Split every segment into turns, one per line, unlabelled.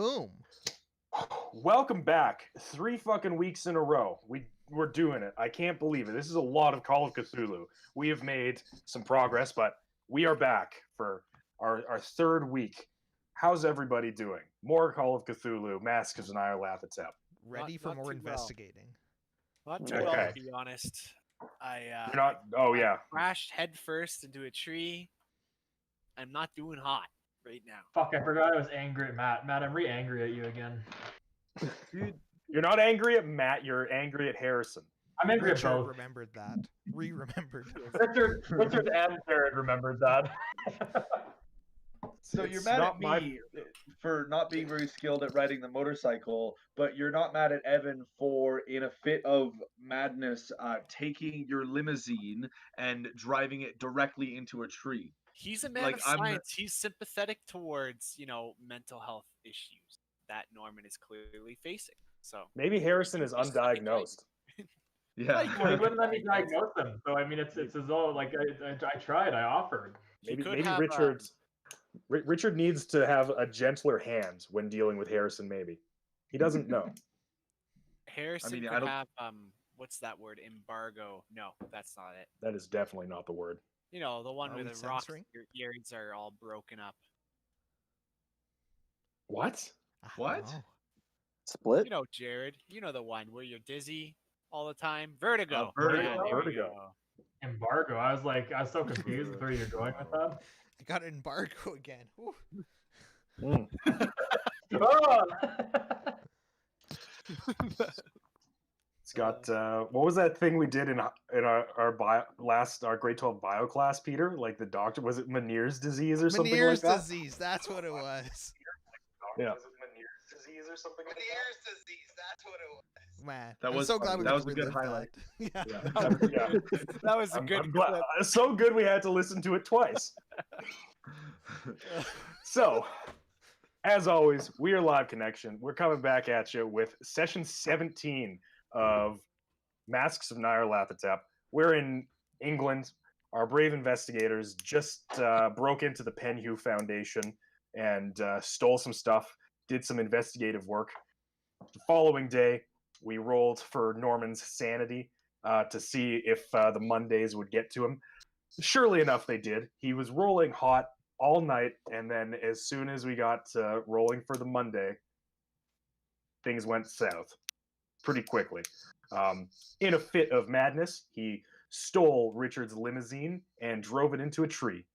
Boom.
Welcome back. 3 fucking weeks in a row. We're doing it. I can't believe it. This is a lot of Call of Cthulhu. We have made some progress, but we are back for our third week. How's everybody doing? More Call of Cthulhu, Masks of Nyarlathotep.
Ready for more investigating.
Not too well, to be honest.
You're not. Oh yeah.
Crashed headfirst into a tree. I'm not doing hot right now.
Fuck! I forgot I was angry at Matt. Matt, I'm re-angry at you again.
Dude, you're not angry at Matt. You're angry at Harrison.
I'm angry
Richard
at both.
remembered that. Remembered.
Richard and Jared remembered that.
So you're mad at me for not being very skilled at riding the motorcycle, but you're not mad at Evan for, in a fit of madness, taking your limousine and driving it directly into a tree.
He's a man of science. He's sympathetic towards, mental health issues that Norman is clearly facing. So
maybe Harrison is undiagnosed.
Yeah,
well, he wouldn't let me diagnose him. So I mean, it's as though like I tried, I offered.
Maybe Richard needs to have a gentler hand when dealing with Harrison. Maybe he doesn't know.
Harrison could have what's that word? Embargo? No, that's not it.
That is definitely not the word.
The one where the rocks, your ears are all broken up.
What?
What?
Split?
Jared. The one where you're dizzy all the time. Vertigo.
Vertigo.
Embargo. I was so confused with where you're going with that.
I got an embargo again.
It's got what was that thing we did in our grade 12 bio class, Peter? Like the doctor, was it Meniere's disease or something like that?
Meniere's disease, that's what it was.
Yeah.
Was it Meniere's disease or something like that? Meniere's disease, that's what it was.
Man,
that was
so glad we
that was a good highlight.
Yeah.
That was a good.
I'm glad, so good we had to listen to it twice. So, as always, we are Live Connection. We're coming back at you with session 17 of Masks of Nyarlathotep. We're in England. Our brave investigators just broke into the Penhew Foundation and stole some stuff, did some investigative work. The following day, we rolled for Norman's sanity to see if the Mondays would get to him. Surely enough, they did. He was rolling hot all night, and then as soon as we got rolling for the Monday, things went south pretty quickly. In a fit of madness, he stole Richard's limousine and drove it into a tree,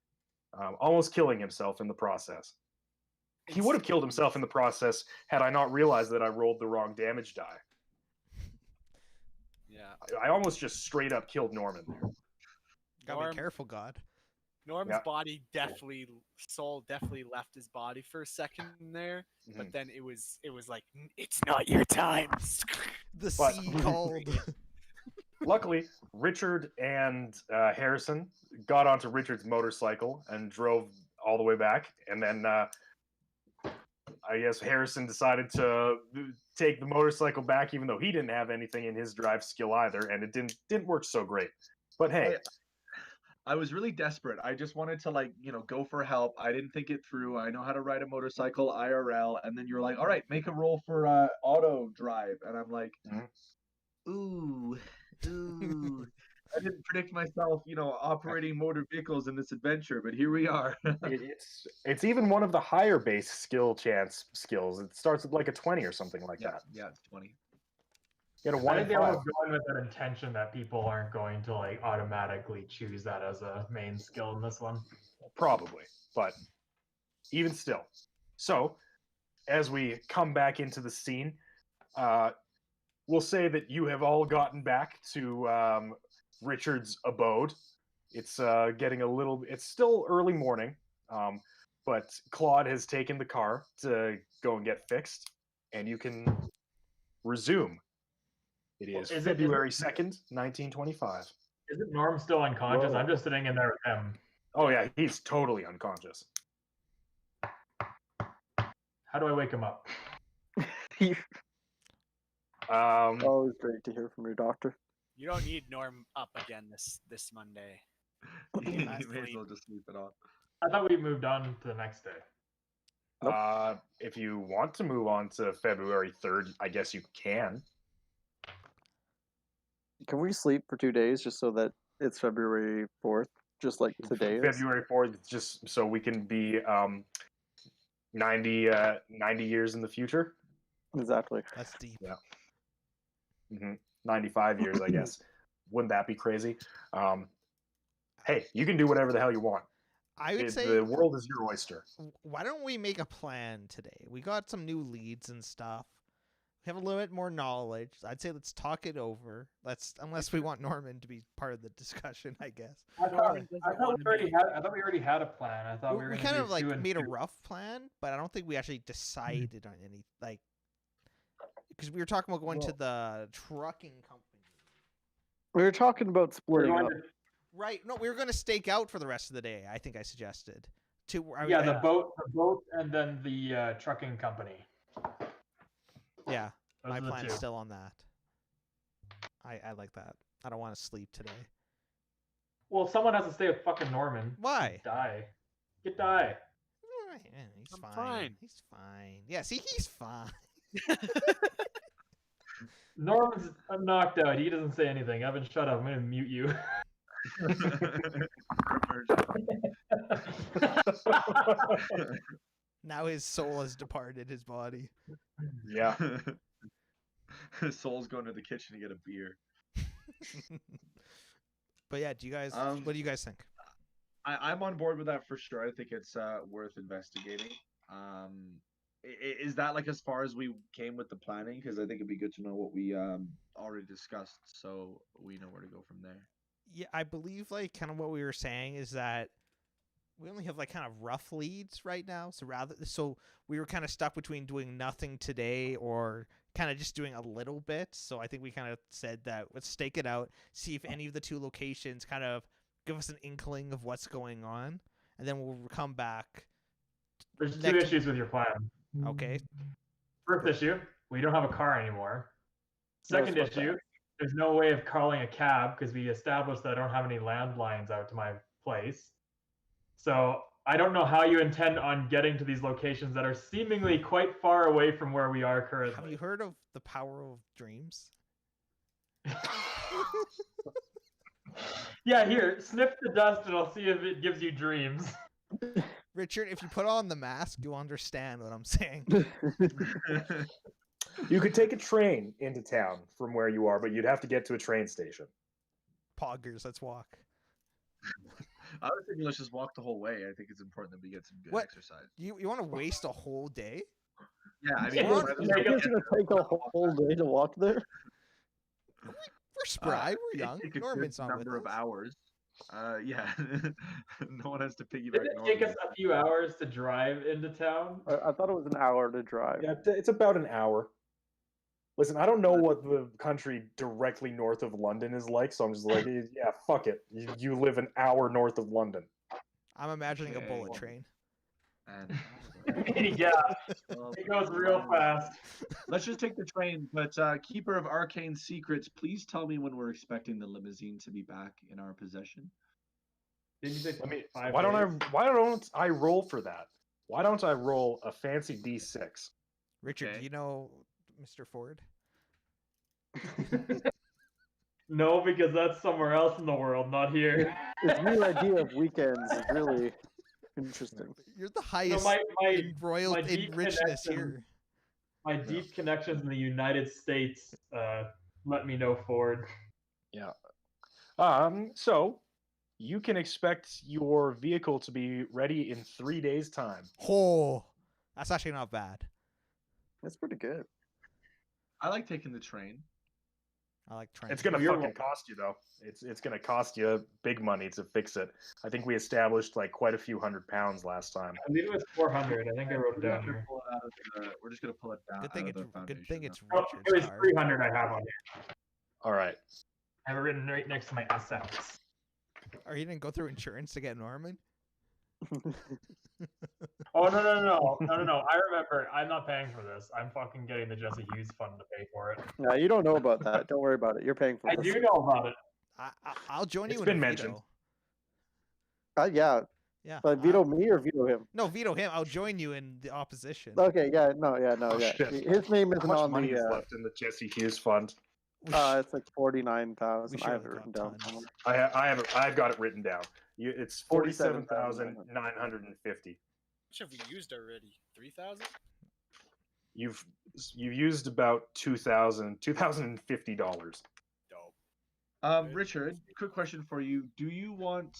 almost killing himself in the process. He would have killed himself in the process had I not realized that I rolled the wrong damage die.
Yeah.
I almost just straight up killed Norman there.
Gotta be careful, God.
Norm's body soul definitely left his body for a second there, but then it was like, it's not your time.
The sea called.
Luckily, Richard and Harrison got onto Richard's motorcycle and drove all the way back, and then I guess Harrison decided to take the motorcycle back, even though he didn't have anything in his drive skill either, and it didn't work so great. But hey.
I was really desperate. I just wanted to go for help. I didn't think it through. I know how to ride a motorcycle IRL, and then you're like, all right, make a roll for auto drive, and I'm like, ooh. I didn't predict myself, operating motor vehicles in this adventure, but here we are.
It's even one of the higher base skills. It starts with like a 20 or something like that.
Yeah, it's 20.
Get a
I
1
think
and
they
5.
were going with that intention that people aren't going to automatically choose that as a main skill in this one.
Probably, but even still. So, as we come back into the scene, we'll say that you have all gotten back to Richard's abode. It's getting it's still early morning, but Claude has taken the car to go and get fixed, and you can resume. It is February 2nd, 1925.
Is it Norm still unconscious?
Whoa.
I'm just sitting in there with him.
Oh yeah, he's totally unconscious.
How do I wake him up?
Always great to hear from your doctor.
You don't need Norm up again this Monday.
You may as well just sleep it off.
I thought we moved on to the next day.
Nope.
If you want to move on to February 3rd, I guess you can.
Can we sleep for 2 days just so that it's February 4th, just like today is?
February 4th, just so we can be 90 years in the future.
Exactly.
That's deep.
Yeah. 95 years, I guess. Wouldn't that be crazy? Hey, you can do whatever the hell you want.
I would say
the world is your oyster.
why don't we make a plan today? We got some new leads and stuff. We have a little bit more knowledge. I'd say let's talk it over. Unless we want Norman to be part of the discussion, I guess.
I thought we already had a plan. I thought we were
We
gonna
kind
do
of like
2 and
made a
2.
rough plan, but I don't think we actually decided on any because we were talking about going to the trucking company.
We were talking about splitting up.
Right. No, we were going to stake out for the rest of the day. I think I suggested.
The boat, and then the trucking company.
Yeah,
Those
my
are the
plan's
2.
still on that. I like that. I don't want to sleep today.
Well, someone has to stay with fucking Norman.
Why?
Die. Get die.
He's
I'm
fine.
fine.
He's fine. Yeah, see, he's fine.
Norman's knocked out. He doesn't say anything. Evan, shut up. I'm gonna mute you.
Now his soul has departed his body.
Yeah.
Soul's going to the kitchen to get a beer.
But yeah, what do you guys think?
I'm on board with that for sure. I think it's worth investigating. Is that like as far as we came with the planning? Because I think it'd be good to know what we already discussed, so we know where to go from there.
Yeah, I believe like kind of what we were saying is that we only have like kind of rough leads right now. So we were kind of stuck between doing nothing today or kind of just doing a little bit. So I think we kind of said that let's stake it out, see if any of the 2 locations kind of give us an inkling of what's going on, and then we'll come back.
There's 2 issues with your plan.
Okay.
First issue, we don't have a car anymore. Second
No, it's
issue, there's no way of calling a cab because we established that I don't have any landlines out to my place. So I don't know how you intend on getting to these locations that are seemingly quite far away from where we are currently.
Have you heard of the power of dreams?
Yeah, here, sniff the dust and I'll see if it gives you dreams.
Richard, if you put on the mask, you'll understand what I'm saying.
You could take a train into town from where you are, but you'd have to get to a train station.
Poggers, let's walk.
I was thinking let's just walk the whole way. I think it's important that we get some good exercise.
You want to waste a whole day?
Yeah, I mean,
It's gonna take a whole day to walk there.
We're spry. We're young.
Take a
Norman's
good
not with
number of
us.
hours. Yeah, no one has to piggyback.
Did it take us a few hours to drive into town?
I thought it was an hour to drive.
Yeah, it's about an hour. Listen, I don't know what the country directly north of London is like, so I'm just like, yeah, fuck it. You live an hour north of London.
I'm imagining a bullet
Okay.
train.
And
Yeah, it goes real fast.
let's just take the train. But Keeper of Arcane Secrets, please tell me when we're expecting the limousine to be back in our possession.
Didn't you say
Let me.
5
Why
days?
don't I roll for that? Why don't I roll a fancy D6?
Richard,
Okay.
do you know Mr. Ford?
No, because that's somewhere else in the world, not here.
His new idea of weekends is really interesting.
You're the highest
my
in royal
my
in
deep
richness
connection-
here.
My deep connections in the United States let me know Ford.
Yeah. So you can expect your vehicle to be ready in 3 days' time.
Oh, that's actually not bad.
That's pretty good.
I like taking the train.
I like trains.
It's gonna
You're
fucking cost you though. It's gonna cost you big money to fix it. I think we established like quite a few £100 last time.
I believe it was 400. I think I wrote it
We're
down
just gonna
here.
pull it out of the- we're just gonna pull it down.
Good thing
out
it's
of the
good thing
foundation,
it's
Oh,
Richard's
it was
car.
300 I have on here.
All right.
I have it written right next to my assets.
Or you didn't go through insurance to get Norman?
Oh, no. I remember. I'm not paying for this. I'm fucking getting the Jesse Hughes fund to pay for it.
No, you don't know about that. Don't worry about it. You're paying for
I
this.
do know about it.
I'll join
It's
you in
been
a
mentioned.
veto.
Yeah,
Yeah.
But veto me or veto him?
No, veto him. I'll join you in the opposition.
Okay, yeah, no,
Oh,
yeah.
shit.
His name
How
isn't
much
on
money is
the.
left in the Jesse Hughes fund?
It's like 49,000.
We
I have
surely
it written
got
down
tons.
somewhere.
I've got it written down. It's
47,950.
47,950.
Which have we used already? 3,000?
You've used about $2,050.
Dope.
Richard, quick question for you. Do you want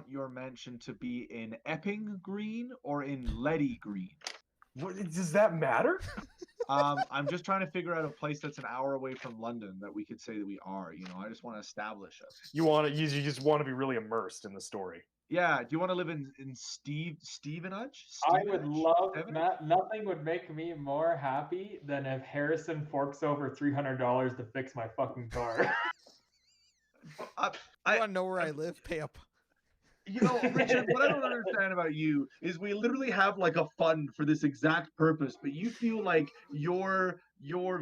your mansion to be in Epping Green or in Letty Green?
What, does that matter?
I'm just trying to figure out a place that's an hour away from London that we could say that we are. I just want to establish it.
You just want to be really immersed in the story.
Yeah. Do you want to live in Stevenage?
I would
Stevenage?
love
Stevenage?
that. Nothing would make me more happy than if Harrison forks over $300 to fix my fucking car.
You want to know where I live? Pay up.
Richard, what I don't understand about you is we literally have like a fund for this exact purpose, but you feel like your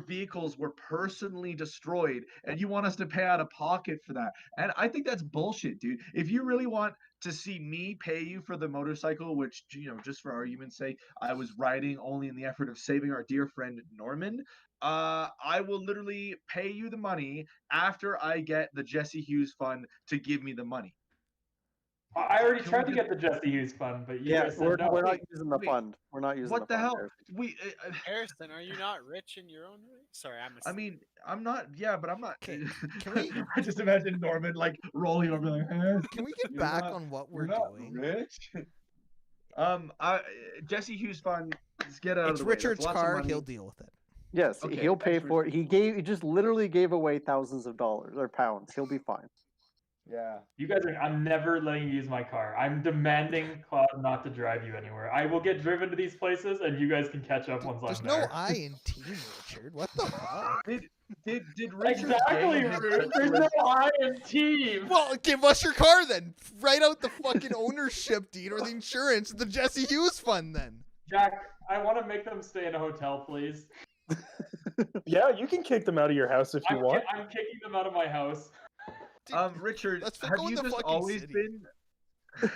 vehicles were personally destroyed and you want us to pay out of pocket for that. And I think that's bullshit, dude. If you really want to see me pay you for the motorcycle, which, just for argument's sake, I was riding only in the effort of saving our dear friend Norman, I will literally pay you the money after I get the Jesse Hughes fund to give me the money.
I already tried to get the Jesse Hughes fund, but you guys said
we're
no.
not using the fund. We're not using
What
the
the
fund.
hell?
Harrison.
Harrison, are you not rich in your own right? Sorry, I'm.
I mean, I'm not. Yeah, but I'm not.
Okay, can we-
I just imagine Norman like rolling over like.
Can we get
You're
back
not-
on what
We're
we're
not
doing?
rich. Jesse Hughes fund. Let's get out
It's
of the way. That's
Richard's
lots of
car.
money.
He'll deal with it.
Yes,
Okay,
he'll pay
thanks,
for it. He just literally gave away thousands of dollars or pounds. He'll be fine.
Yeah.
You guys are. I'm never letting you use my car. I'm demanding Claude not to drive you anywhere. I will get driven to these places, and you guys can catch up once
There's
I'm
no
there.
I in team, Richard. What the fuck?
Did Richard
Exactly,
gain his
Ruth. There's no I in team.
Well, give us your car then. Write out the fucking ownership deed or the insurance, the Jesse Hughes fund then.
Jack, I want to make them stay in a hotel, please.
Yeah, you can kick them out of your house if you want.
I'm kicking them out of my house.
Dude,
Richard,
let's
have
go in
you
the
just
fucking
always
city.
been?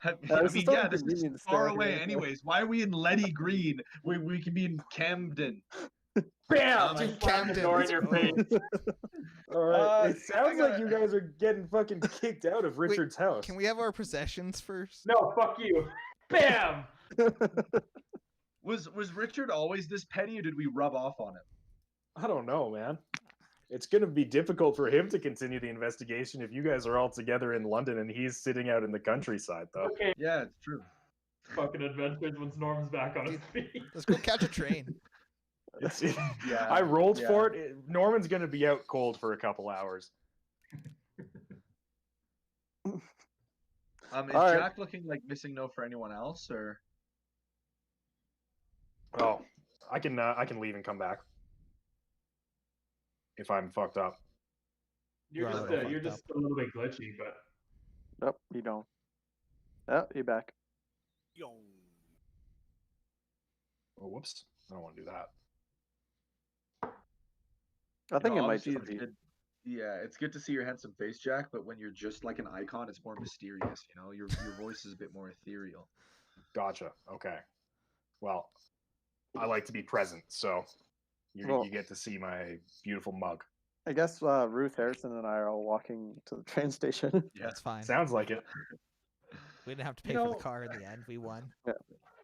I
this
mean,
is so
yeah, this is
inconvenient to stay
far
out
away.
here.
Anyways, why are we in Letty Green? We can be in Camden.
Bam!
Dude,
I slammed the door in your face.
All right. It
I
sounds
gotta-
like you guys are getting fucking kicked out of Richard's house.
Can we have our possessions first?
No, fuck you. Bam!
Was Richard always this petty, or did we rub off on him?
I don't know, man. It's going to be difficult for him to continue the investigation if you guys are all together in London and he's sitting out in the countryside, though.
Okay,
Yeah, it's true.
fucking adventures once Norm's back on his feet.
Let's go catch a train.
It's,
Yeah,
I rolled
yeah.
for it. Norman's going to be out cold for a couple hours.
Is
All right.
Jack looking like missing no for anyone else, or?
Oh, I can leave and come back if I'm fucked up.
You're
You're
just,
a little
you're
fucked
just a little bit glitchy, but
Nope, you don't. Oh, you're back.
Yo.
Oh, whoops! I don't want to do that.
I think it might
obviously
just
it's
be.
good. Yeah, it's good to see your handsome face, Jack. But when you're just like an icon, it's more mysterious. Your voice is a bit more ethereal.
Gotcha. Okay. Well, I like to be present, so
Well-
you get to see my beautiful mug.
I guess Ruth Harrison and I are all walking to the train station.
Yeah.
That's fine.
Sounds like it.
We didn't have to pay
You
for
know-
the car in the end. We won.
Yeah.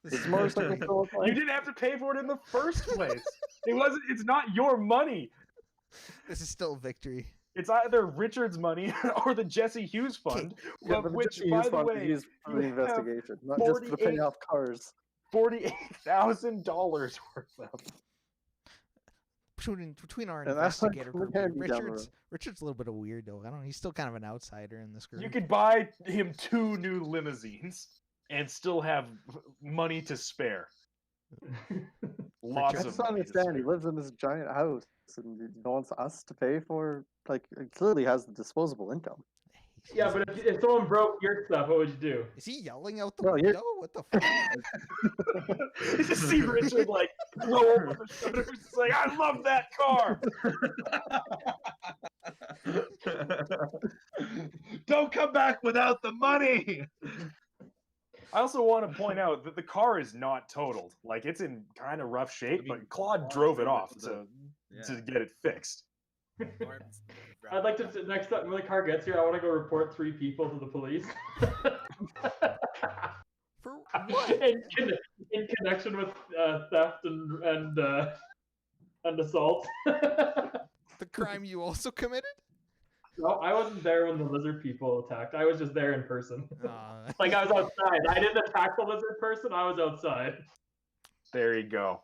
This
Is
is
the motorcycle still
You
fine?
didn't have to pay for it in the first place. It's not your money.
This is still a victory.
It's either Richard's money or the Jesse Hughes fund,
Yeah, but
which,
the
by
Hughes
the
fund is
way,
used for the
you have
investigation, not just to pay
48
off cars.
$48,000 worth of.
Between our
And that's like
investigator group,
candy down the
Richard's a little bit of a weirdo. I don't know. He's still kind of an outsider in this group.
You could buy him 2 new limousines and still have money to spare. Lots
I
of
just
money
don't
to
understand. He
spare.
lives in this giant house and he wants us to pay for. Like, he clearly has the disposable income.
Yeah, but if someone broke your stuff, what would you do?
Is he yelling out the
No, you're-
window? What the fuck?
You just see Richard like blow up on the shutters, like, I love that car.
Don't come back without the money.
I also want to point out that the car is not totaled. Like, it's in kind of rough shape,
I mean,
but Claude
Claude
drove it
drove it
off
to
to get it fixed.
I'd like to next time when the car gets here, I want to go report 3 people to the police.
For what?
in connection with theft and assault.
The crime you also committed?
No, I wasn't there when the lizard people attacked. I was just there in person.
Uh,
Like I was outside. I didn't attack the lizard person. I was outside.
There you go.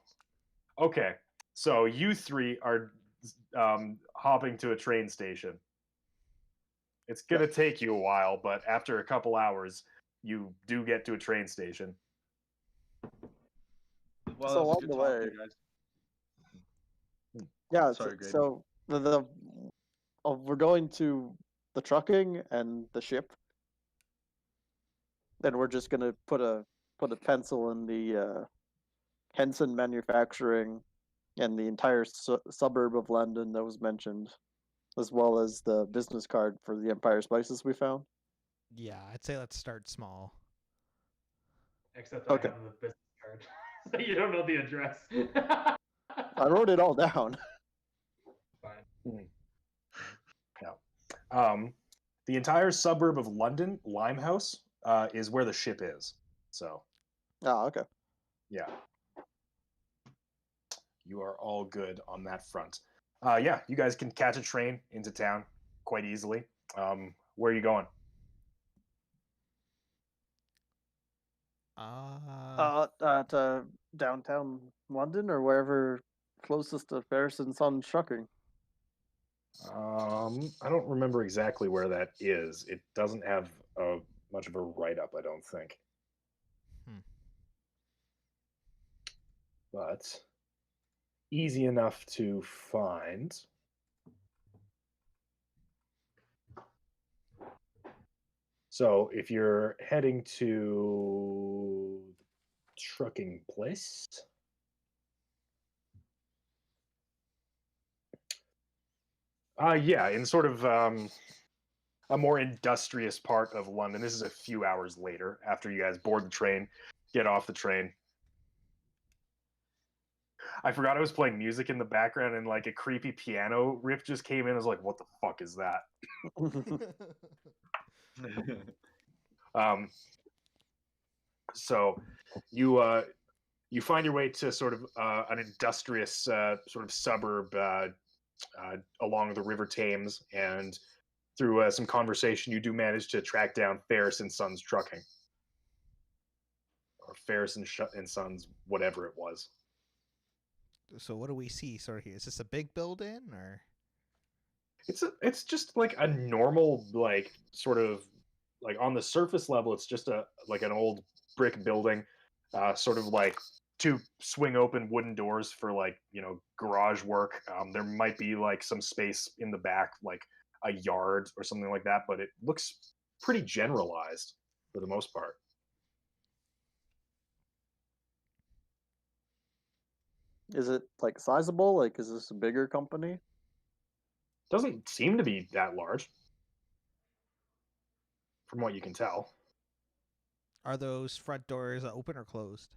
Okay, so you 3 are hopping to a train station. It's gonna take you a while, but after a couple hours, you do get to a train station.
Well,
So
that was
along
a good
the
talk,
way-
you guys.
Yeah.
Sorry,
so,
Graydon.
so we're going to the trucking and the ship. Then we're just gonna put a pencil in the Henson manufacturing and the entire suburb of London that was mentioned, as well as the business card for the Empire Spices we found.
yeah, I'd say let's start small.
Except
Okay.
I have the business card. So you don't know the address.
I wrote it all down.
Fine.
The entire suburb of London, Limehouse, is where the ship is. So,
Ah, okay.
yeah. You are all good on that front. Yeah, you guys can catch a train into town quite easily. Where are you going?
At downtown London or wherever closest to Ferris and Sons trucking.
I don't remember exactly where that is. It doesn't have much of a write-up, I don't think. But easy enough to find. So if you're heading to the trucking place, yeah, in sort of a more industrious part of London. This is a few hours later after you guys board the train, get off the train. I forgot I was playing music in the background and like a creepy piano riff just came in. I was like, what the fuck is that? So you find your way to sort of an industrious sort of suburb along the River Thames, and through some conversation, you do manage to track down Ferris and Sons Trucking, or Ferris and Sons, whatever it was.
So what do we see sort of here? Is this a big building or?
It's just like a normal, like, sort of like on the surface level, it's just like an old brick building, sort of like 2 swing open wooden doors for, like, you know, garage work. There might be like some space in the back, like a yard or something like that, but it looks pretty generalized for the most part.
Is it like sizable? Like, is this a bigger company?
Doesn't seem to be that large, from what you can tell.
Are those front doors open or closed?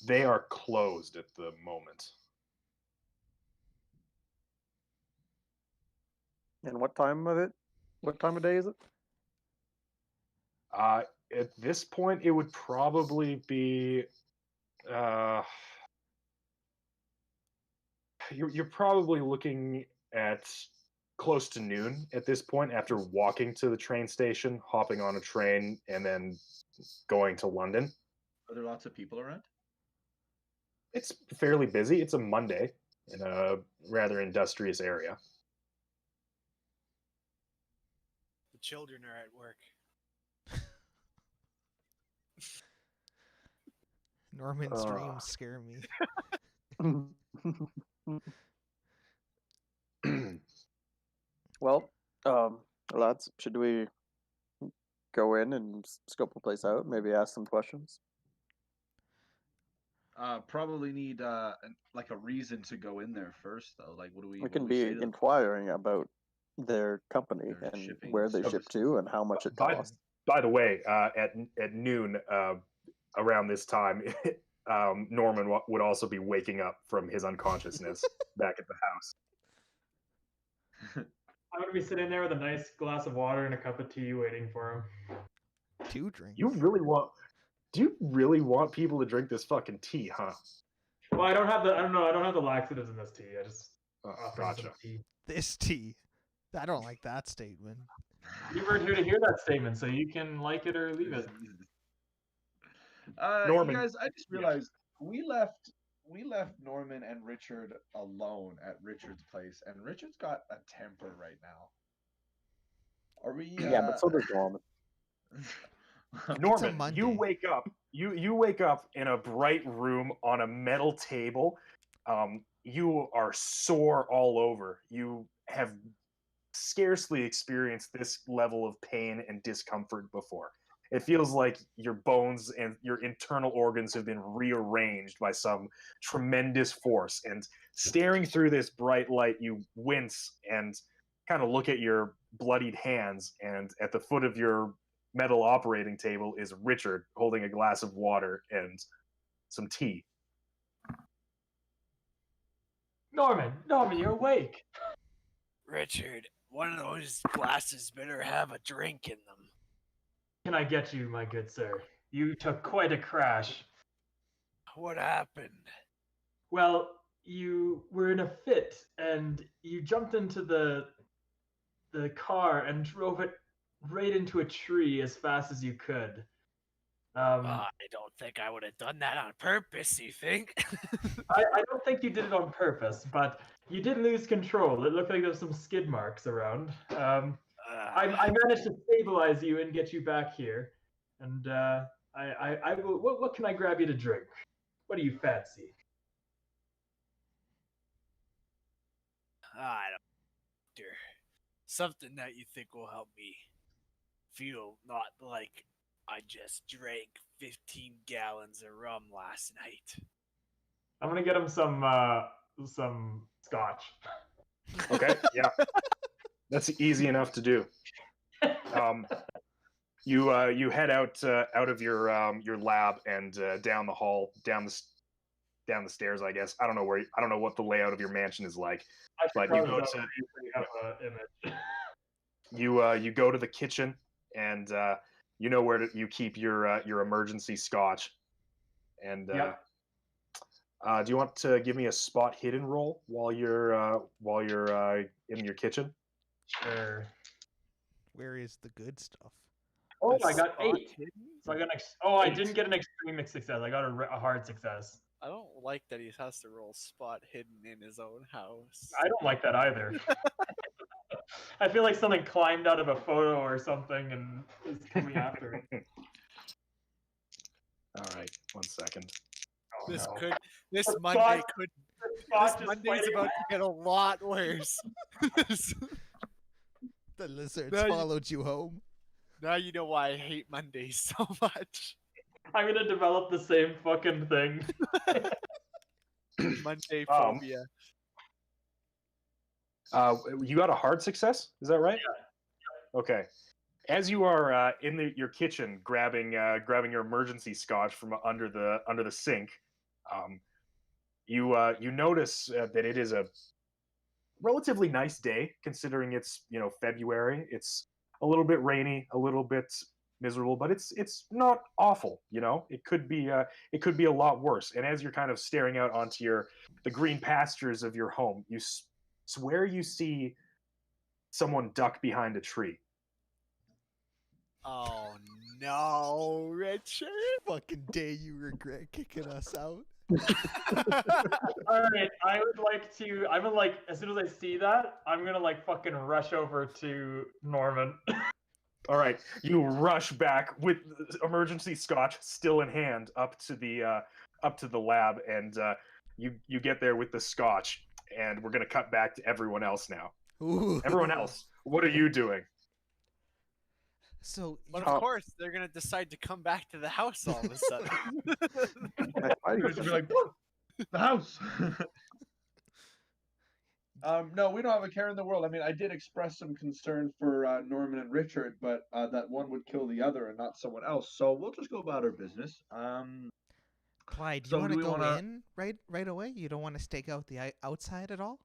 They are closed at the moment.
And what time of it? What time of day is it?
At this point, it would probably be. You're probably looking at close to noon at this point after walking to the train station, hopping on a train, and then going to London.
Are there lots of people around?
It's fairly busy. It's a Monday in a rather industrious area.
The children are at work.
Norman's dreams scare me.
Well, Lads, should we go in and scope the place out? Maybe ask some questions.
Probably need like a reason to go in there first, though. Like, what do we?
We
What do
can
we say
be
to them?
inquiring about their company
Their
and
shipping
where they ship
services.
to and how much it
By,
costs.
by the way, at noon, around this time, Norman would also be waking up from his unconsciousness back at the house.
I'm gonna be sitting there with a nice glass of water and a cup of tea, waiting for him.
2 drinks.
Do you really want people to drink this fucking tea, huh?
Well, I don't have the laxatives in this tea. I just offer him some
Gotcha.
tea.
This tea. I don't like that statement.
You weren't here to hear that statement, so you can like it or leave it.
Norman.
You guys, I just realized we left Norman and Richard alone at Richard's place, and Richard's got a temper right now. Are we?
Yeah, but so does Norman.
Norman,
Monday.
you wake up. You wake up in a bright room on a metal table. You are sore all over. You have scarcely experienced this level of pain and discomfort before. It feels like your bones and your internal organs have been rearranged by some tremendous force. And staring through this bright light, you wince and kind of look at your bloodied hands. And at the foot of your metal operating table is Richard holding a glass of water and some tea.
Norman, you're awake.
Richard, one of those glasses better have a drink in them.
Can I get you, my good sir? You took quite a crash.
What happened?
Well, you were in a fit, and you jumped into the car and drove it right into a tree as fast as you could.
I don't think I would have done that on purpose, you think?
I don't think you did it on purpose, but you did lose control. It looked like there was some skid marks around. I managed to stabilize you and get you back here, and I will. What can I grab you to drink? What do you fancy?
I don't. Something that you think will help me feel not like I just drank 15 gallons of rum last night.
I'm gonna get him some scotch.
Okay, yeah. That's easy enough to do. You head out of your lab and down the hall, down the stairs. I guess I don't know what the layout of your mansion is like, but you go to
have an image.
you go to the kitchen and you know where you keep your emergency scotch. And
Yep.
Do you want to give me a spot hidden roll while you're in your kitchen?
Sure.
Where is the good stuff?
Oh, I got
Spot
8.
hidden?
So I got I didn't get an extreme success. I got a hard success.
I don't like that he has to roll spot hidden in his own house.
I don't like that either. I feel like something climbed out of a photo or something and is coming after it.
All right, 1 second.
Oh,
This
no.
could this
The
Monday
spot-
could
The
this
spot is
Monday's
fighting-
about to get a lot worse.
The lizards
No, you-
followed you home.
Now you know why I hate Mondays so much.
I'm gonna develop the same fucking thing.
Monday phobia.
You got a hard success, is that right? Yeah. Okay. As you are in your kitchen grabbing your emergency scotch from under the sink, you notice that it is a relatively nice day considering it's February. It's a little bit rainy, a little bit miserable, but it's not awful. It could be a lot worse. And as you're kind of staring out onto the green pastures of your home, you swear you see someone duck behind a tree.
Oh no, Richard.
Fucking day you regret kicking us out.
All right, I'm gonna as soon as I see that, I'm gonna fucking rush over to Norman.
All right, you rush back with emergency scotch still in hand up to the lab, and you get there with the scotch, and we're gonna cut back to everyone else now.
Ooh.
Everyone else, What are you doing?
So
But
Oh.
of course, they're gonna decide to come back to the house all of a sudden.
Why do
You
you
should be like, "Whoa, the house. No, we don't have a care in the world. I mean, I did express some concern for Norman and Richard, but that one would kill the other and not someone else. So we'll just go about our business.
Clyde, do you
So
want
do
to
we
go
wanna-
in right away? You don't want to stake out the outside at all?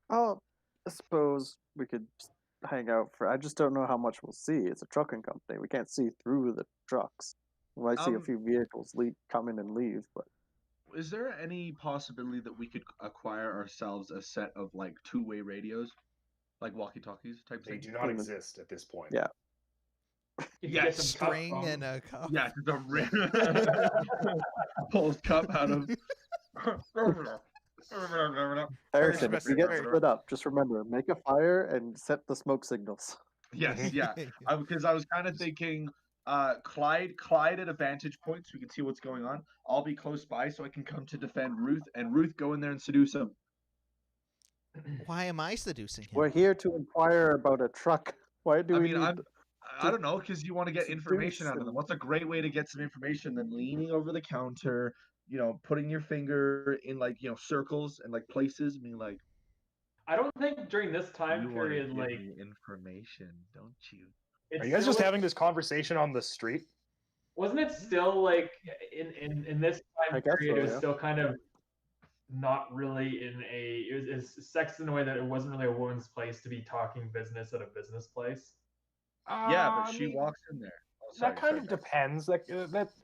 Oh, I suppose we could just hang out for. I just don't know how much we'll see. It's a trucking company. We can't see through the trucks. We might see a
Um,
few vehicles come in and leave, but
Is there any possibility that we could acquire ourselves a set of like two-way radios, like walkie-talkies type
They
thing?
do not
Pretty much-
exist at this point.
Yeah.
You
Yeah,
get some cup
String
from-
and a cup.
Yeah, the pulls cup out of.
Harrison, if you get
specific.
split up, just remember, make a fire and set the smoke signals.
Yes, yeah. Because I was kind of thinking, Clyde at a vantage point so we can see what's going on. I'll be close by so I can come to defend Ruth, and Ruth go in there and seduce him.
Why am I seducing him?
We're here to inquire about a truck. Why do
I
we
mean,
need?
I don't know, because you want to get information out of them. What's a great way to get some information than leaning over the counter, putting your finger in like, circles and like places? I mean, like,
I don't think during this time
you wanna
period,
give
like,
me information, don't you?
it's
Are you guys
still,
just
like-
having this conversation on the street?
Wasn't it still like in this
I
time
guess
period?
so,
It was
yeah.
still kind of not really in a. It's sex in a way that it wasn't really a woman's place to be talking business at a business place.
Yeah, but
I
she
mean,
walks in there. Oh,
that
sorry,
kind
sorry,
of
guys.
depends.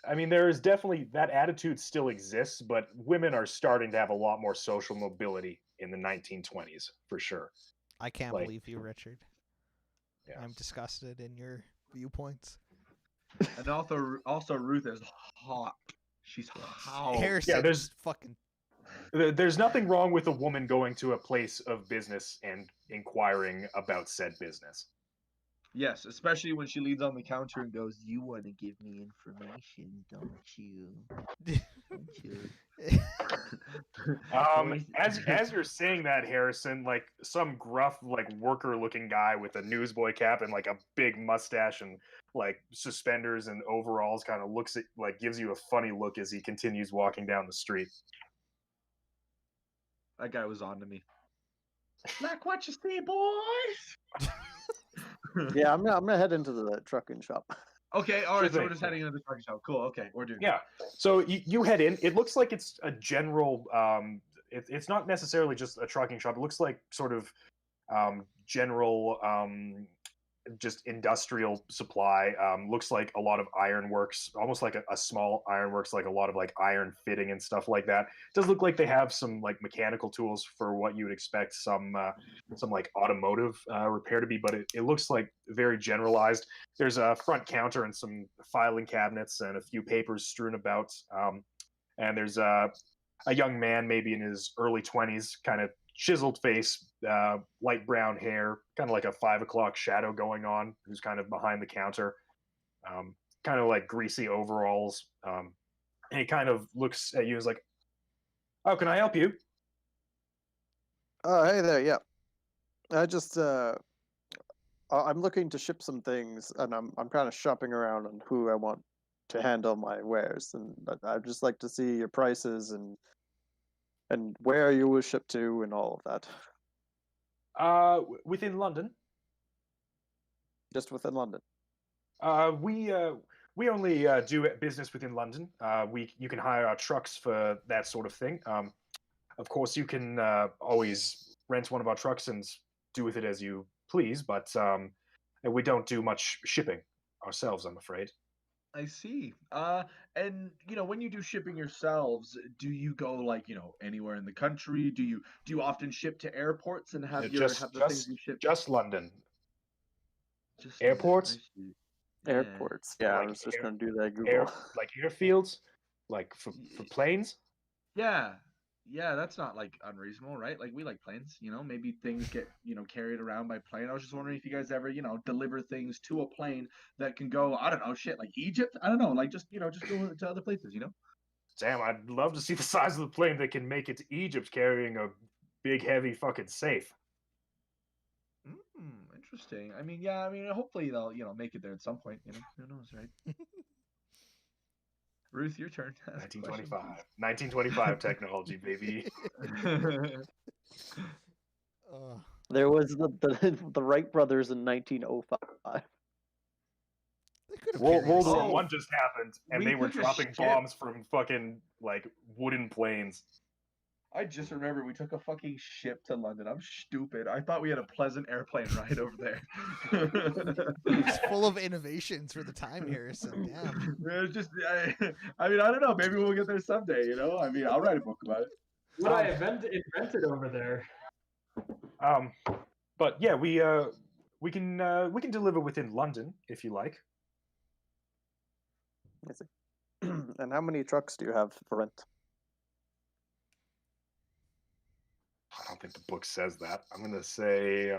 I mean, there is definitely that attitude still exists, but women are starting to have a lot more social mobility in the 1920s for sure.
I can't
like-
believe you, Richard.
Yeah.
I'm disgusted in your viewpoints.
And also Ruth is hot. She's hot.
Harrison,
there's-
fucking.
There's nothing wrong with a woman going to a place of business and inquiring about said business.
Yes, especially when she leans on the counter and goes, "You want to give me information, don't you? Don't you?"
As you're saying that, Harrison, like some gruff, like worker-looking guy with a newsboy cap and like a big mustache and like suspenders and overalls, kind of looks at, like, gives you a funny look as he continues walking down the street.
That guy was on to me. Like what you see, boys?
Yeah, I'm gonna head into the trucking shop.
Okay, all
Sure
right. So
thing.
we're just heading into the trucking shop. Cool. Okay, we're doing.
Yeah. So you head in. It looks like it's a general. It's not necessarily just a trucking shop. It looks like sort of general, just industrial supply. Looks like a lot of ironworks, almost like a small ironworks, like a lot of like iron fitting and stuff like that. It does look like they have some like mechanical tools for what you would expect some like automotive repair to be, but it looks like very generalized. There's a front counter and some filing cabinets and a few papers strewn about. And there's a young man, maybe in his early 20s, kind of chiseled face, light brown hair, kind of like a 5 o'clock shadow going on, who's kind of behind the counter, kind of like greasy overalls. And he kind of looks at you as like, "Oh, can I help you?"
Oh, hey there. Yeah, I just I'm looking to ship some things, and I'm kind of shopping around on who I want to handle my wares, and I'd just like to see your prices and where you will ship to and all of that.
Within London.
Just within London.
We only do business within London. You can hire our trucks for that sort of thing. Of course, you can always rent one of our trucks and do with it as you please, but we don't do much shipping ourselves, I'm afraid.
I see. And when you do shipping yourselves, do you go like anywhere in the country? Do you often ship to airports and have have the things you ship?
Just London.
Just
airports?
I see.
Airports. Yeah, I
Like
was just
air-
gonna do that. Google.
Like airfields, like for planes.
Yeah. Yeah, that's not like unreasonable, right? Like we like planes, maybe things get, carried around by plane. I was just wondering if you guys ever, deliver things to a plane that can go, I don't know, shit, like Egypt. I don't know, like just go to other places,
Damn, I'd love to see the size of the plane that can make it to Egypt carrying a big, heavy fucking safe.
interesting. I mean, yeah. I mean, hopefully they'll make it there at some point. Who knows, right? Ruth, your turn. Ask a question,
1925 technology, baby.
please.
There was the Wright brothers in 1905.
They could have
World
carried us
War
safe.
One just happened, and
We
they were
took a
dropping
ship.
bombs from fucking like wooden planes.
I just remember we took a fucking ship to London. I'm stupid. I thought we had a pleasant airplane ride over there.
It's full of innovations for the time, Harrison. Damn.
It was just, I mean, I don't know. Maybe we'll get there someday. I mean, I'll write a book about it.
What I invented over there.
But yeah, we can deliver within London if you like.
I see. And how many trucks do you have for rent?
I don't think the book says that. I'm gonna say I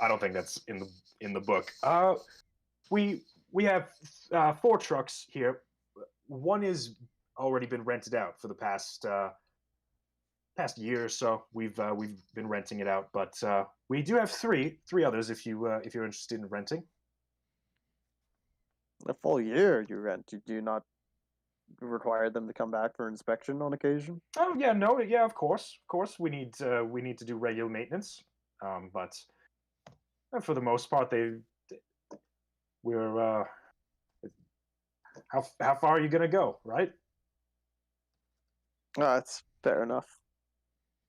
don't think that's in the book. We have 4 trucks here. One is already been rented out for the past year or so. We've been renting it out, but we do have three others if you're interested in renting.
A full year you rent. Do you not require them to come back for inspection on occasion?
Oh yeah, no, yeah, of course, we need to do regular maintenance. But for the most part, we're how far are you gonna go, right?
That's fair enough.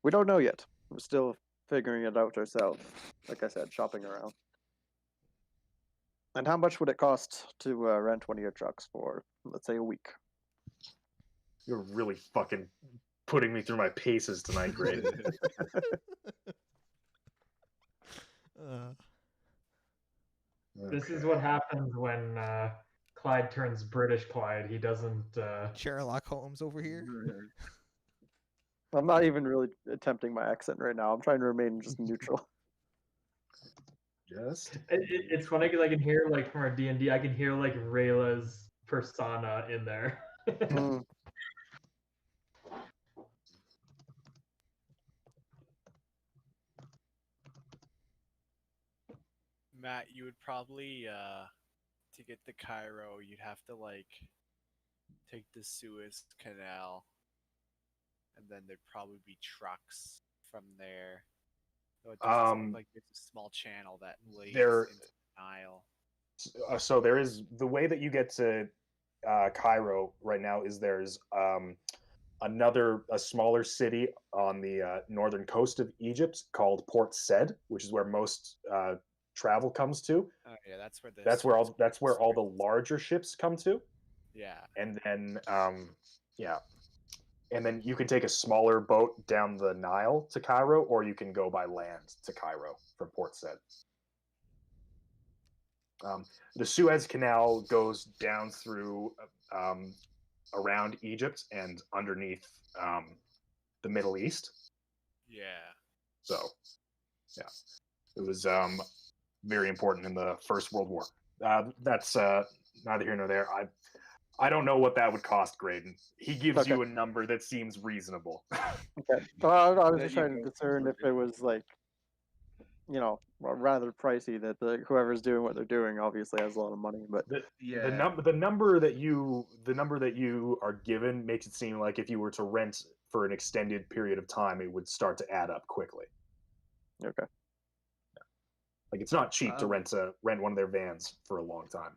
We don't know yet. We're still figuring it out ourselves. Like I said, shopping around. And how much would it cost to rent one of your trucks for, let's say, a week?
You're really fucking putting me through my paces tonight, Greg.
This is what happens when Clyde turns British Clyde. He doesn't.
Sherlock Holmes over here.
I'm not even really attempting my accent right now. I'm trying to remain just neutral.
Just
It's funny because I can hear like from our D&D, I can hear like Rayla's persona in there.
Mm.
Matt, you would probably to get to Cairo, you'd have to like take the Suez Canal, and then there'd probably be trucks from there. So it doesn't look like there's a small channel that leads into the Nile.
So there is the way that you get to Cairo right now is there's a smaller city on the northern coast of Egypt called Port Said, which is where most travel comes to.
Oh yeah, that's where
that's where all the larger ships come to.
Yeah.
And then and then you can take a smaller boat down the Nile to Cairo, or you can go by land to Cairo from Port Said. The Suez Canal goes down through around Egypt and underneath the Middle East.
Yeah.
So, yeah, it was very important in the First World War. That's neither here nor there. I don't know what that would cost, Graydon. He gives you a number that seems reasonable.
Okay. Well, I was just trying to discern if it was like, rather pricey. That whoever's doing what they're doing obviously has a lot of money. But
the number that you are given makes it seem like if you were to rent for an extended period of time, it would start to add up quickly.
Okay.
Like it's not cheap to rent one of their vans for a long time.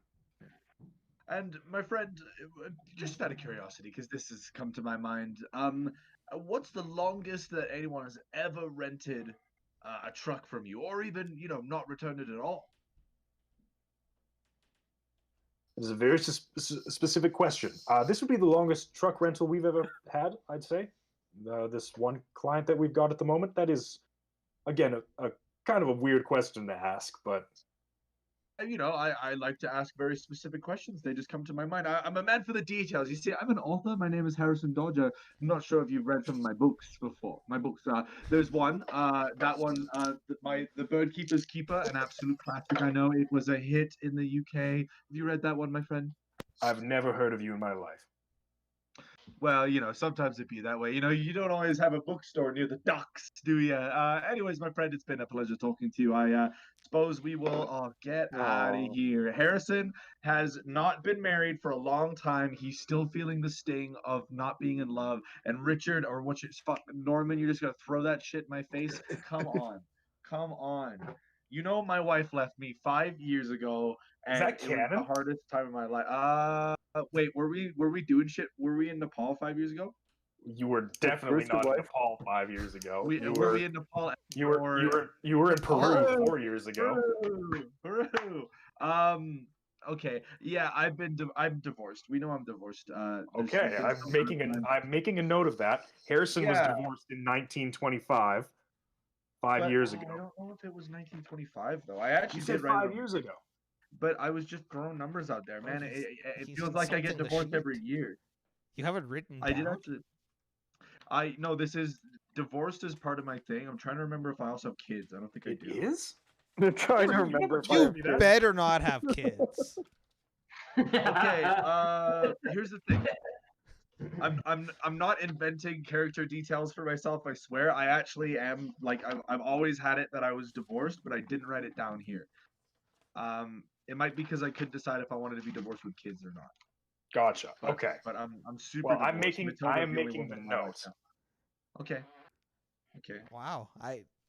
And my friend, just out of curiosity, because this has come to my mind, what's the longest that anyone has ever rented a truck from you, or even not returned it at all?
This is a very specific question. This would be the longest truck rental we've ever had, I'd say. This one client that we've got at the moment. That is, again, a kind of a weird question to ask, but
I like to ask very specific questions. They just come to my mind. I'm a man for the details. You see, I'm an author. My name is Harrison Dodger. I'm not sure if you've read some of my books before. My books, there's one, that one, The Birdkeeper's Keeper, an absolute classic. I know it was a hit in the UK. Have you read that one, my friend?
I've never heard of you in my life.
Well, sometimes it be that way. You don't always have a bookstore near the docks, do you? Anyways, my friend, it's been a pleasure talking to you. I suppose we will get out of
Aw.
here. Harrison has not been married for a long time. He's still feeling the sting of not being in love. And Richard, or Norman, you're just gonna throw that shit in my face? Come on, come on. My wife left me 5 years ago,
Is
and
that
it was the
canon?
hardest time of my life. Wait, were we doing shit? Were we in Nepal 5 years ago?
You were definitely
Bruce your
not in
wife?
Nepal 5 years ago.
Were we in Nepal?
You were in Peru
Peru.
4 years ago.
Peru. Okay. Yeah, I'm divorced. We know I'm divorced.
Okay, I'm making a note of that. Harrison was
Yeah.
divorced in 1925, 5 years ago.
I don't know if it was 1925 though. I actually
You said
did write
5 years ago.
but I was just throwing numbers out there, man. It
he's
feels like I get
insulting the
divorced every
sheet.
year.
You have it written
I did
down?
actually. I no, this is divorced is part of my thing. I'm trying to remember if I also have kids. I don't think I
It
do.
is?
I'm trying to
You
remember
never
if I
told
have
me
You
that.
kids.
better not have kids.
Okay. Here's the thing. I'm not inventing character details for myself. I swear. I actually am. Like I've always had it that I was divorced, but I didn't write it down here. It might be because I couldn't decide if I wanted to be divorced with kids or not.
Gotcha.
But,
Okay.
But I'm super.
Well, I'm
divorced.
making
Matilda's
I am
the only
making the
woman in my life
note.
now. Okay. Okay.
Wow,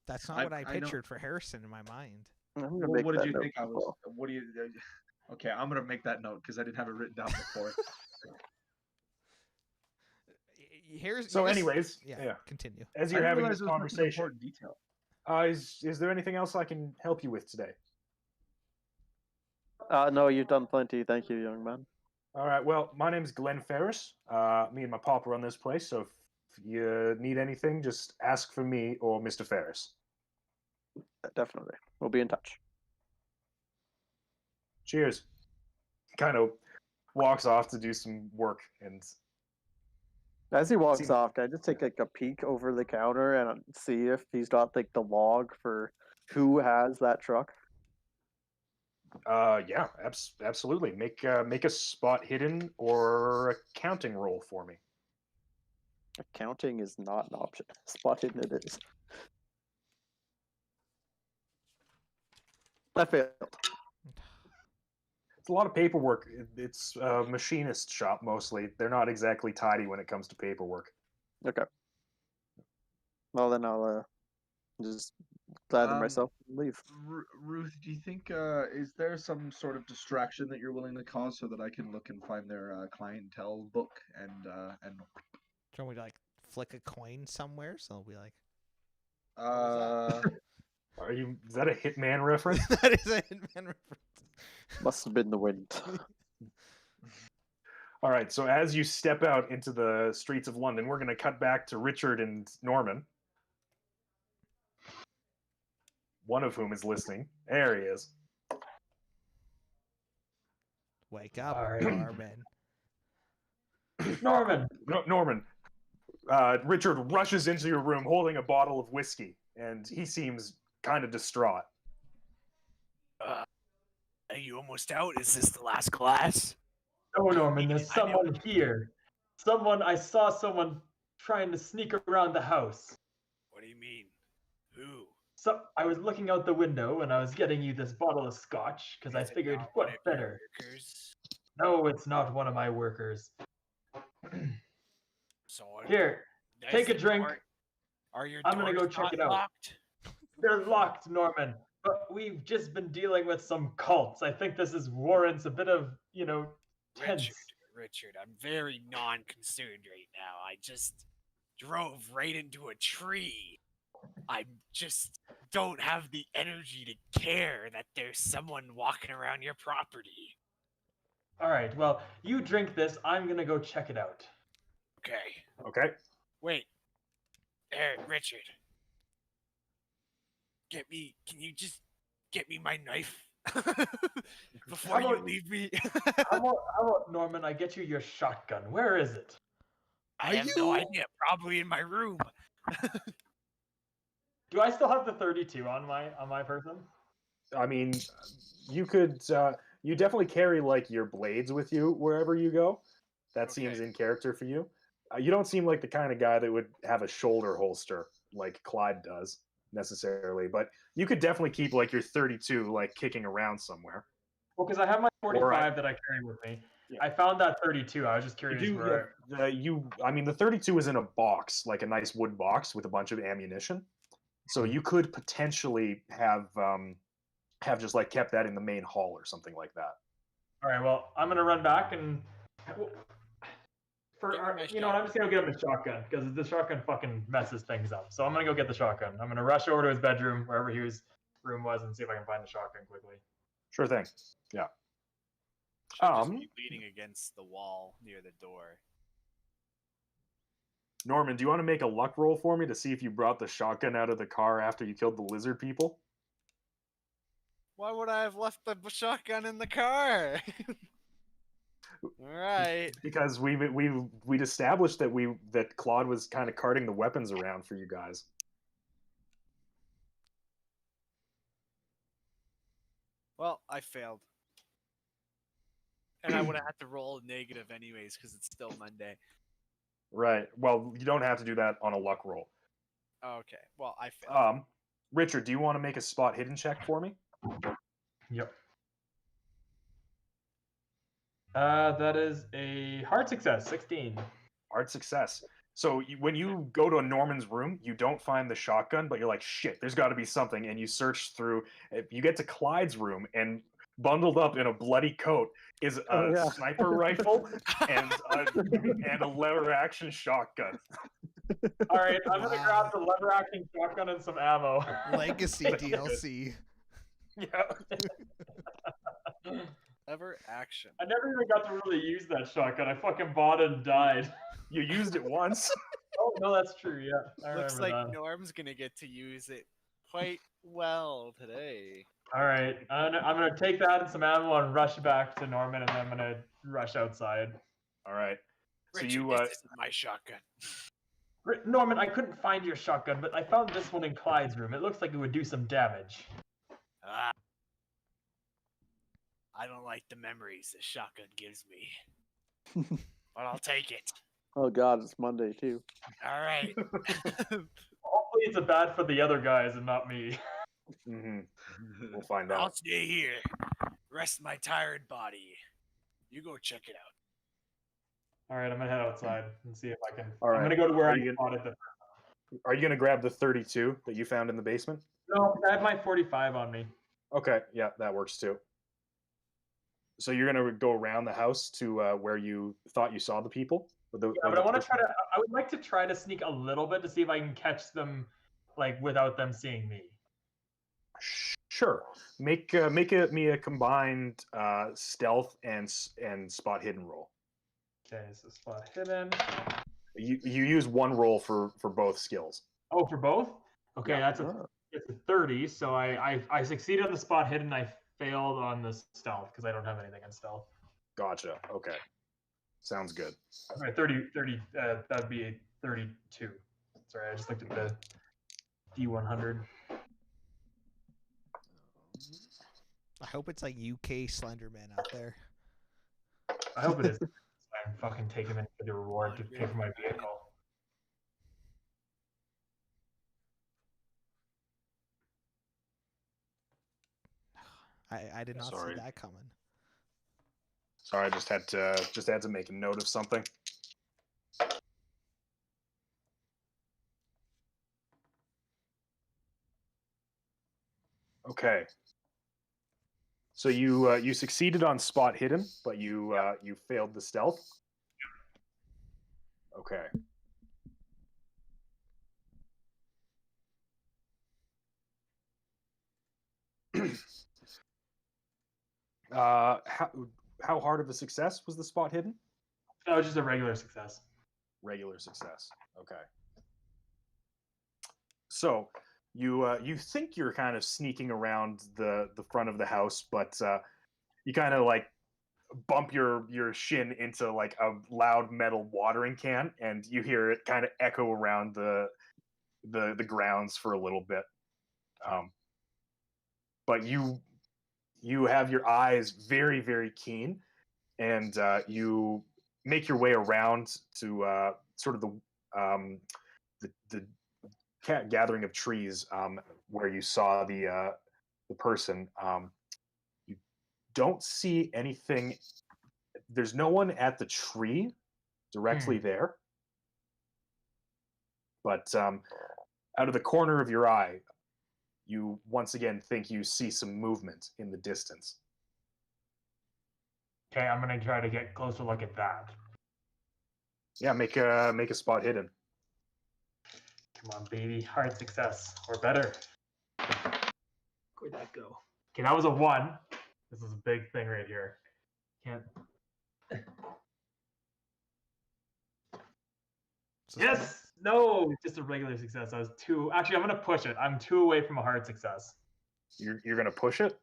that's not
I-
what I
I know-
pictured for Harrison in my mind.
I'm gonna
Well,
make
what did
that
you
note
think I
as
was?
well.
What do you? Okay, I'm gonna make that note because I didn't have it written down before.
So, anyways,
yeah, continue.
as
I
you're
didn't
having
realize
this
it was such an
conversation,
important detail.
is there anything else I can help you with today?
No, you've done plenty. Thank you, young man.
All right. Well, my name's Glenn Ferris. Me and my papa run this place, so if you need anything, just ask for me or Mr. Ferris.
Definitely. We'll be in touch.
Cheers. Kind of walks off to do some work, and
As he walks
Seems-
off, can I just take like a peek over the counter and see if he's got like the log for who has that truck?
yeah, absolutely. Make a spot hidden or accounting roll for me.
Accounting is not an option. Spot hidden it is. I failed.
It's a lot of paperwork. It's a machinist shop mostly. They're not exactly tidy when it comes to paperwork.
Okay. Well, then I'll just gather
Um,
myself and leave.
Ruth, do you think is there some sort of distraction that you're willing to cause so that I can look and find their clientele book and
Do you want me to like flick a coin somewhere? So I'll be like,
Is that a Hitman reference?
that is a Hitman reference.
Must have been the wind.
All right, so as you step out into the streets of London, we're going to cut back to Richard and Norman, one of whom is listening. There he is.
Wake up,
All right.
Norman.
Norman,
Norman, Richard rushes into your room holding a bottle of whiskey, and he seems kind of distraught.
Are you almost out? Is this the last class?
oh Norman, there's
I know.
someone here. I saw someone trying to sneak around the house.
What do you mean? Who?
So I was looking out the window and I was getting you this bottle of scotch because I
Is it
figured
not
what
one of your
better.
workers?
No, it's not one of my workers.
So
Here,
does
take a
the
drink.
door- Are your
I'm gonna go
doors
check
not
it out.
locked?
They're locked, Norman. But we've just been dealing with some cults. I think this warrants a bit of, tense.
Richard, I'm very non-concerned right now. I just drove right into a tree. I just don't have the energy to care that there's someone walking around your property.
All right, well, you drink this. I'm gonna go check it out.
Okay.
Okay?
Wait. Richard. Can you just get me my knife? Before
How
you
about-
leave me?
How about, Norman, I get you your shotgun. Where is it?
I have no idea. Probably in my room.
Do I still have the 32 on my person?
I mean, you could, you definitely carry, like, your blades with you wherever you go. That seems
Okay.
in character for you. You don't seem like the kind of guy that would have a shoulder holster like Clyde does necessarily, but you could definitely keep like your 32 like kicking around somewhere.
Well, because I have my
Or
45 that I carry with me.
Yeah.
I found that 32. I was just
You
curious
do,
where.
I mean, the 32 is in a box, like a nice wood box with a bunch of ammunition. So you could potentially have just like kept that in the main hall or something like that.
All right. Well, I'm gonna run back and.
Give me my
You know what? I'm just gonna get him a shotgun because the shotgun fucking messes things up. So I'm gonna go get the shotgun. I'm gonna rush over to his bedroom, wherever his room was, and see if I can find the shotgun quickly.
Sure thing. Yeah.
Should just be leaning against the wall near the door.
Norman, do you want to make a luck roll for me to see if you brought the shotgun out of the car after you killed the lizard people?
Why would I have left the shotgun in the car? All right.
Because we'd established that Claude was kind of carting the weapons around for you guys.
Well, I failed. And I would have had to roll a negative anyways because it's still Monday.
Right. Well, you don't have to do that on a luck roll.
Okay. Well, I failed.
Richard, do you want to make a spot hidden check for me?
Yep. That is a hard success, 16.
Hard success. So when you go to a Norman's room, you don't find the shotgun, but you're like, shit, there's got to be something. And you search through. You get to Clyde's room, and bundled up in a bloody coat is a sniper rifle and a lever action shotgun.
All right, I'm gonna grab the lever action shotgun and some ammo.
Legacy DLC.
Yeah.
Lever action.
I never even got to really use that shotgun. I fucking bought it and died.
You used it once.
Oh no, that's true. Yeah, I
Looks
remember
like
that.
Norm's gonna get to use it quite well today.
All right, I'm gonna take that and some ammo and rush back to Norman, and then I'm gonna rush outside.
All right. So
Richard,
you
this isn't my shotgun.
Norman, I couldn't find your shotgun, but I found this one in Clyde's room. It looks like it would do some damage.
I don't like the memories this shotgun gives me, but I'll take it.
Oh God, it's Monday too.
All right.
Hopefully, it's a bad for the other guys and not me.
Mm-hmm. We'll find
I'll
out.
stay here, rest my tired body. You go check it out.
All right, I'm gonna head outside and see if I can.
All
I'm
right.
gonna go to where
Are
I
you
spotted the.
Are you gonna grab the 32 that you found in the basement?
No, I have my 45 on me.
Okay, yeah, that works too. So you're gonna go around the house to where you thought you saw the people?
Yeah, but I want to try to. I would like to try to sneak a little bit to see if I can catch them, like without them seeing me.
Sure. Make me a combined stealth and spot hidden roll.
Okay, so spot hidden.
You use one roll for both skills.
Oh, for both? Okay,
Yeah.
it's a 30. So I succeeded on the spot hidden. I failed on the stealth because I don't have anything in stealth.
Gotcha. Okay. Sounds good.
All right, 30. That'd be a 32. Sorry, I just looked at the D100.
I hope it's like UK Slenderman out there.
I hope it is. I'm fucking taking it for the reward to pay for my vehicle.
I did not
Sorry.
see that coming.
Sorry, I just had to make a note of something. Okay. So you succeeded on spot hidden, but you failed the stealth. Okay. How hard of a success was the spot hidden?
That was just a regular success.
Regular success. Okay. So you think you're kind of sneaking around the front of the house, but you kind of like bump your shin into like a loud metal watering can, and you hear it kind of echo around the grounds for a little bit. But you have your eyes very, very keen, and you make your way around to sort of the gathering of trees where you saw the person. You don't see anything. There's no one at the tree directly there, but out of the corner of your eye, you once again think you see some movement in the distance.
Okay, I'm gonna try to get a closer look at that.
Yeah, make a spot hidden.
Come on, baby. Hard success. Or better. Where'd that go? Okay, that was a 1. This is a big thing right here. Can't. Yes! No! Just a regular success. I was 2. Actually, I'm going to push it. I'm 2 away from a hard success.
You're going to push it?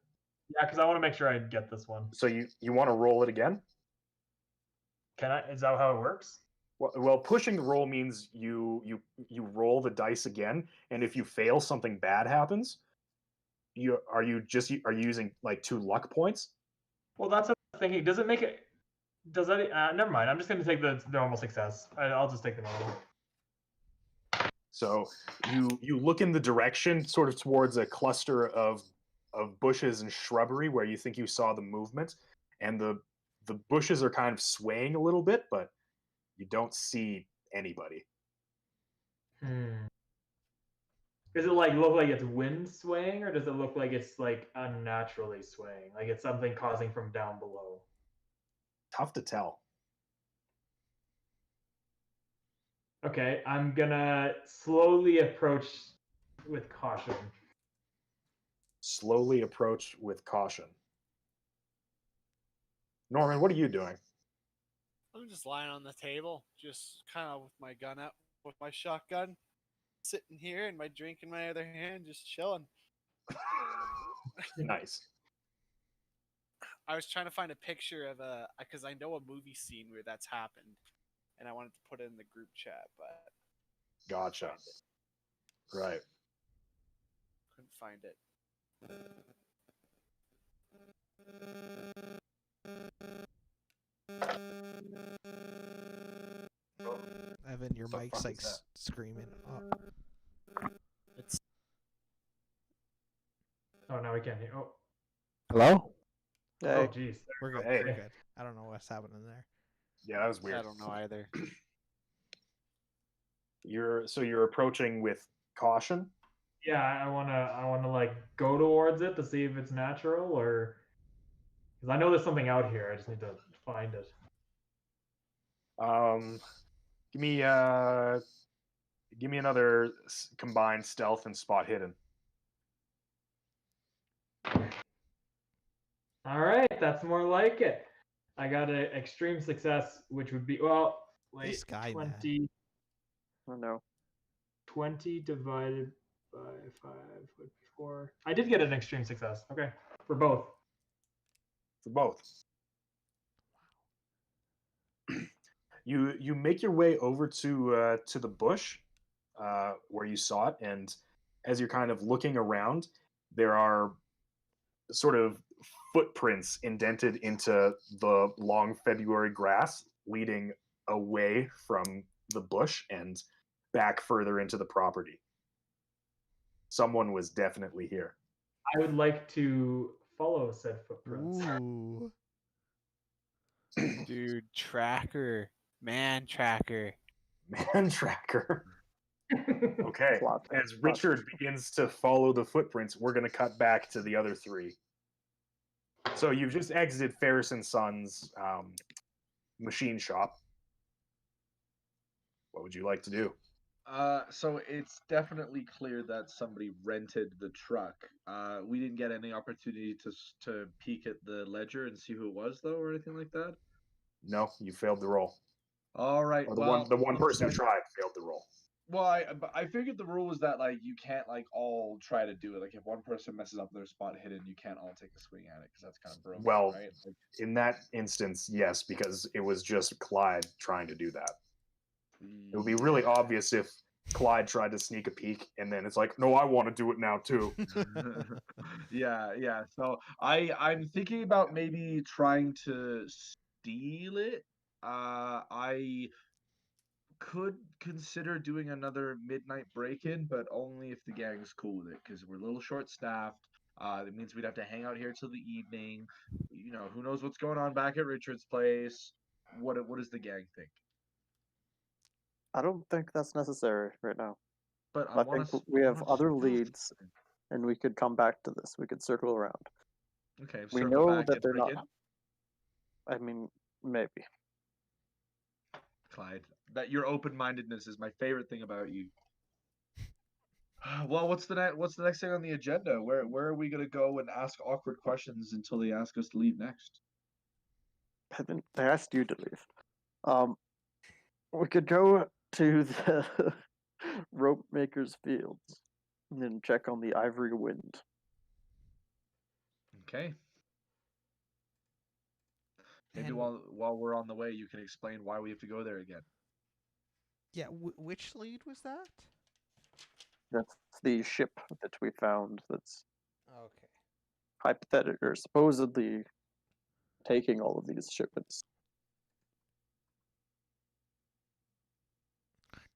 Yeah, because I want to make sure I get this one.
So you want to roll it again?
Can I? Is that how it works?
Well, pushing the roll means you roll the dice again, and if you fail, something bad happens. Are you using like 2 luck points?
Well, that's what I'm thinking. Does it make it? Does that? Never mind. I'm just going to take the normal success. I'll just take the normal.
So you look in the direction, sort of towards a cluster of bushes and shrubbery where you think you saw the movement, and the bushes are kind of swaying a little bit, but you don't see anybody.
Does it like look like it's wind swaying, or does it look like it's like unnaturally swaying, like it's something causing from down below?
Tough to tell.
Okay, I'm gonna slowly approach with caution.
Slowly approach with caution. Norman, what are you doing?
I'm just lying on the table, just kind of with my gun out, with my shotgun, sitting here and my drink in my other hand, just chilling.
Nice.
I was trying to find a picture of because I know a movie scene where that's happened, and I wanted to put it in the group chat, but
Gotcha. Right.
couldn't find it.
Evan, your
The
mic's
fuck
like
is that?
screaming.
It's
Oh, now we can't hear. Oh,
Hello?
oh, jeez.
We're good.
Hey.
We're good. I don't know what's happening there.
Yeah, that was weird.
I don't know either.
You're approaching with caution.
Yeah, I wanna like go towards it to see if it's natural, or because I know there's something out here. I just need to find it.
Give me another combined stealth and spot hidden.
All right, that's more like it. I got an extreme success, which would be wait,
This guy, man.
20,
Oh no.
20 divided by 5 would be 4. I did get an extreme success. Okay, for both.
For both. You make your way over to the bush where you saw it, and as you're kind of looking around, there are sort of footprints indented into the long February grass, leading away from the bush and back further into the property. Someone was definitely here.
I would like to follow said footprints.
Ooh.
Dude, tracker. Man tracker.
Man tracker. Okay.
Plot.
As Richard begins to follow the footprints, we're going to cut back to the other 3. So you've just exited Ferris & Sons machine shop. What would you like to do?
So it's definitely clear that somebody rented the truck. We didn't get any opportunity to peek at the ledger and see who it was, though, or anything like that.
No, you failed the roll.
All right.
Or
Well,
the one person who
okay.
tried failed the roll.
Well, I figured the rule was that like you can't like all try to do it. Like if one person messes up their spot hidden, you can't all take a swing at it because that's kind of broken.
Well,
right? Like,
in that instance, yes, because it was just Clyde trying to do that. It would be really obvious if Clyde tried to sneak a peek, and then it's like, no, I want to do it now too.
yeah. So I'm thinking about maybe trying to steal it. I could consider doing another midnight break-in, but only if the gang's cool with it, because we're a little short-staffed. That means we'd have to hang out here till the evening. You know, who knows what's going on back at Richard's place? What does the gang think?
I don't think that's necessary right now.
But
I think we have other leads, and we could come back to this. We could circle around.
Okay,
We
circle
know
back
that
and
they're
break
not.
in.
I mean, maybe.
Clyde, that your open-mindedness is my favorite thing about you. Well, what's the next thing on the agenda? Where are we gonna go and ask awkward questions until they ask us to leave next?
I think they asked you to leave. We could go to the rope makers' fields and then check on the ivory wind.
Okay. Maybe
And-
while we're on the way, you can explain why we have to go there again.
Yeah, which lead was that?
That's the ship that we found that's
Okay.
hypothetically or supposedly taking all of these shipments.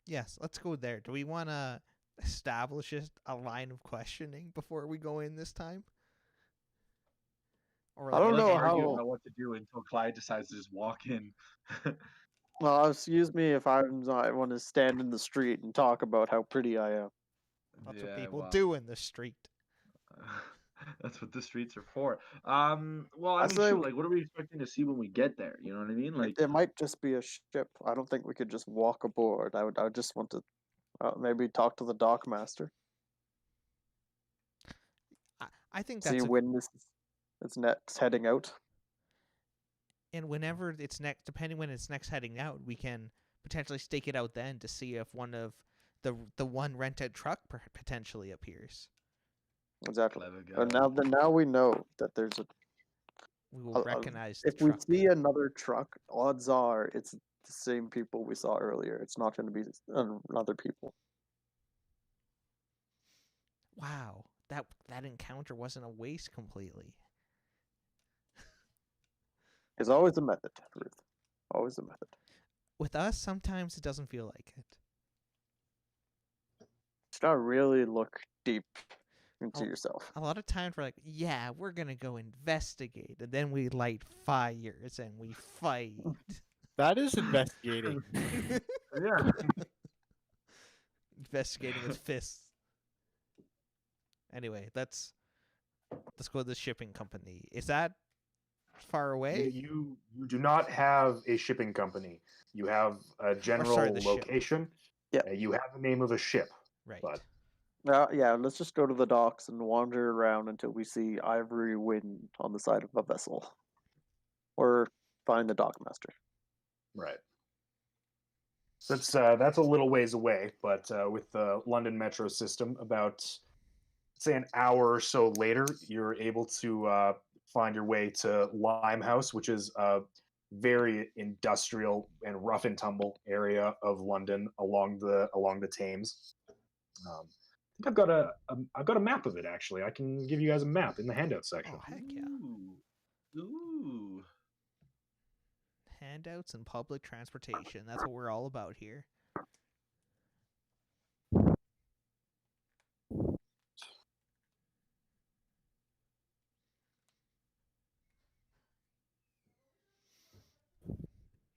Yes, let's go there. Do we want to establish a line of questioning before we go in this time? Or
I don't
Let's
know
argue
how.
about what to do until Clyde decides to just walk in.
Well, excuse me if I want to stand in the street and talk about how pretty I am.
That's
Yeah,
what people
well,
do in the street.
that's what the streets are for. Well, I
I
mean,
say
shoot, like, what are we expecting to see when we get there? You know what I mean? Like,
it might just be a ship. I don't think we could just walk aboard. I would just want to maybe talk to the dock master.
I think
See
that's
when it's next heading out.
and whenever it's next, depending when it's next heading out, we can potentially stake it out then to see if one of the one rented truck potentially appears.
Exactly.
clever
And
guy.
now we know that there's a.
We will recognize the
If we
truck.
see another truck, odds are it's the same people we saw earlier. It's not going to be other people.
Wow, that encounter wasn't a waste completely.
There's always a method, Ruth. Always a method.
With us, sometimes it doesn't feel like it.
Just gotta really look deep into
Oh.
yourself.
A lot of times we're like, yeah, we're gonna go investigate, and then we light fires and we fight.
That is investigating.
Yeah.
Investigating with fists. Anyway, let's go to the shipping company. Is that far away?
You do not have a shipping company. You have a general
the ship.
location.
Yeah.
You have the name of a ship.
Right.
But
Yeah, let's just go to the docks and wander around until we see ivory wind on the side of a vessel. Or find the dockmaster.
right. That's a little ways away, but with the London metro system, about say an hour or so later, you're able to find your way to Limehouse, which is a very industrial and rough and tumble area of London along the Thames. I think I've got a map of it actually. I can give you guys a map in the handout section.
Oh, heck yeah.
Ooh.
Handouts and public transportation. That's what we're all about here.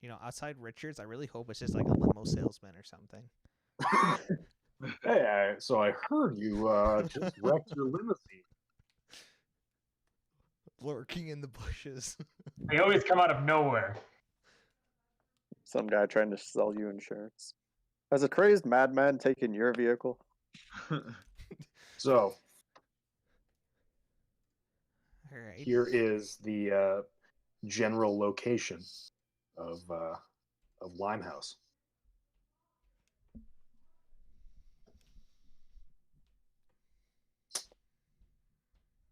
You know, outside Richards, I really hope it's just like a limo salesman or something.
Hey, so I heard you just wrecked your limousine.
Lurking in the bushes.
They always come out of nowhere.
Some guy trying to sell you insurance. Has a crazed madman taken your vehicle?
So
All right.
here is the general location of Limehouse.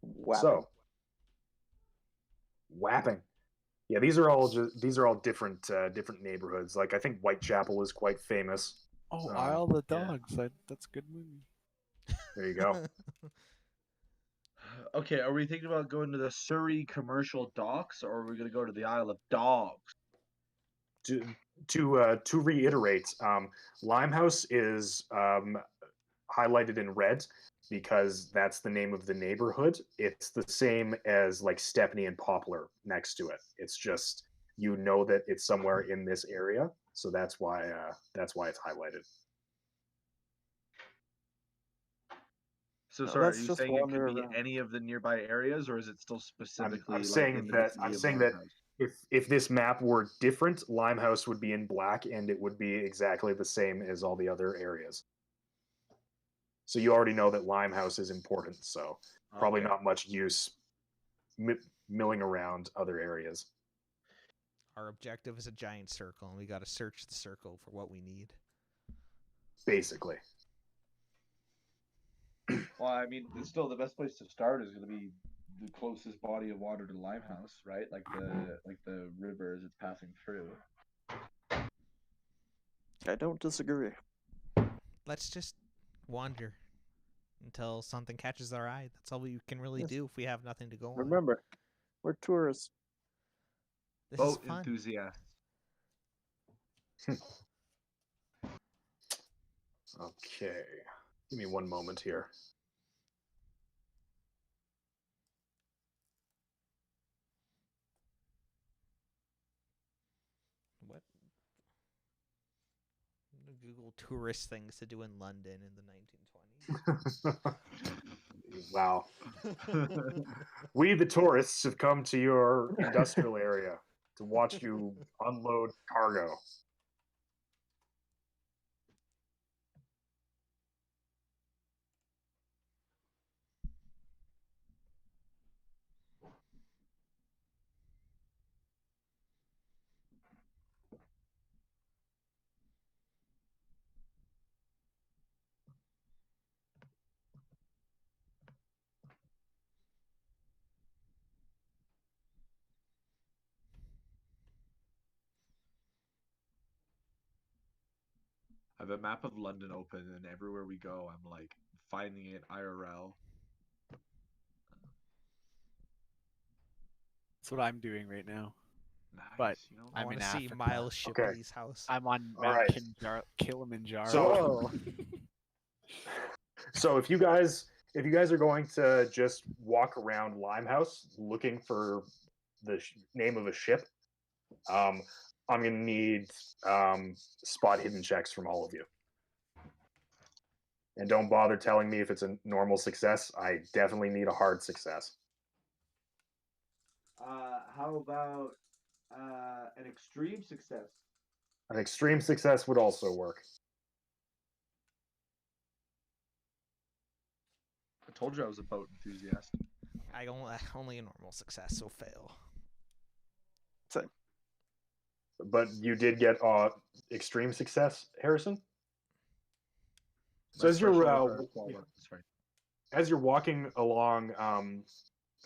Wow.
So Wapping. Yeah, these are all different neighborhoods. Like I think Whitechapel is quite famous.
Oh,
Um,
Isle of the
yeah.
Dogs. That's a good movie.
There you go.
Okay, are we thinking about going to the Surrey commercial docks, or are we going to go to the Isle of Dogs?
to reiterate, Limehouse is highlighted in red because that's the name of the neighborhood. It's the same as like Stepney and Poplar next to it. It's just you know that it's somewhere in this area, so that's why it's highlighted.
So
No,
sorry, are
that's
you
just
saying it could
wander
be
around.
any of the nearby areas, or is it still specifically
I'm
like
saying
in the
that
vicinity of Limehouse?
if this map were different, Limehouse would be in black and it would be exactly the same as all the other areas. So you already know that Limehouse is important, so probably
Okay.
not much use milling around other areas.
Our objective is a giant circle, and we got to search the circle for what we need.
Basically.
Well, I mean, it's still the best place to start is going to be the closest body of water to Limehouse, right? Like the river as it's passing through.
I don't disagree.
Let's just wander until something catches our eye. That's all we can really
Yes.
do if we have nothing to go on.
Remember, we're tourists.
This is
Boat
fun.
enthusiasts.
Okay. Give me one moment here.
What? Google tourist things to do in London in the 1920s.
Wow. We, the tourists, have come to your industrial area to watch you unload cargo.
I have a map of London open, and everywhere we go, I'm like finding it IRL.
That's what I'm doing right now.
Nice,
But
you know.
I
I'm
want
in
to see
Africa.
Miles Shipley's house.
I'm on
All
Mount
right.
Kilimanjaro.
So- So if you guys are going to just walk around Limehouse looking for the name of a ship, I'm gonna need spot hidden checks from all of you. And don't bother telling me if it's a normal success. I definitely need a hard success.
How about an extreme success?
An extreme success would also work.
I told you I was a boat enthusiast.
I only a normal success, so fail.
But you did get extreme success, Harrison. So
My
as you're
thresholds are quite- sorry.
as you're walking along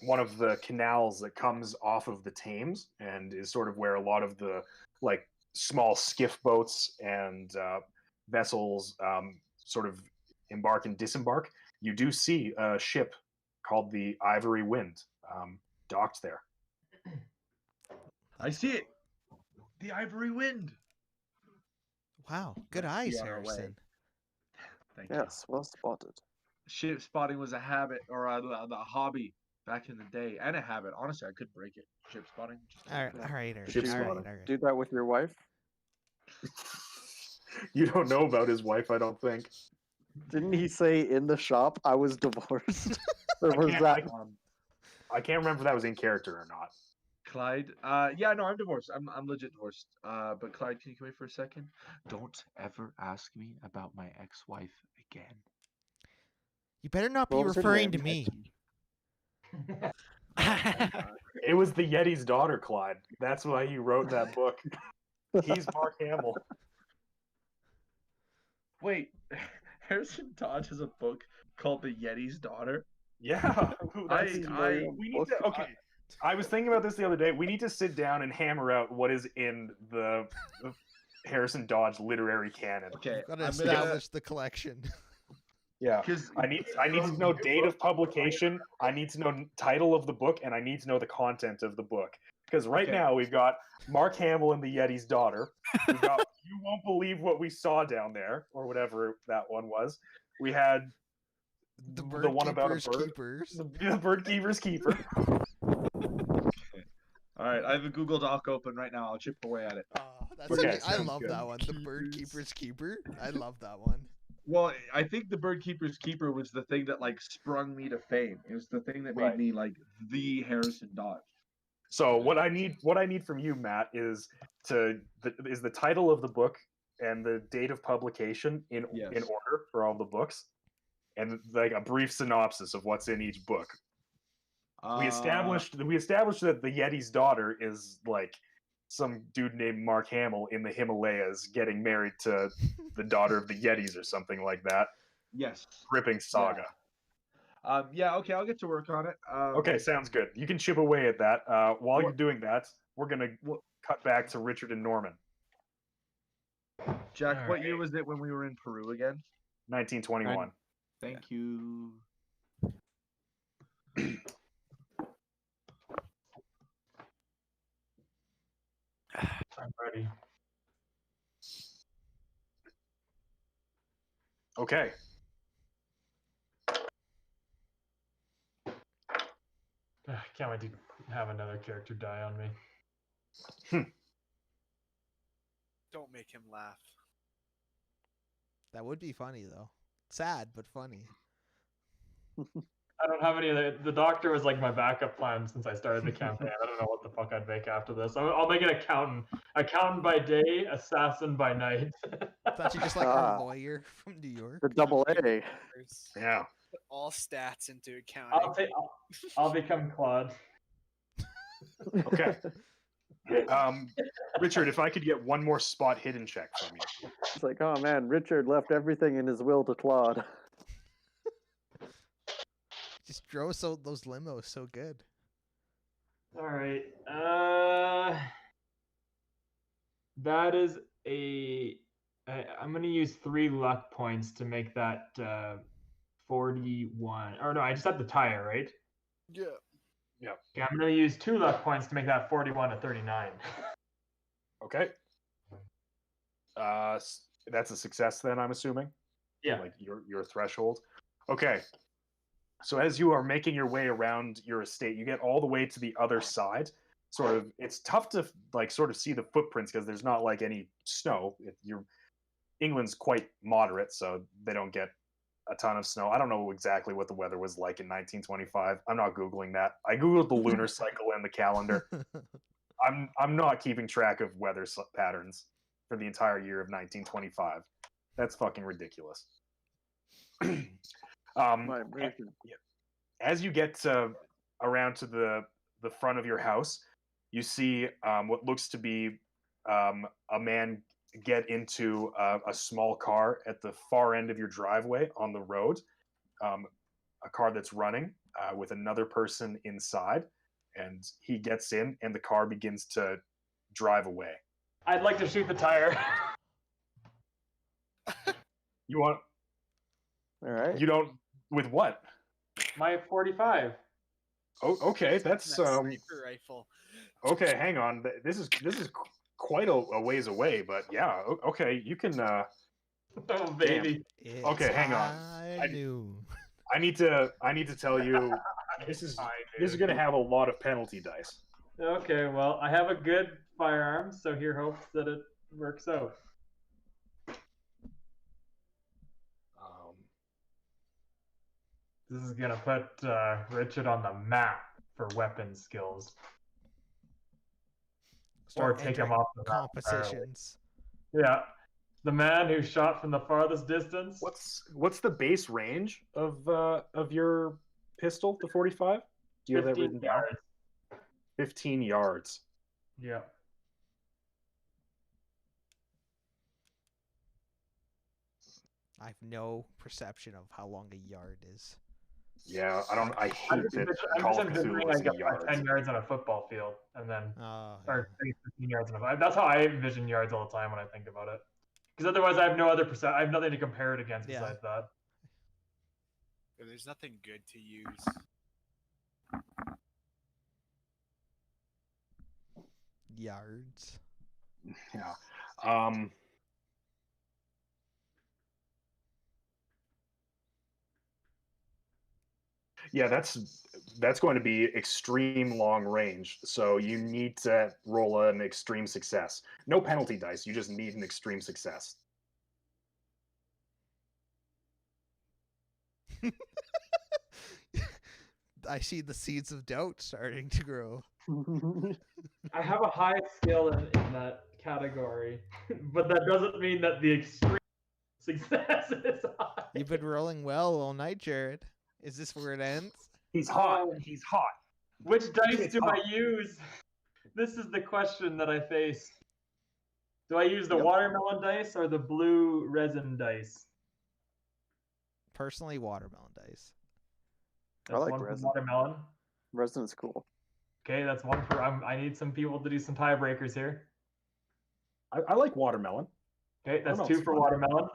one of the canals that comes off of the Thames and is sort of where a lot of the like small skiff boats and vessels sort of embark and disembark, you do see a ship called the Ivory Wind docked there.
I see it. The Ivory Wind.
Wow, good
Let's
eyes,
be on our way.
Harrison.
Thank
Yes, well spotted.
you. Ship spotting was a habit or a hobby back in the day, and a habit. Honestly, I could break it. Ship spotting. Just
All right,
Yeah.
all right, Harrison.
Ship's
All right,
spotting.
all right.
Do that with your wife?
You don't know about his wife, I don't think.
Didn't he say in the shop I was divorced? Or
I
was
can't-
that?
I can't remember if that was in character or not.
Clyde. Yeah, no, I'm divorced. I'm legit divorced. But Clyde, can you come here for a second? Don't ever ask me about my ex-wife again.
You better not be
What was her
referring to
name?
me.
It was the Yeti's daughter, Clyde. That's why he wrote that book. He's Mark Hamill.
Wait, Harrison Dodge has a book called The Yeti's Daughter.
Yeah.
I-
we need to, okay. I was thinking about this the other day. We need to sit down and hammer out what is in the Harrison Dodge literary canon.
Okay,
Got to
I'm gonna
establish the collection.
Yeah.
because
I need to know date of publication. I need to know title of the book, and I need to know the content of the book. Because right
Okay.
now we've got Mark Hamill and the Yeti's daughter. We've got You Won't Believe What We Saw Down There, or whatever that one was. We had
The
the one about a
Keepers
bird.
Keepers.
The Bird Keeper's Keeper.
All right, I have a Google Doc open right now. I'll chip away at it.
That's
Okay,
I
sounds
love
good.
that one. The Bird Keeper's Keeper. I love that one.
Well, I think the Bird Keeper's Keeper was the thing that like sprung me to fame. It was the thing that made
Right.
me like the Harrison Dodge.
So what I need from you, Matt, is the title of the book and the date of publication in
Yes.
order for all the books, and like a brief synopsis of what's in each book. We established that the Yeti's daughter is like some dude named Mark Hamill in the Himalayas getting married to the daughter of the Yetis or something like that.
Yes.
Gripping saga.
Yeah. Okay, I'll get to work on it.
Okay, sounds good. You can chip away at that. While
What-
you're doing that, we're gonna cut back to Richard and Norman,
Jack,
All
what year was it when we were in Peru again?
1921.
Thank you.
I'm ready.
Okay.
Can't wait to have another character die on me.
Don't make him laugh.
That would be funny though. Sad but funny.
I don't have any of the doctor was like my backup plan since I started the campaign. I don't know what the fuck I'd make after this. I'll make an accountant. Accountant by day, assassin by night.
Thought you just like
Ah.
a lawyer from New York.
The double A.
There's
Yeah.
Put all stats into accounting.
I'll become Claude.
Okay. Richard, if I could get one more spot hidden check from you.
It's like, oh man, Richard left everything in his will to Claude.
Just drove those limos so good.
All right. That is I'm gonna use 3 luck points to make that 41. Or no, I just had the tire, right?
Yeah.
Okay, I'm gonna use 2 luck points to make that 41 to 39.
Okay. That's a success then, I'm assuming.
Yeah.
Like your threshold. Okay. So as you are making your way around your estate, you get all the way to the other side. Sort of, it's tough to like sort of see the footprints because there's not like any snow. England's quite moderate, so they don't get a ton of snow. I don't know exactly what the weather was like in 1925. I'm not googling that. I googled the lunar cycle and the calendar. I'm not keeping track of weather patterns for the entire year of 1925. That's fucking ridiculous.
My version.
As you get around to the front of your house, you see what looks to be a man get into a small car at the far end of your driveway on the road, a car that's running with another person inside, and he gets in and the car begins to drive away.
I'd like to shoot the tire.
You want?
All right.
You don't? With what?
My 45.
Oh, okay. That's
That sniper rifle.
okay. Hang on. This is quite a ways away, but yeah. Okay, you can.
Oh baby.
It's
Okay, hang on.
high noon.
I need to tell you. This is gonna have a lot of penalty dice.
Okay, well, I have a good firearm, so here hopes that it works out. This is gonna put Richard on the map for weapon skills. Or take him off the map entirely.
competitions.
Yeah, the man who shot from the farthest distance.
What's the base range of your pistol, the 45? Do you have that
15
written down?
yards.
15 yards.
Yeah.
I have no perception of how long a yard is.
Yeah, I
I'm
hate
just
that
envisioning-
Call of
I'm just
Cthulhu
envisioning
was
like
in
a
yards.
10 yards on a football field, and then
Oh,
or 15 yards on a. That's how I envision yards all the time when I think about it. Because otherwise, I have no other I have nothing to compare it against
Yeah.
besides that.
There's nothing good to use.
yards.
Yeah. Yeah, that's going to be extreme long range. So you need to roll an extreme success. No penalty dice. You just need an extreme success.
I see the seeds of doubt starting to grow.
I have a high skill in that category, but that doesn't mean that the extreme success is high.
You've been rolling well all night, Jared. Is this where it ends?
He's hot.
Um,
He's hot.
Which dice
It's
do
hot.
I use? This is the question that I face. Do I use the
Yep.
watermelon dice or the blue resin dice?
Personally, watermelon dice.
That's
like
one for
resin.
watermelon.
Resin's cool.
Okay, that's one for. I need some people to do some tiebreakers here.
I like watermelon.
Okay, that's
no,
two
it's
for
fun.
watermelon.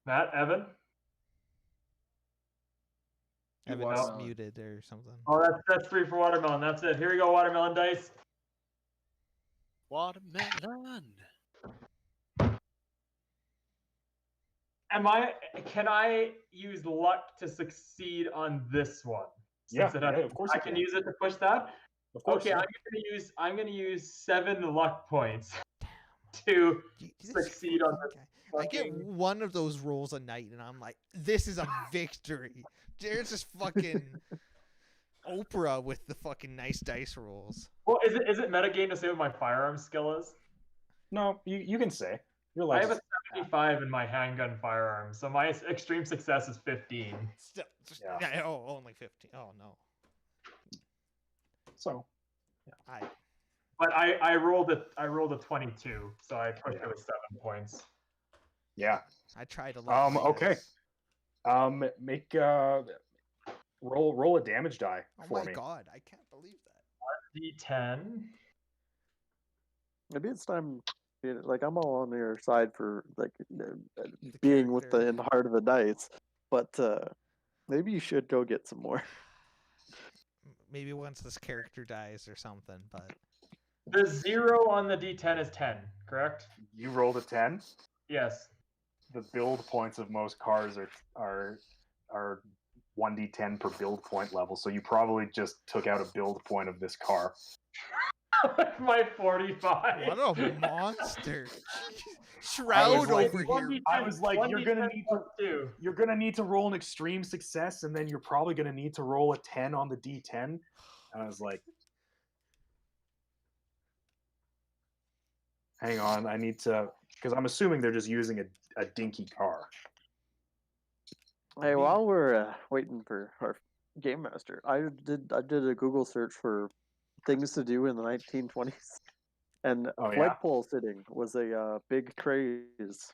Matt, Evan.
Evan's
watermelon.
muted or something.
Oh, that's three for watermelon. That's it. Here we go, watermelon dice.
Watermelon.
Can I use luck to succeed on this one?
Yeah,
Since
of course
I
you
can
can.
use it to push that.
Of course.
Okay,
yeah.
I'm gonna use 7 luck points to
This
succeed on
fucking
this
guy. I get
fucking-
one of those rolls a night, and I'm like, this is a victory. Jared's just fucking Oprah with the fucking nice dice rolls.
Well, is it metagame to say what my firearm skill is?
No, you can say. You're
I
like
have a 75 in my handgun firearm, so my extreme success is 15.
Still, just,
Yeah.
only 15. Oh no.
so.
But I rolled a 22, so I pushed it with 7 points.
Yeah.
I tried to. Love my
Okay.
dice.
Make roll a damage die
Oh
for
my
me.
god, I can't believe that.
D10.
Maybe it's time. Like I'm all on your side for like
The
being with the
character.
in the heart of the dice, but maybe you should go get some more.
Maybe once this character dies or something, but
The 0 on the D10 is 10, correct?
You rolled a 10.
Yes.
The build points of most cars are 1d10 per build point level, so you probably just took out a build point of this car.
My 45.
what a monster!
I
Shroud
was like,
over here.
I was like, you're gonna
1d10
need
plus 2.
You're gonna need to roll an extreme success, and then you're probably gonna need to roll a 10 on the d10. And I was like, hang on, I need to, because I'm assuming they're just using a dinky car.
Hey, while we're waiting for our game master, I did a Google search for things to do in the 1920s, and
Oh, yeah?
flagpole sitting was a big craze.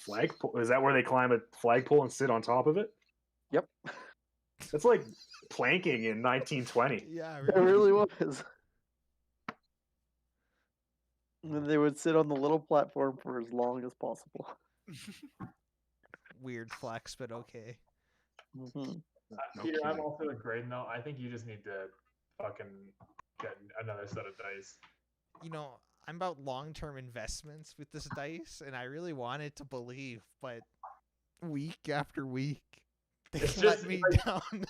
Flagpole? Is that where they climb a flagpole and sit on top of it?
Yep,
That's like planking in 1920.
Yeah,
it really was. And they would sit on the little platform for as long as possible.
Weird flex, but okay.
Hmm.
No
Peter, I'm
kidding.
also agreeing though. I think you just need to fucking get another set of dice.
You know, I'm about long-term investments with this dice, and I really wanted to believe, but week after week, they
It's
let
just
me
like-
down.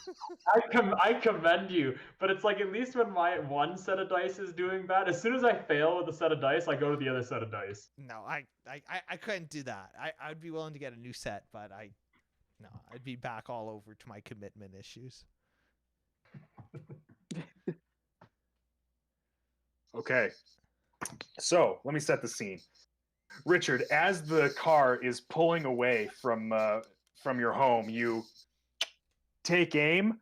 I commend you, but it's like at least when my one set of dice is doing bad, as soon as I fail with a set of dice, I go to the other set of dice.
No, I couldn't do that. I'd be willing to get a new set, but I'd be back all over to my commitment issues.
Okay. So let me set the scene. Richard, as the car is pulling away from your home, you take aim,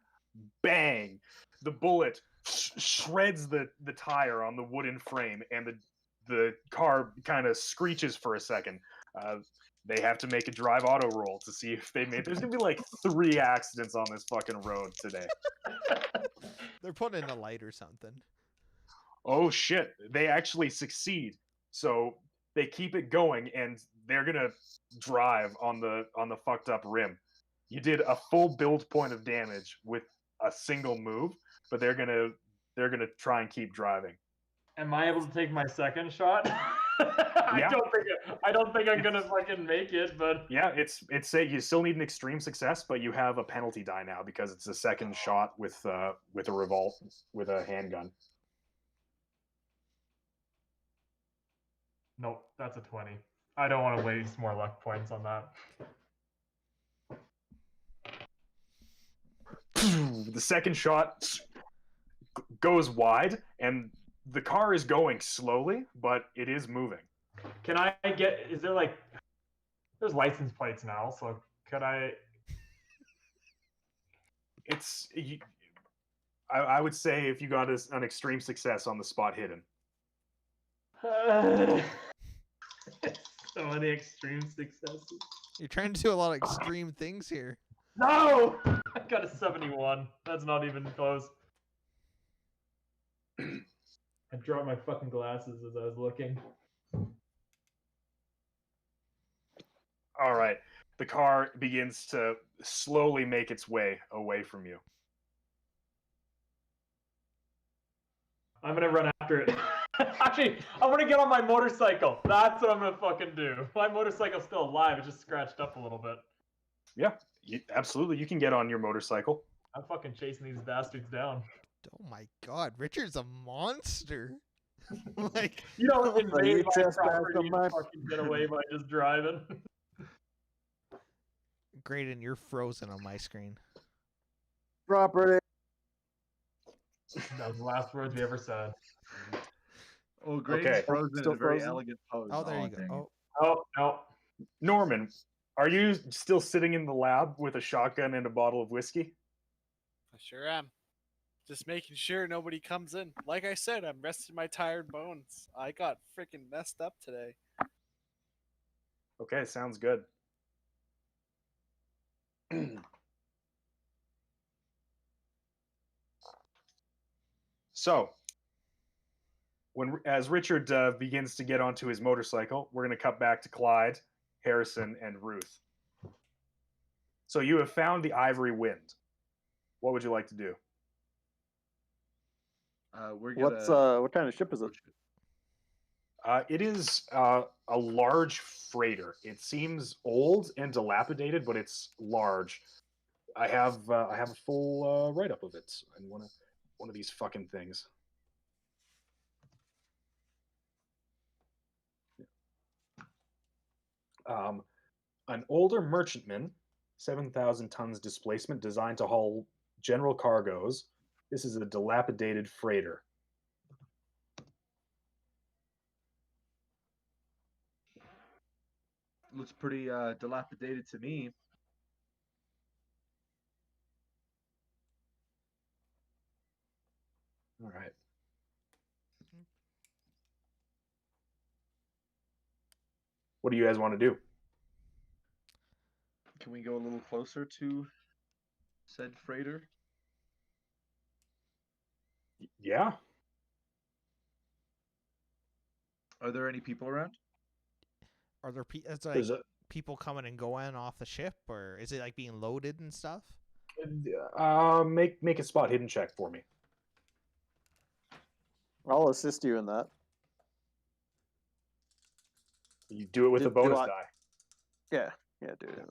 bang. The bullet shreds the tire on the wooden frame, and the car kind of screeches for a second. They have to make a drive auto roll to see if they made. There's gonna be like 3 accidents on this fucking road today.
They're putting in a light or something.
Oh shit! They actually succeed. So they keep it going, and they're gonna drive on the fucked up rim. You did a full build point of damage with a single move, but they're gonna try and keep driving.
Am I able to take my second shot?
Yeah.
I don't think I'm gonna fucking make it, but
Yeah, it's you still need an extreme success, but you have a penalty die now because it's a second shot with a with a handgun.
nope, that's a 20. I don't want to waste more luck points on that.
The second shot goes wide, and the car is going slowly, but it is moving.
Can I get? Is there like? There's license plates now, so could I?
It's I would say if you got an extreme success on the spot hidden.
So many extreme successes.
You're trying to do a lot of extreme things here.
No! I got a 71. That's not even close. I dropped my fucking glasses as I was looking.
All right. The car begins to slowly make its way away from you.
I'm gonna run after it. Actually, I'm gonna get on my motorcycle. That's what I'm gonna fucking do. My motorcycle's still alive. It's just scratched up a little bit.
Yeah, absolutely. You can get on your motorcycle.
I'm fucking chasing these bastards down.
Oh my god, Richard's a monster. Like,
You don't invade
you
my
trespass
property
on
and
my-
fucking get away by just driving.
Graydon, you're frozen on my screen.
Property.
That was the last words we ever said.
Oh, Graydon's
Okay.
frozen
Still
in a very
frozen?
elegant pose.
Oh, there you
dang it.
go.
Oh, no.
Norman, are you still sitting in the lab with a shotgun and a bottle of whiskey?
I sure am. Just making sure nobody comes in. Like I said, I'm resting my tired bones. I got freaking messed up today.
Okay, sounds good. So, as Richard begins to get onto his motorcycle, we're going to cut back to Clyde, Harrison, and Ruth. So you have found the Ivory Wind. What would you like to do?
We're gonna.
What kind of ship is it?
It is a large freighter. It seems old and dilapidated, but it's large. I have a full write up of it. I want one of these fucking things. An older merchantman, 7,000 tons displacement, designed to haul general cargoes. This is a dilapidated freighter.
Looks pretty dilapidated to me.
All right. What do you guys want to do?
Can we go a little closer to said freighter?
Yeah.
Are there any people around?
Are there it's like
There's a
people coming and going off the ship, or is it like being loaded and stuff?
make a spot hidden check for me.
I'll assist you in that.
You do it with a
Do
bonus
I-
die.
Yeah, dude.
Okay.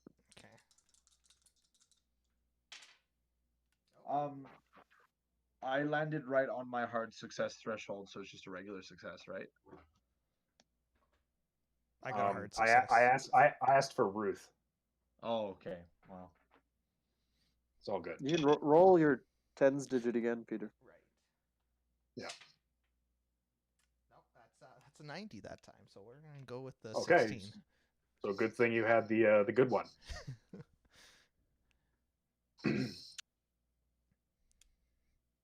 I landed right on my hard success threshold, so it's just a regular success, right?
I got a hard
I
success.
I asked for Ruth.
Oh, okay. Wow.
It's all good.
You can roll your tens digit again, Peter.
Right.
Yeah.
Nope, that's a 90 that time, so we're gonna go with the
Okay.
16.
So good thing you had the good one.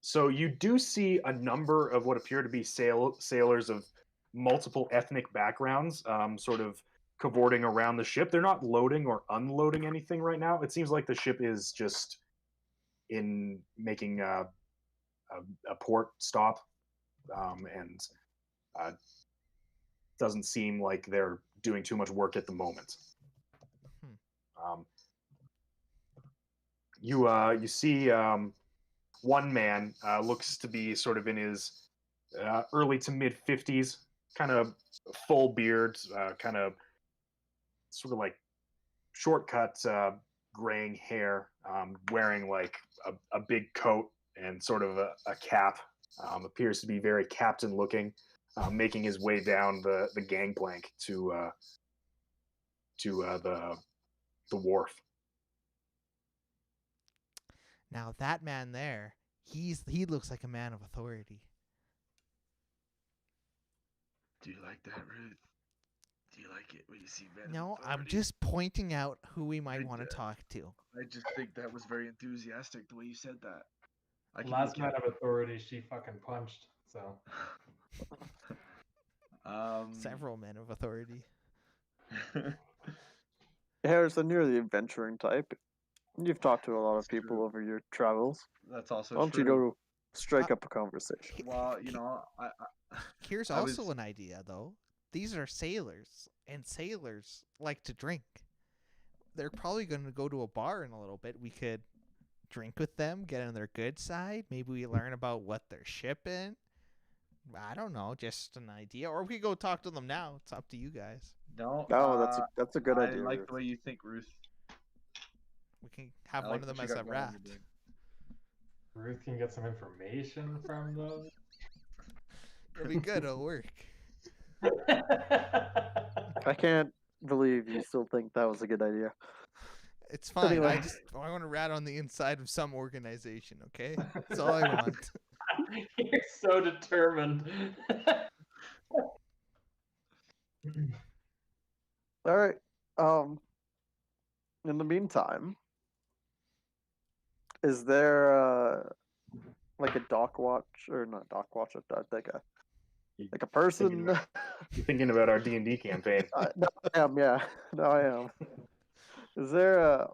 So you do see a number of what appear to be sailors of multiple ethnic backgrounds, sort of cavorting around the ship. They're not loading or unloading anything right now. It seems like the ship is just in making a port stop, and doesn't seem like they're doing too much work at the moment. You see one man looks to be sort of in his early to mid 50s, kind of full beard, kind of sort of like shortcut graying hair, wearing like a big coat and sort of a cap. Appears to be very captain looking, making his way down the gangplank to the wharf.
Now that man there, he looks like a man of authority.
Do you like that, Ruth? Do you like it when you see men?
No, I'm just pointing out who we might want to talk to.
I just think that was very enthusiastic the way you said that. I can
Last man of authority, she fucking punched. So
Several men of authority.
Harrison, you're the adventuring type. You've talked to a lot of
That's
people
true.
over your travels.
That's also
Why don't you
true.
go strike up a conversation?
Well, you know,
Here's
I was-
also an idea, though. These are sailors, and sailors like to drink. They're probably going to go to a bar in a little bit. We could drink with them, get on their good side. Maybe we learn about what they're shipping. I don't know, just an idea. Or we could go talk to them now. It's up to you guys.
no.
No, that's a good
I
idea.
like
Ruth.
the way you think, Ruth.
We can have
I
one
like
of them
what
as
you
a
got going on
rat.
today.
Ruth can get some information from them.
It'll be good. It'll work.
I can't believe you still think that was a good idea.
It's fine.
Anyway.
I want to rat on the inside of some organization. Okay, that's all I want.
You're so determined.
All right. In the meantime, is there like a dock watch or not dock watch? Like a person?
You're thinking about our D&D campaign.
No, I am. Yeah, no, I am. Is there a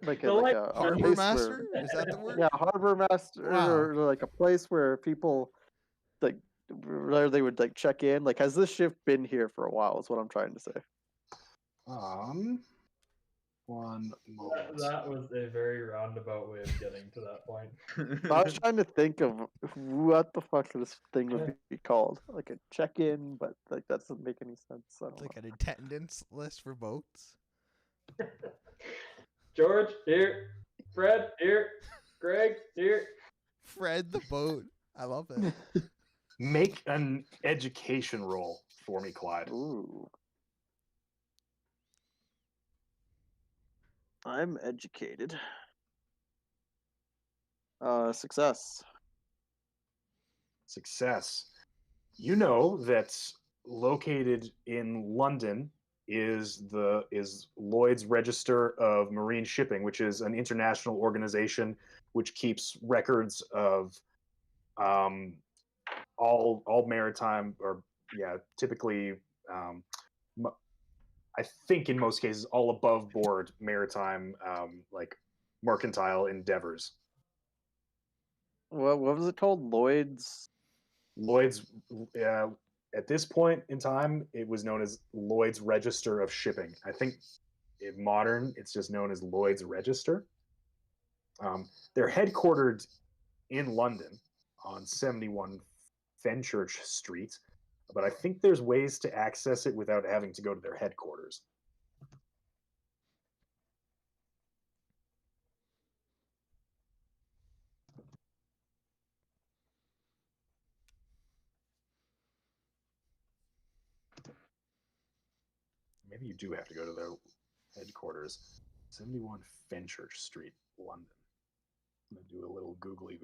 Harbor
place
master?
where-
Is that the word?
yeah, harbor master,
Wow.
or like a place where people like where they would like check in? Like, has this ship been here for a while? Is what I'm trying to say.
One moment.
That was a very roundabout way of getting to that point.
I was trying to think of what the fuck this thing would be called. Like a check-in, but like that doesn't make any sense. I don't
Like
know.
an attendance list for boats.
George, here. Fred, here. Greg, here.
Fred the boat. I love it.
Make an education roll for me, Clyde.
Ooh. I'm educated. Success.
Success. You know that located in London is Lloyd's Register of Marine Shipping, which is an international organization which keeps records of all maritime, or typically I think in most cases all above board maritime like mercantile endeavors.
What was it called? Lloyd's.
At this point in time, it was known as Lloyd's Register of Shipping. I think in modern, it's just known as Lloyd's Register. They're headquartered in London on 71 Fenchurch Street, but I think there's ways to access it without having to go to their headquarters. Maybe you do have to go to their headquarters. 71 Fenchurch Street, London. I'm going to do a little googly.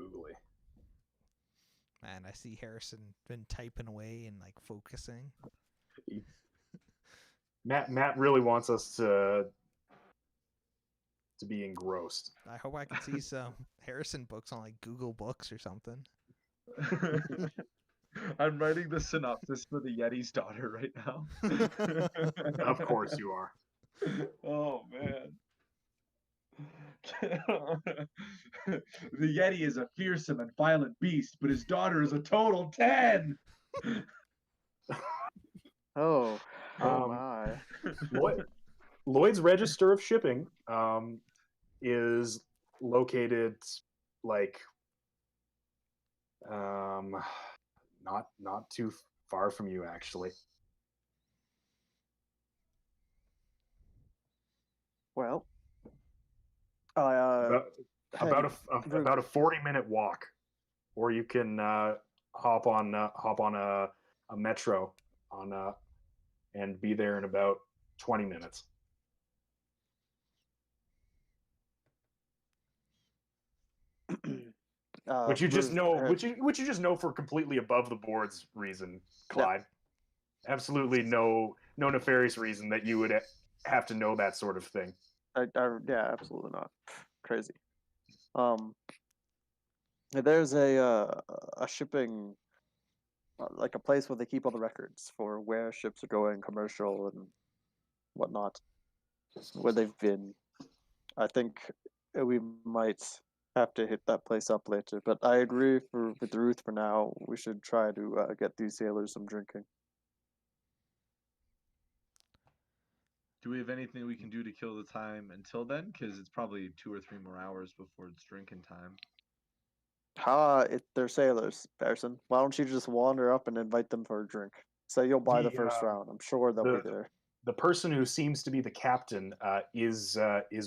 Man, I see Harrison been typing away and like focusing.
Matt really wants us to be engrossed.
I hope I can see some Harrison books on like Google Books or something.
I'm writing the synopsis for the Yeti's daughter right now.
Of course you are.
Oh man. The Yeti is a fearsome and violent beast, but his daughter is a total 10.
Oh,
Um,
my.
Lloyd's Register of Shipping is located like Not too far from you, actually.
Well,
About
hey, Ruth,
about a 40-minute walk, or you can hop on a metro on and be there in about 20 minutes. Which you just
Ruth,
know, which you just know for completely above the boards reason, Clyde. Absolutely no nefarious reason that you would have to know that sort of thing.
yeah, absolutely not. Crazy. There's a shipping, like a place where they keep all the records for where ships are going, commercial and whatnot, where they've been. I think we might have to hit that place up later, but I agree with Ruth for now. We should try to get these sailors some drinking.
Do we have anything we can do to kill the time until then? Because it's probably 2 or 3 more hours before it's drinking time.
They're sailors, Pearson. Why don't you just wander up and invite them for a drink? Say you'll buy the first round. I'm sure they'll be there.
The person who seems to be the captain is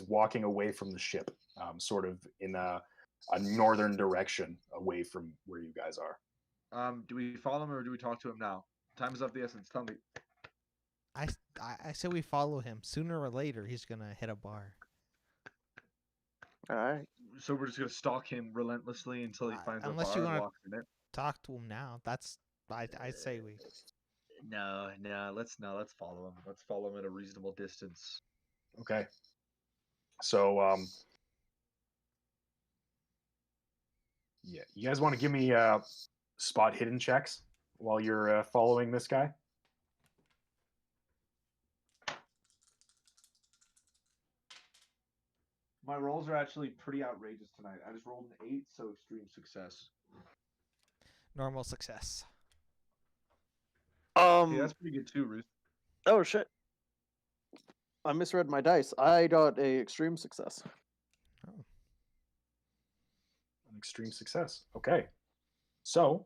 walking away from the ship, sort of in a northern direction, away from where you guys are.
Do we follow him or do we talk to him now? Time is of the essence. Tell me.
I say we follow him. Sooner or later, he's gonna hit a bar.
All right.
So we're just gonna stalk him relentlessly until he finds a
Unless
bar
you
and
wanna
walks in it.
talk to him now. I say we.
No, let's follow him. Let's follow him at a reasonable distance.
Okay. So yeah, you guys want to give me spot hidden checks while you're following this guy?
My rolls are actually pretty outrageous tonight. I just rolled an 8, so extreme success.
Normal success.
Yeah, that's pretty good too, Ruth.
Oh shit! I misread my dice. I got a extreme success.
Oh.
An extreme success. Okay. So,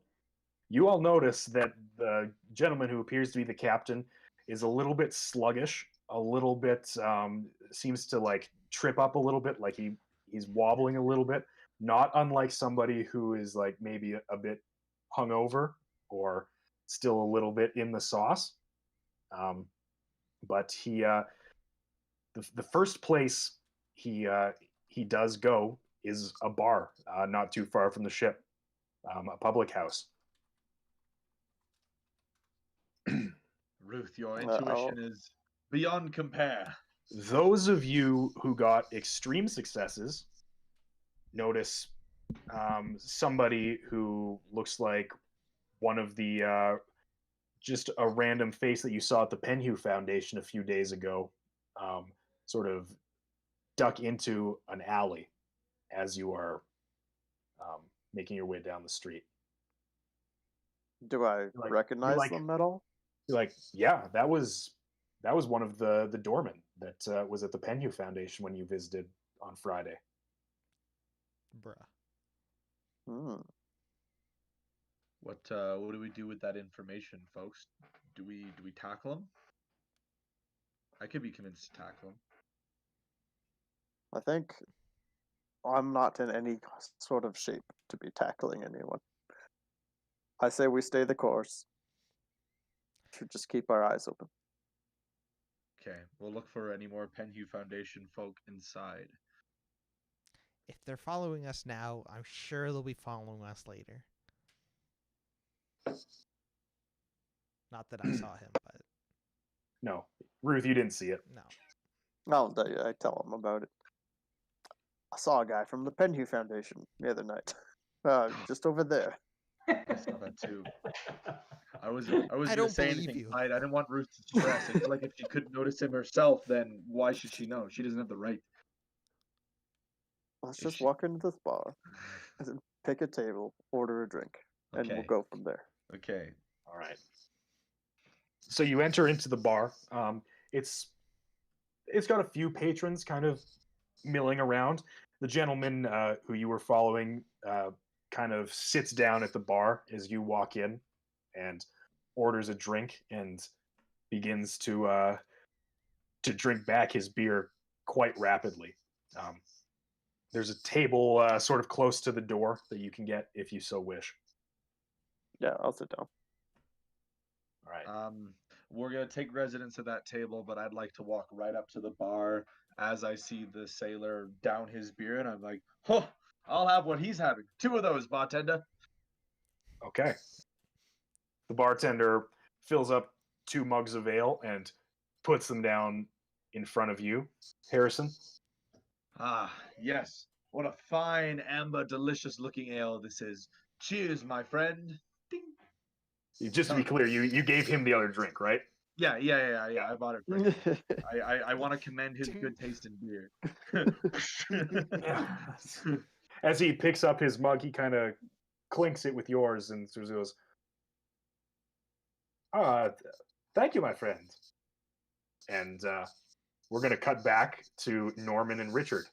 you all notice that the gentleman who appears to be the captain is a little bit sluggish, a little bit seems to like trip up a little bit, like he's wobbling a little bit, not unlike somebody who is like maybe a bit hungover or still a little bit in the sauce. But he the first place he does go is a bar not too far from the ship, a public house.
Ruth, your intuition is beyond compare.
Those of you who got extreme successes notice somebody who looks like one of the just a random face that you saw at the Penhew Foundation a few days ago, sort of duck into an alley as you are making your way down the street.
Do I recognize them at all?
You're like, yeah, that was one of the doormen that was at the Penhew Foundation when you visited on Friday.
Bruh.
What do we do with that information, folks? Do we tackle him? I could be convinced to tackle him.
I think I'm not in any sort of shape to be tackling anyone. I say we stay the course. Should just keep our eyes open.
Okay, we'll look for any more Penhew Foundation folk inside.
If they're following us now, I'm sure they'll be following us later. Not that I saw him, but
No, Ruth, you didn't see it.
no.
I tell them about it. I saw a guy from the Penhew Foundation the other night. Just over there.
I saw that too. I was
I
gonna
don't
say
believe
anything.
you.
I didn't want Ruth to stress. I feel like if she couldn't notice him herself, then why should she know? She doesn't have the right.
Let's just walk into this bar, pick a table, order a drink, and we'll
Okay.
go from there.
Okay.
All right. So you enter into the bar. It's got a few patrons kind of milling around. The gentleman who you were following kind of sits down at the bar as you walk in. and orders a drink and begins to drink back his beer quite rapidly. There's a table sort of close to the door that you can get if you so wish.
Yeah, I'll sit down.
All right.
We're gonna take residence at that table, but I'd like to walk right up to the bar as I see the sailor down his beer, and I'm like, "Oh, I'll have what he's having. 2 of those, bartender."
Okay. The bartender fills up 2 mugs of ale and puts them down in front of you, Harrison.
Ah, yes. What a fine, amber, delicious-looking ale this is. Cheers, my friend. Ding.
Just to be clear, you gave him the other drink, right?
Yeah. I bought it for him. I want to commend his good taste in beer.
As he picks up his mug, he kind of clinks it with yours and sort of goes, thank you, my friend. And we're going to cut back to Norman and Richard.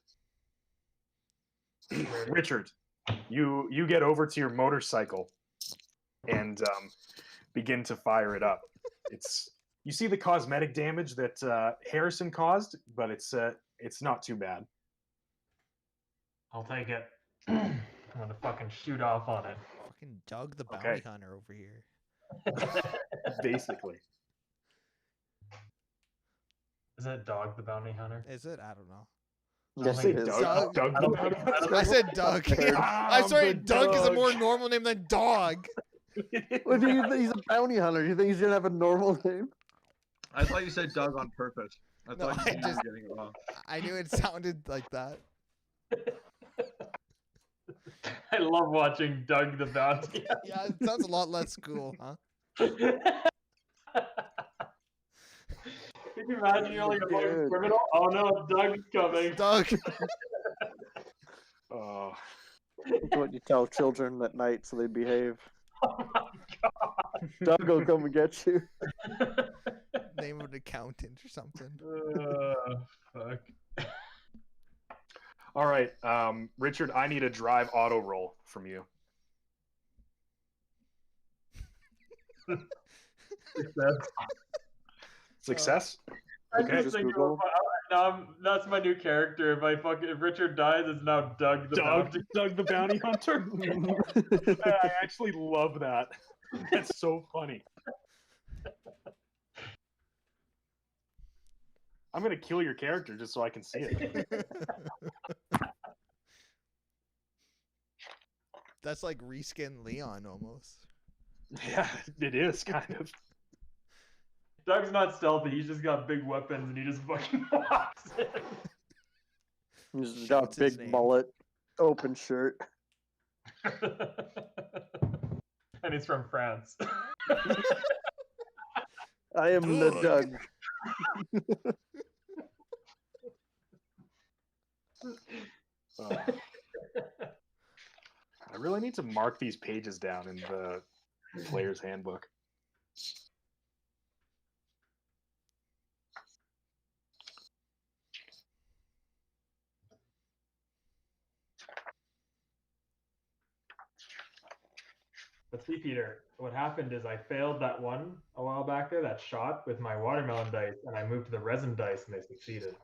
Richard, you get over to your motorcycle and begin to fire it up. You see the cosmetic damage that Harrison caused, but it's not too bad.
I'll take it. I'm gonna fucking shoot off on it.
Fucking Doug the bounty
Okay.
hunter over here.
Basically.
Is it Dog the Bounty Hunter?
Is it? I don't know.
Yes,
Say
it is.
Doug the bounty hunter?
I said Doug. I'm sorry, Doug is a more normal name than Dog.
What do you think? He's a bounty hunter. You think he's gonna have a normal name?
I thought you said Doug on purpose. I
No,
thought
I
you were
just-
getting it wrong.
I knew it sounded like that.
I love watching Doug the Bounty.
Yeah, it sounds a lot less cool, huh?
Can you imagine you're like a fucking
Dude.
criminal? Oh no, Doug's coming.
Doug.
Oh,
That's what you tell children at night so they behave.
Oh my god.
Doug will come and get you.
Name of an accountant or something.
Fuck.
all right. Richard, I need a drive auto roll from you. Success?
I
Okay.
just think
Google.
that's my new character. If Richard dies, it's now Doug the Bounty.
Doug the bounty hunter? I actually love that. That's so funny. I'm gonna kill your character just so I can see it.
That's like reskin Leon almost.
Yeah, it is kind of.
Doug's not stealthy. He's just got big weapons and he just fucking walks in.
He's got a
Shouts his
big
name.
mullet, open shirt.
And he's from France.
I am the Doug.
I really need to mark these pages down in the player's handbook.
But see, Peter, what happened is I failed that one a while back there, that shot with my watermelon dice, and I moved to the resin dice and they succeeded.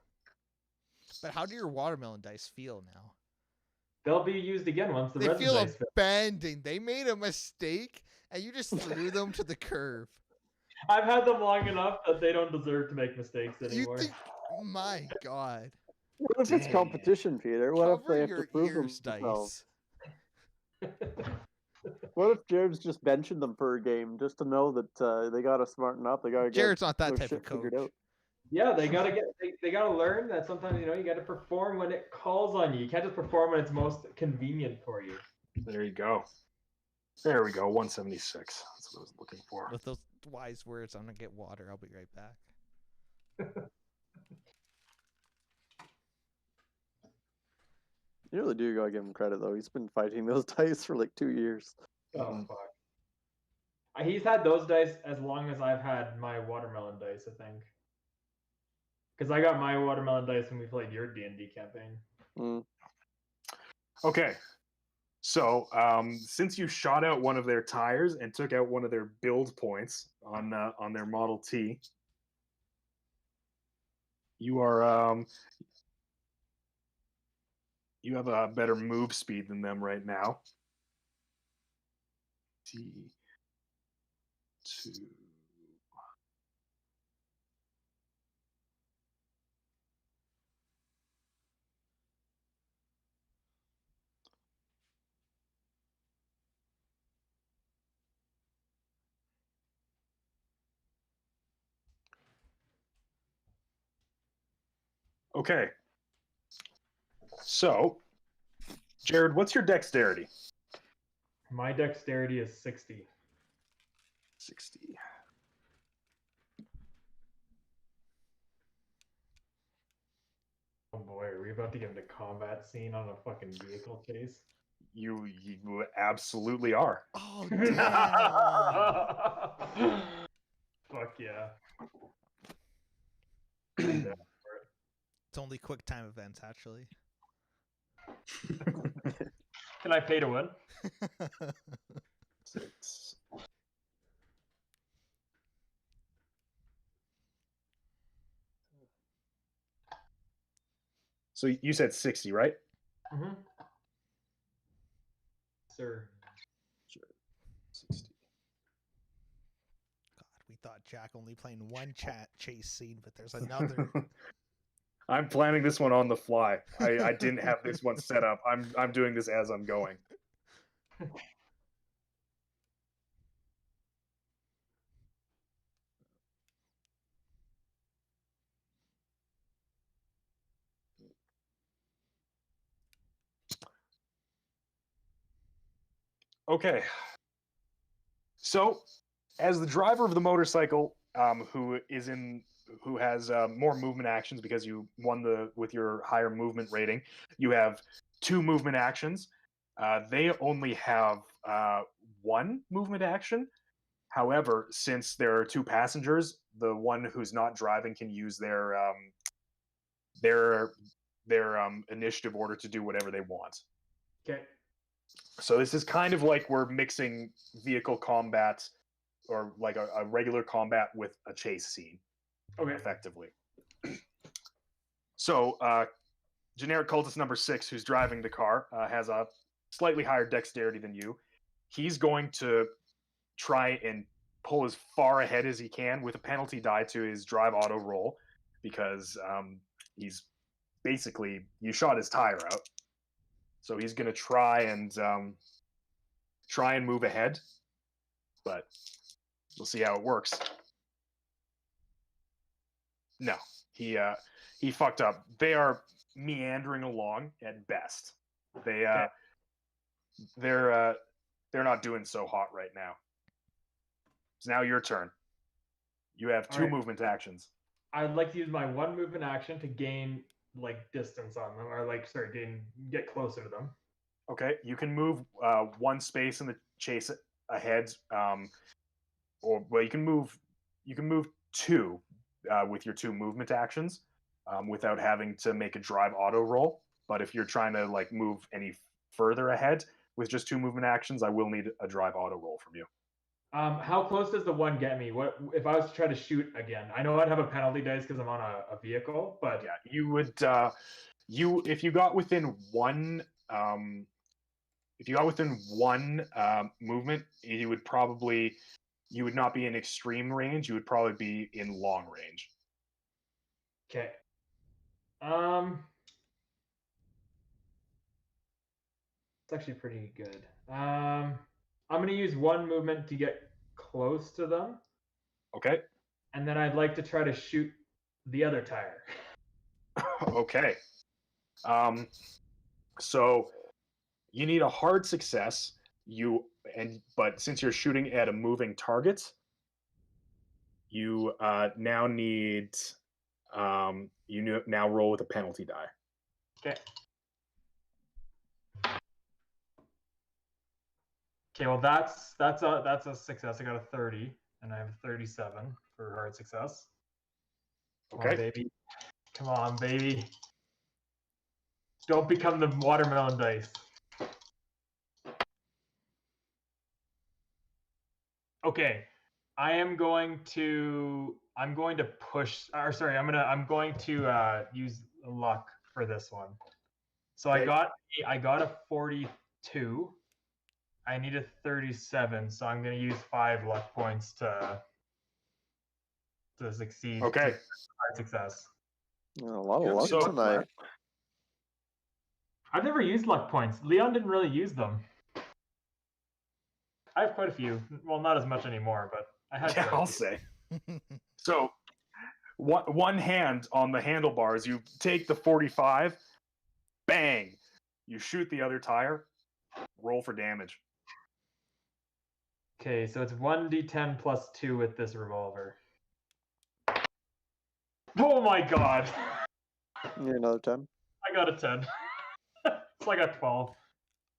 But how do your watermelon dice feel now?
They'll be used again once the
They
resin
feel
dice fail.
abandoned. They made a mistake and you just threw them to the curb.
I've had them long enough that they don't deserve to make mistakes
You
anymore.
think? My God.
What if it's
Dang.
competition, Peter? What if
Cover
they have
your
to prove
ears,
themselves?
dice.
What if Jared's just benching them per game just to know that they gotta smarten up? They gotta get
Jared's not that
their
type
shit
of coach.
figured out.
Yeah, they gotta learn that sometimes you gotta perform when it calls on you. You can't just perform when it's most convenient for you.
There you go. There we go. 176. That's what I was looking for.
With those wise words, I'm gonna get water. I'll be right back.
You really do gotta give him credit though. He's been fighting those dice for like 2 years.
Oh fuck. He's had those dice as long as I've had my watermelon dice, I think. Because I got my watermelon dice when we played your D&D campaign.
Mm.
Okay. So, since you shot out one of their tires and took out one of their build points on their Model T, you are you have a better move speed than them right now. T2. Okay. So, Jared, what's your dexterity?
My dexterity is 60.
60.
Oh boy, are we about to get into combat scene on a fucking vehicle chase?
You absolutely are.
Oh damn!
Fuck yeah.
It's only quick time events, actually.
Can I pay to win?
6. So you said 60, right?
Mm-hmm. Sir.
60.
God, we thought Jack only playing one chase scene, but there's another.
I'm planning this one on the fly. I didn't have this one set up. I'm doing this as I'm going. Okay. So, as the driver of the motorcycle, who has more movement actions because you won with your higher movement rating, you have 2 movement actions. They only have 1 movement action. However, since there are 2 passengers, the one who's not driving can use their initiative order to do whatever they want.
Okay.
So this is kind of like we're mixing vehicle combat or like a regular combat with a chase scene,
Okay.
effectively. So generic cultist number 6, who's driving the car, has a slightly higher dexterity than you. He's going to try and pull as far ahead as he can with a penalty die to his drive auto roll, because he's basically, you shot his tire out. So he's going to try and move ahead, but we'll see how it works. No, he fucked up. They are meandering along at best. They're not doing so hot right now. It's now your turn. You have 2 movement actions.
I'd like to use my 1 movement action to gain distance on them, or get closer to them.
Okay, you can move 1 space in the chase ahead, or well, you can move 2 with your 2 movement actions without having to make a drive auto roll. But if you're trying to move any further ahead with just 2 movement actions, I will need a drive auto roll from you.
How close does the 1 get me? What if I was to try to shoot again? I know I'd have a penalty dice because I'm on a vehicle, but
yeah, you would. If you got within 1. If you got within 1 movement, you would not be in extreme range. You would probably be in long range.
Okay. It's actually pretty good. I'm going to use 1 movement to get close to them.
Okay.
And then I'd like to try to shoot the other tire.
Okay. So you need a hard success. But since you're shooting at a moving target, you now need now roll with a penalty die.
Okay. Okay, well that's a success. I got a 30, and I have a 37 for hard success.
Okay.
Come on, baby. Come on, baby. Don't become the watermelon dice. Okay, I'm going to push. Or sorry, I'm going to use luck for this one. So
Okay.
I got a 42. I need a 37, so I'm going to use 5 luck points to succeed.
Okay.
To success.
A lot
You
of
have
luck
so-
tonight.
I've never used luck points. Leon didn't really use them. I have quite a few. Well, not as much anymore, but I had.
Yeah,
quite a
I'll
few.
say. So, one hand on the handlebars, you take the 45, bang, you shoot the other tire, roll for damage.
Okay, so it's 1d10 plus 2 with this revolver. Oh my god!
You need another 10.
I got a 10. So I got 12.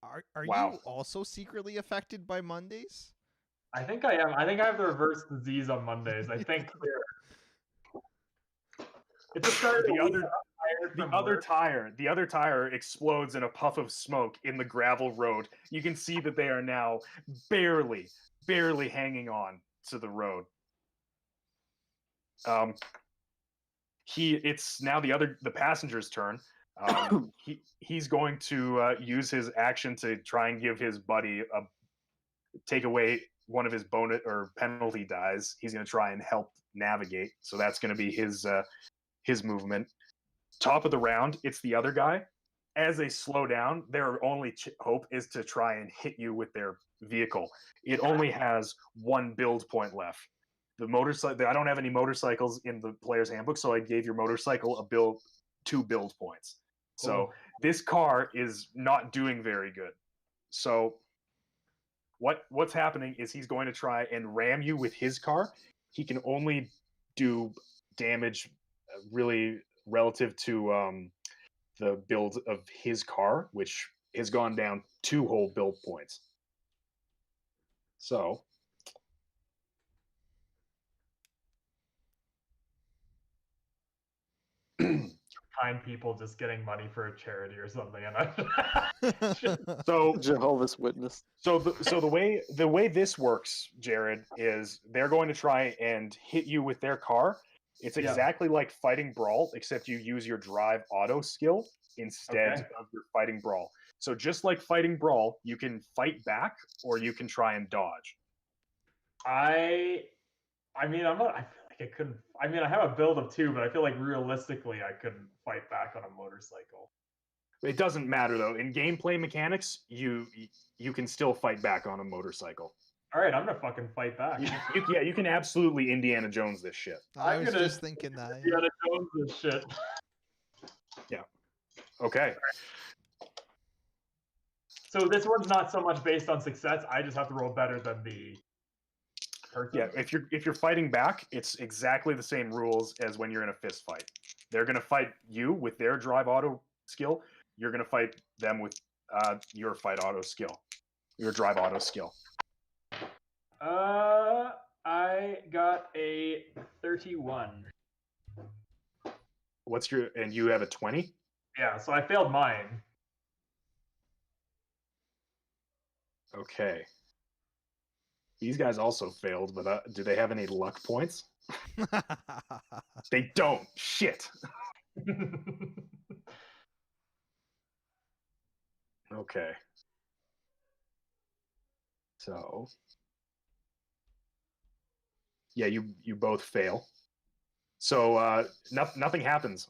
Are
Wow.
you also secretly affected by Mondays?
I think I am. I think I have the reverse disease on Mondays. I think it's a start of
The
the
other-
tired
The
from
other
work.
tire explodes in a puff of smoke in the gravel road. You can see that they are now barely hanging on to the road. It's now the passenger's turn. He's going to use his action to try and give his buddy take away one of his bonus or penalty dies. He's going to try and help navigate. So that's going to be his movement. Top of the round, it's the other guy. As they slow down, their only hope is to try and hit you with their vehicle. It only has 1 build point left. The motorcycle. I don't have any motorcycles in the player's handbook, so I gave your motorcycle 2 build points. So this car is not doing very good. So what's happening is he's going to try and ram you with his car. He can only do damage really relative to the build of his car, which has gone down 2 whole build points. So
Kind people just getting money for a charity or something, and I
so
Jehovah's Witness.
So the way this works, Jared, is they're going to try and hit you with their car. It's
Yeah.
exactly like Fighting Brawl, except you use your Drive Auto skill instead
Okay.
of your Fighting Brawl. So just like Fighting Brawl, you can fight back or you can try and dodge.
I mean, I'm not. I feel like I couldn't. I mean, I have a build of 2, but I feel like realistically, I couldn't fight back on a motorcycle.
It doesn't matter though. In gameplay mechanics, you can still fight back on a motorcycle.
All right, I'm gonna fucking fight back.
You can absolutely Indiana Jones this shit.
I
I'm
was
gonna-
just thinking that.
Indiana Jones this shit.
Okay.
So this one's not so much based on success. I just have to roll better than the person.
Yeah, if you're fighting back, it's exactly the same rules as when you're in a fist fight. They're gonna fight you with their Drive Auto skill. You're gonna fight them with your Fight Auto skill, your Drive Auto skill.
I got a 31.
What's your and you have a 20?
Yeah, so I failed mine.
Okay. These guys also failed, but do they have any luck points? They don't. Shit. Okay. So yeah, you both fail. So nothing happens.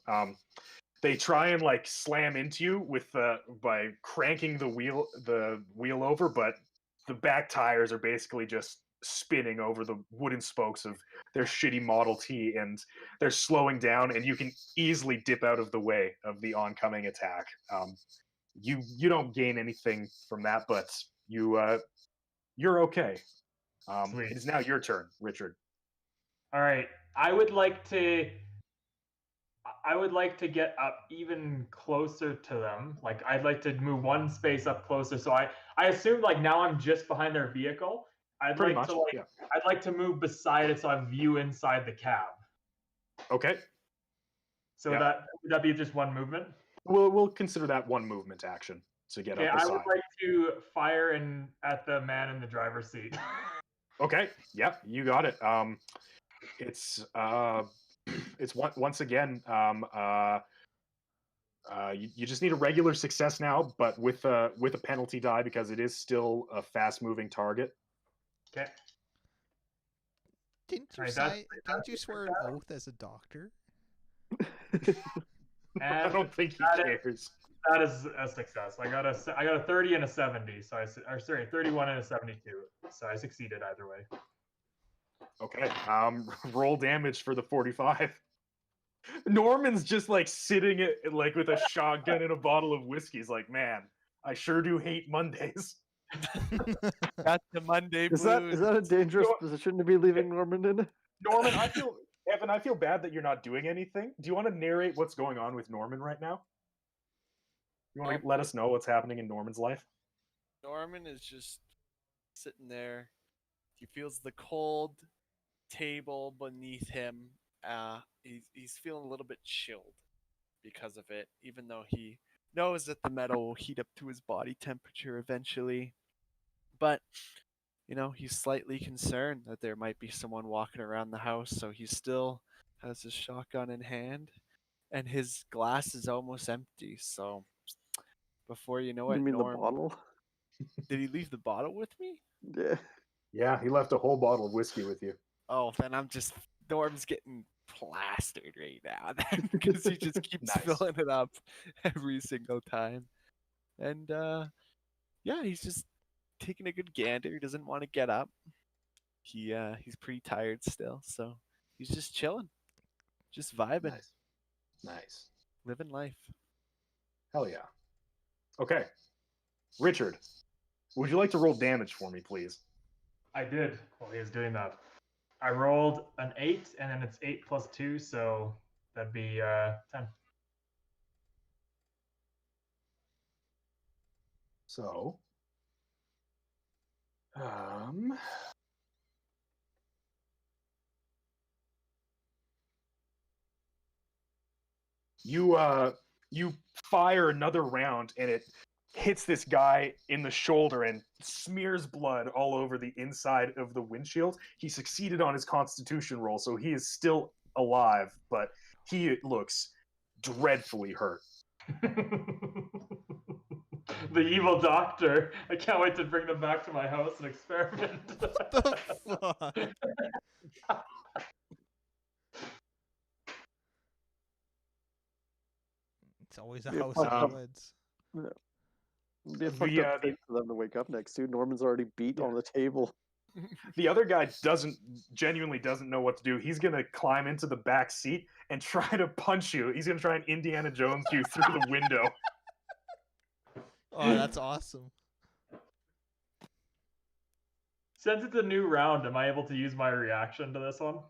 They try and like slam into you with by cranking the wheel over, but the back tires are basically just spinning over the wooden spokes of their shitty Model T, and they're slowing down, and you can easily dip out of the way of the oncoming attack. You don't gain anything from that, but you're okay.
Sweet.
It is now your turn, Richard.
All right, I would like to get up even closer to them. Like I'd like to move 1 space up closer. So I assume like now I'm just behind their vehicle. I'd
Pretty
like
much.
to
Yeah.
I'd like to move beside it so I have view inside the cab.
Okay.
So
Yeah.
would that be just 1 movement?
We'll consider that 1 movement action to get
Okay,
up
I
beside.
would like to fire at the man in the driver's seat.
Okay. Yep. You got it. It's once again. You just need a regular success now, but with a penalty die because it is still a fast moving target.
Okay.
Didn't you
Alright,
say? Didn't you swear an oath as a doctor?
I
And
don't think he
that
cares.
that is a success. I got a 30 and a 70. So or sorry, 31 and a 72. So I succeeded either way.
Okay. Roll damage for the 45. Norman's just like sitting it like with a shotgun and a bottle of whiskey. He's like, man, I sure do hate Mondays.
Got the Monday
Is
blues.
that a dangerous
So-
position to be leaving Norman in?
Norman, Evan, I feel bad that you're not doing anything. Do you want to narrate what's going on with Norman right now? You want to let us know what's happening in Norman's life?
Norman is just sitting there. He feels the cold table beneath him. He's feeling a little bit chilled because of it, even though he knows that the metal will heat up to his body temperature eventually. But he's slightly concerned that there might be someone walking around the house, so he still has his shotgun in hand, and his glass is almost empty. So before you know it,
You mean
Norm,
the bottle?
did he leave the bottle with me?
Yeah.
Yeah, he left a whole bottle of whiskey with you.
Oh, then Norm's getting plastered right now because he just keeps
Nice.
filling it up every single time. And yeah, he's just taking a good gander. He doesn't want to get up. He's pretty tired still, so he's just chilling, just vibing,
Nice.
living life.
Hell yeah. Okay. Richard, would you like to roll damage for me, please?
I did while he was doing that. I rolled an 8, and then it's 8 plus 2, so that'd be 10.
So, you fire another round and it hits this guy in the shoulder and smears blood all over the inside of the windshield. He succeeded on his constitution roll, so he is still alive, but he looks dreadfully hurt.
The evil doctor. I can't wait to bring them back to my house and experiment.
The fuck? It's always a
Yeah,
house
fuck
in
up.
the woods.
It'd be a fucked up thing for them to wake up next to. Norman's already beat on the table.
The other guy genuinely doesn't know what to do. He's gonna climb into the back seat and try to punch you. He's gonna try and Indiana Jones you through the window.
Oh, that's awesome.
Since it's a new round, am I able to use my reaction to this one?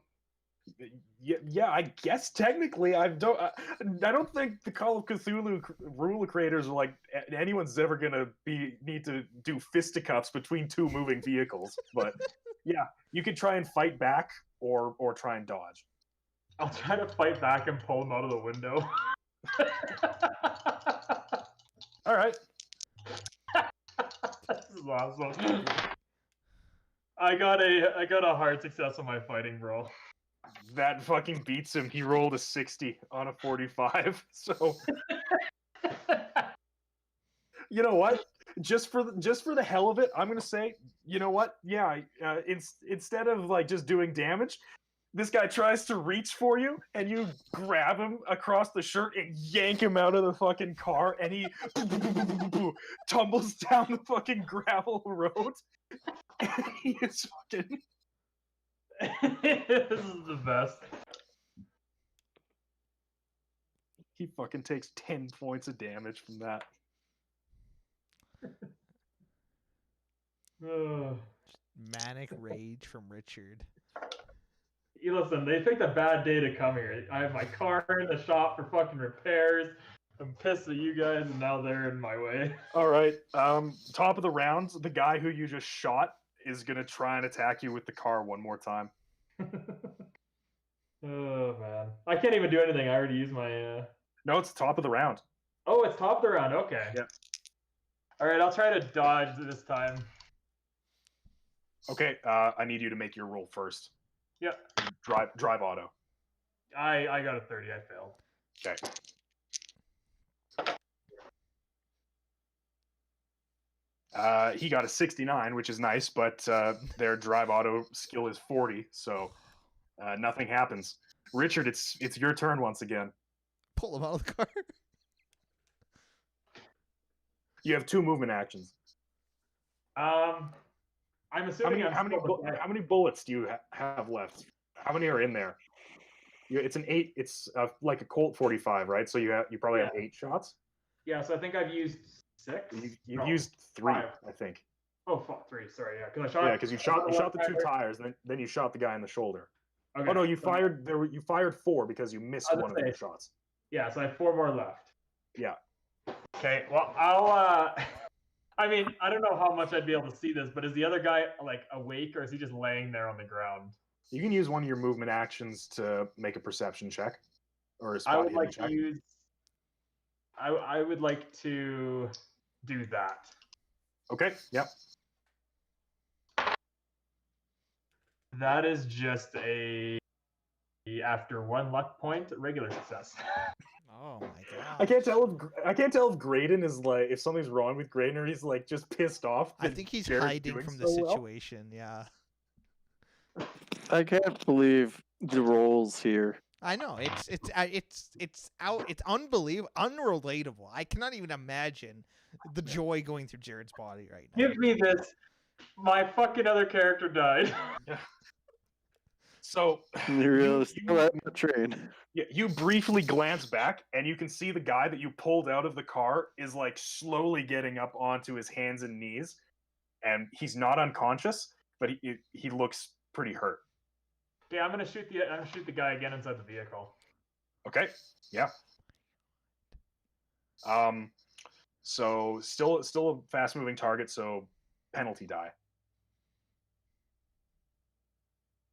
Yeah, I guess technically I don't think the Call of Cthulhu rule creators are like anyone's ever gonna need to do fisticuffs between two moving vehicles. But yeah, you could try and fight back or try and dodge.
I'll try to fight back and pull him out of the window.
All right.
This is awesome. I got a hard success on my fighting roll.
That fucking beats him. He rolled a 60 on a 45. So you know what? Just for the hell of it, I'm gonna say, you know what? Yeah, instead of like just doing damage, this guy tries to reach for you, and you grab him across the shirt and yank him out of the fucking car, and he tumbles down the fucking gravel road. And he is fucking.
This is the best.
He fucking takes 10 points of damage from that.
Manic rage from Richard.
Listen, they picked a bad day to come here. I have my car in the shop for fucking repairs. I'm pissed at you guys, and now they're in my way.
All right. Top of the round, the guy who you just shot is gonna try and attack you with the car one more time.
Oh man, I can't even do anything. I already used my.
No, it's top of the round.
Oh, it's top of the round. Okay.
Yeah.
All right, I'll try to dodge this time.
Okay, I need you to make your roll first.
Yep.
Drive auto.
I got a 30. I failed.
Okay. He got a 69, which is nice, but their drive auto skill is 40, so nothing happens. Richard, it's your turn once again.
Pull him out of the car.
You have 2 movement actions.
I'm assuming
How many bullets do you have left? How many are in there? It's an 8. It's like a Colt 45, right? So you probably have 8 shots.
Yeah, so I think I've used 6.
You've used 3,
5.
I think.
Oh, fuck, 3. Sorry, yeah, because I shot.
Yeah, because you shot the 2 tires, then you shot the guy in the shoulder.
Okay.
Oh no, you fired 4 because you missed one of the shots.
Yeah, so I have 4 more left.
Yeah.
Okay, well, I'll. I mean, I don't know how much I'd be able to see this, but is the other guy like awake, or is he just laying there on the ground?
You can use one of your movement actions to make a perception check, or a spot
I would
hidden
like
check.
to use. I would like to do that.
Okay. Yep.
That is just after 1 luck point, regular success.
Oh my god.
I can't tell if Graydon is like, if something's wrong with Graydon, or he's like just pissed off.
I
that
think he's
Jared's
hiding
doing
from the
so well.
situation. Yeah.
I can't believe the roles here.
I know it's unbelievable, unrelatable. I cannot even imagine the joy going through Jared's body right now.
Give me this. My fucking other character died.
So
You're still at my train.
Yeah, you briefly glance back, and you can see the guy that you pulled out of the car is like slowly getting up onto his hands and knees, and he's not unconscious, but he looks pretty hurt.
Okay, I'm gonna shoot the guy again inside the vehicle.
Okay. Yeah. So still a fast moving target, so penalty die.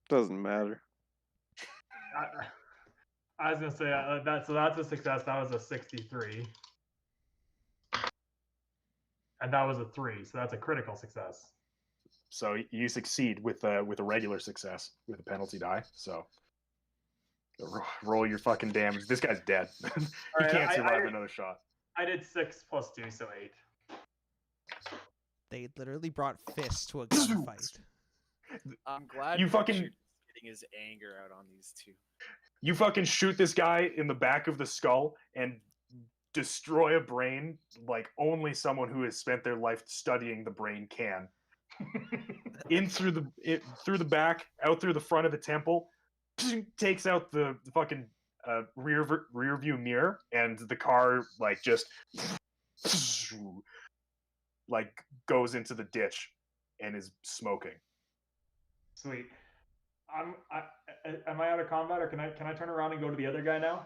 Doesn't matter.
I was gonna say that's a success. That was a 63, and that was a 3, so that's a critical success.
So you succeed with a regular success with a penalty die. So roll your fucking damage. This guy's dead. He can't survive another shot.
I did 6 plus 2, so 8.
They literally brought fists to a gunfight.
I'm glad
You
Richard
fucking-
is getting his anger out on these 2.
You fucking shoot this guy in the back of the skull and destroy a brain like only someone who has spent their life studying the brain can. Through the back, out through the front of the temple, takes out the fucking rear view mirror, and the car like just like goes into the ditch and is smoking.
Sweet. Am I out of combat, or can I turn around and go to the other guy now?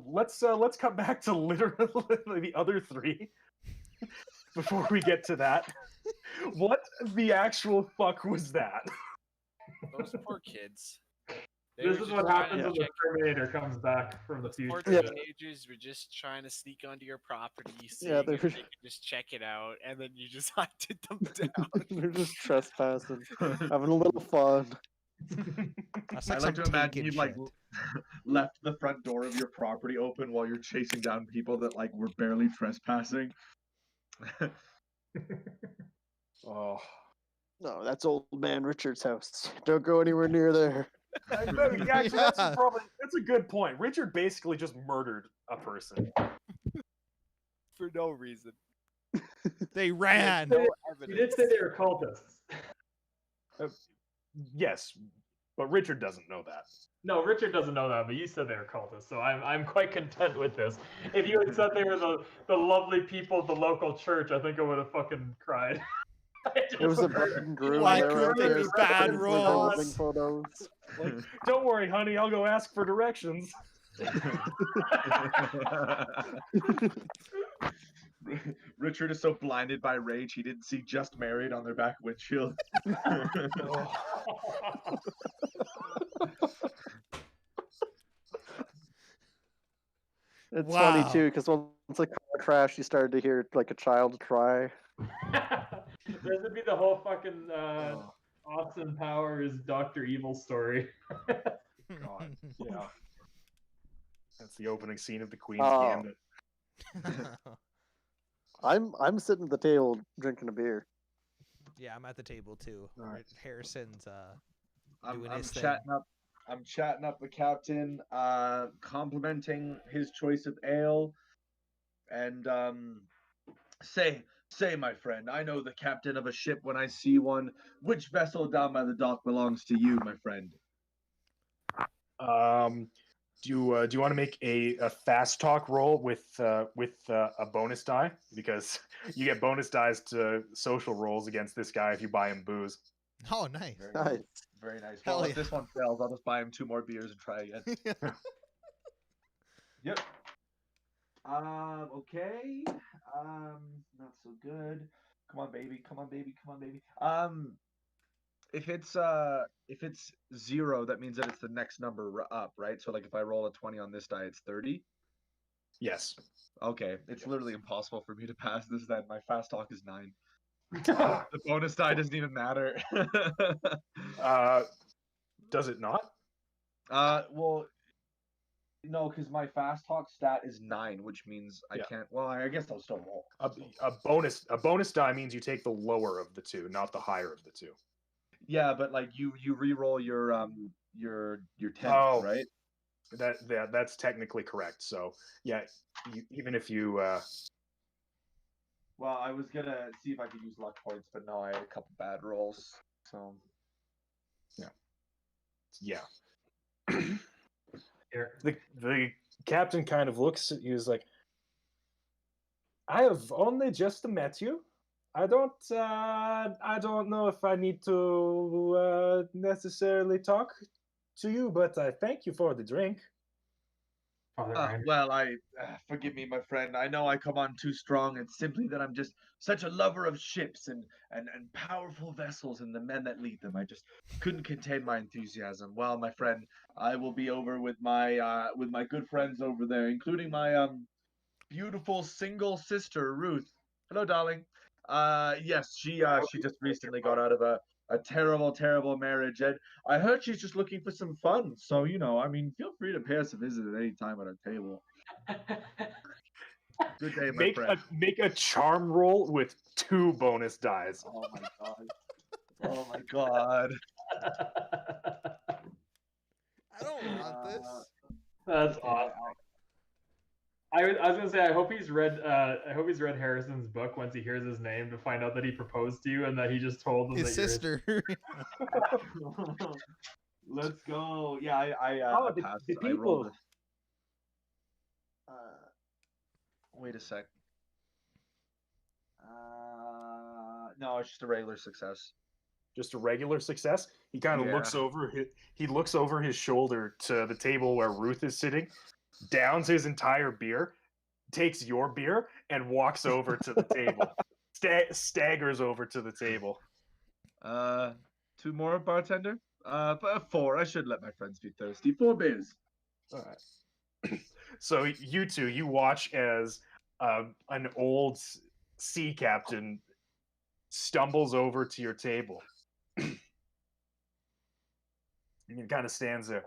Let's come back to literally the other 3 before we get to that. What the actual fuck was that?
Those poor kids.
This is what happens when the Terminator comes back from the
Poor
future.
teenagers were just trying to sneak onto your property,
Yeah,
seeing if they could just check it out, and then you just hunted them down.
They're just trespassing, having a little fun.
That's
I
like
like
some
to imagine
Taken
you've like
shit.
left the front door of your property open while you're chasing down people that like were barely trespassing.
Oh,
No, that's old man Richard's house. Don't go anywhere near there.
actually, that's a good point. Richard basically just murdered a person.
For no reason.
They ran.
No
You
evidence.
did say they were cultists.
Yes, but Richard doesn't know that.
No, Richard doesn't know that, but you said they were cultists, so I'm quite content with this. If you had said they were the lovely people of the local church, I think I would have fucking cried.
It was a fucking groom.
Why
They were out
couldn't
there
they be bad
taking
rolls?
wedding photos.
Like, don't worry, honey, I'll go ask for directions.
Richard is so blinded by rage he didn't see "just married" on their back windshield.
It's
Wow.
funny too, because once the car crashed, you started to hear like a child cry.
This would be the whole fucking Austin Powers Dr. Evil story.
God, yeah. That's the opening scene of the Queen's
Oh.
Gambit.
I'm sitting at the table drinking a beer.
Yeah, I'm at the table too.
All right.
Harrison's
I'm
doing his thing.
chatting up. I'm chatting up the captain, complimenting his choice of ale, and say, my friend, I know the captain of a ship when I see one. Which vessel down by the dock belongs to you, my friend?
Do you want to make a fast talk roll with a bonus die, because you get bonus dice to social rolls against this guy if you buy him booze.
Oh, nice.
Very
Nice.
Very nice.
Hell
Well,
yeah.
if this one fails, I'll just buy him 2 more beers and try again. Yep. Okay. Not so good. Come on, baby. Come on, baby. Come on, baby. If it's 0, that means that it's the next number up, right? So like if I roll a 20 on this die, it's 30.
Yes.
Okay, it's literally impossible for me to pass this. Then my fast talk is 9. The bonus die doesn't even matter.
Does it not?
Well, no, because my fast talk stat is 9, which means I
Yeah.
can't. Well, I guess I'll still roll.
A bonus die means you take the lower of the two, not the higher of the two.
Yeah, but like you re-roll your 10,
Oh.
right?
That's technically correct. So yeah, even if you
Well, I was gonna see if I could use luck points, but no, I had a couple bad rolls. So
yeah.
Here.
The captain kind of looks at you, is like, I have only just met you. I don't know if I need to necessarily talk to you, but I thank you for the drink.
Father Ryan.
well, forgive me, my friend. I know I come on too strong. It's simply that I'm just such a lover of ships and powerful vessels and the men that lead them. I just couldn't contain my enthusiasm. Well, my friend, I will be over with my good friends over there, including my beautiful single sister Ruth. Hello, darling. Yes, she just recently got out of a terrible marriage, and I heard she's just looking for some fun. So, I mean, feel free to pay us a visit at any time at our table. Good day, my friend.
Make a charm roll with 2 bonus dice.
Oh my god. Oh my god.
I don't want this.
That's
Okay,
awesome. I was gonna say I hope he's read Harrison's book once he hears his name to find out that he proposed to you and that he just told him
His
that
sister.
Let's go. Yeah, I
the
passed.
people.
I rolled wait a sec. No, it's just a regular success.
Just a regular success. He kind of
Yeah.
looks over. He looks over his shoulder to the table where Ruth is sitting, downs his entire beer, takes your beer, and walks over to the table. Staggers over to the table.
2 more, bartender? 4. I should let my friends be thirsty. 4 beers.
All right. So you two, you watch as an old sea captain stumbles over to your table. And he kind of stands there.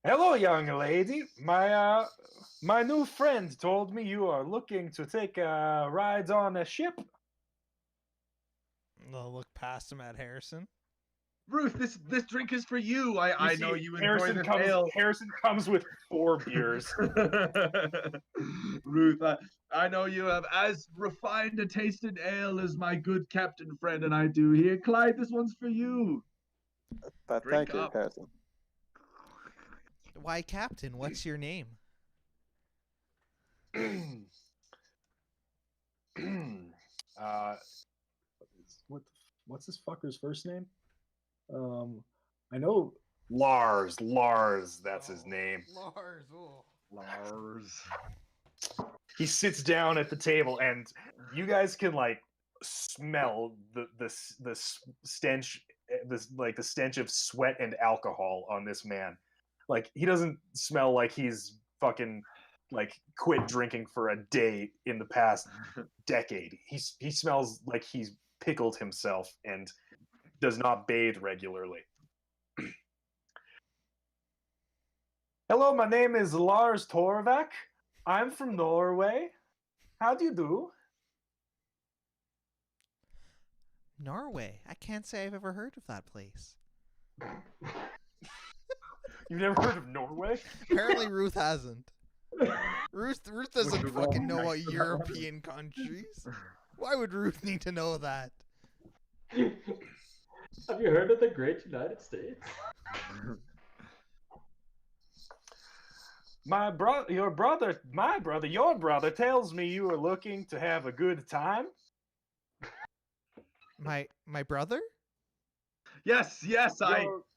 Hello, young lady. My new friend told me you are looking to take a ride on a ship.
I'll look past him at Harrison.
Ruth, this drink is for you. I know you enjoy this ale.
Harrison comes with 4 beers.
Ruth, I know you have as refined a tasted ale as my good captain friend and I do here. Clyde, this one's for you.
But
Drink
thank you,
up.
Harrison.
Why, Captain? What's your name?
What's this fucker's first name? I know Lars. Lars, that's his name.
Lars. Oh.
Lars.
He sits down at the table, and you guys can like smell the stench, the stench of sweat and alcohol on this man. Like, he doesn't smell like he's fucking like quit drinking for a day in the past decade. He smells like he's pickled himself and does not bathe regularly. Hello, my name is Lars Torvak. I'm from Norway. How do you do?
Norway. I can't say I've ever heard of that place.
You've never heard of Norway?
Apparently Ruth hasn't. Ruth doesn't
the
fucking
wrong
know about
next to that one.
European countries. Why would Ruth need to know that?
Have you heard of the Great United States?
My brother tells me you are looking to have a good time.
My brother?
Yes,
You're-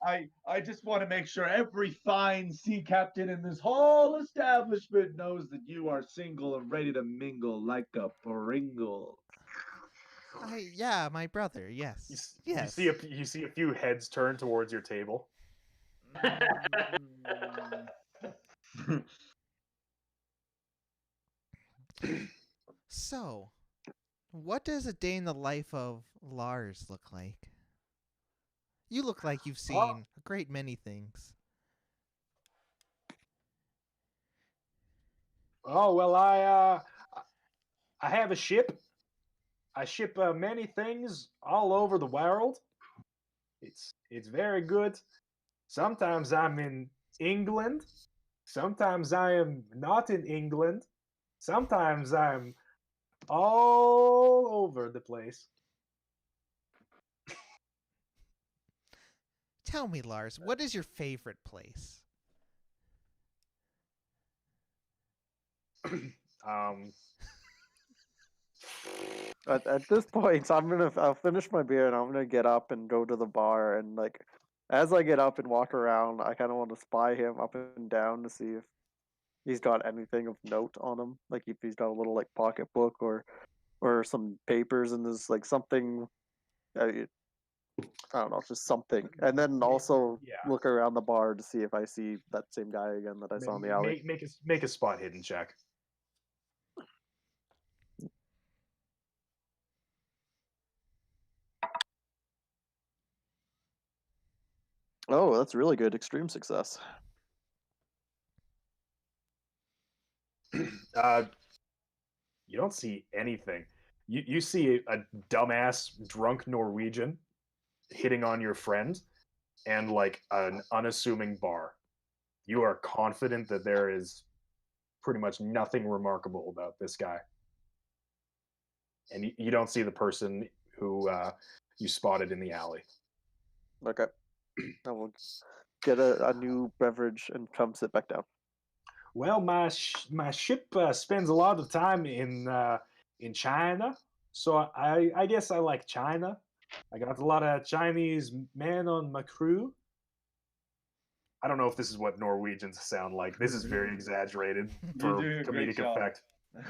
I just want to make sure every fine sea captain in this whole establishment knows that you are single and ready to mingle like a Pringle.
Yeah, my brother. Yes. Yes.
You see a few heads turn towards your table.
So, what does a day in the life of Lars look like? You look like you've seen a great many things.
Oh well, I have a ship. I ship many things all over the world. It's very good. Sometimes I'm in England. Sometimes I am not in England. Sometimes I'm all over the place.
Tell me, Lars, what is your favorite place?
Um,
At this point, I'll finish my beer and I'm gonna get up and go to the bar, and like as I get up and walk around, I kind of want to spy him up and down to see if he's got anything of note on him, like if he's got a little like pocketbook or some papers and there's like something. I don't know, just something, and then also
Yeah.
look around the bar to see if I see that same guy again that I saw in the alley.
Make a spot hidden check.
Oh, that's really good. Extreme success.
You don't see anything. You see a dumbass drunk Norwegian hitting on your friend and like an unassuming bar. You are confident that there is pretty much nothing remarkable about this guy. And you don't see the person who you spotted in the alley.
Okay. I will get a new beverage and come sit back down.
Well, my ship spends a lot of time in China, so I guess I like China. I got a lot of Chinese men on my crew. I don't know if this is what Norwegians sound like. This is very exaggerated for
doing a great
comedic
job.
effect.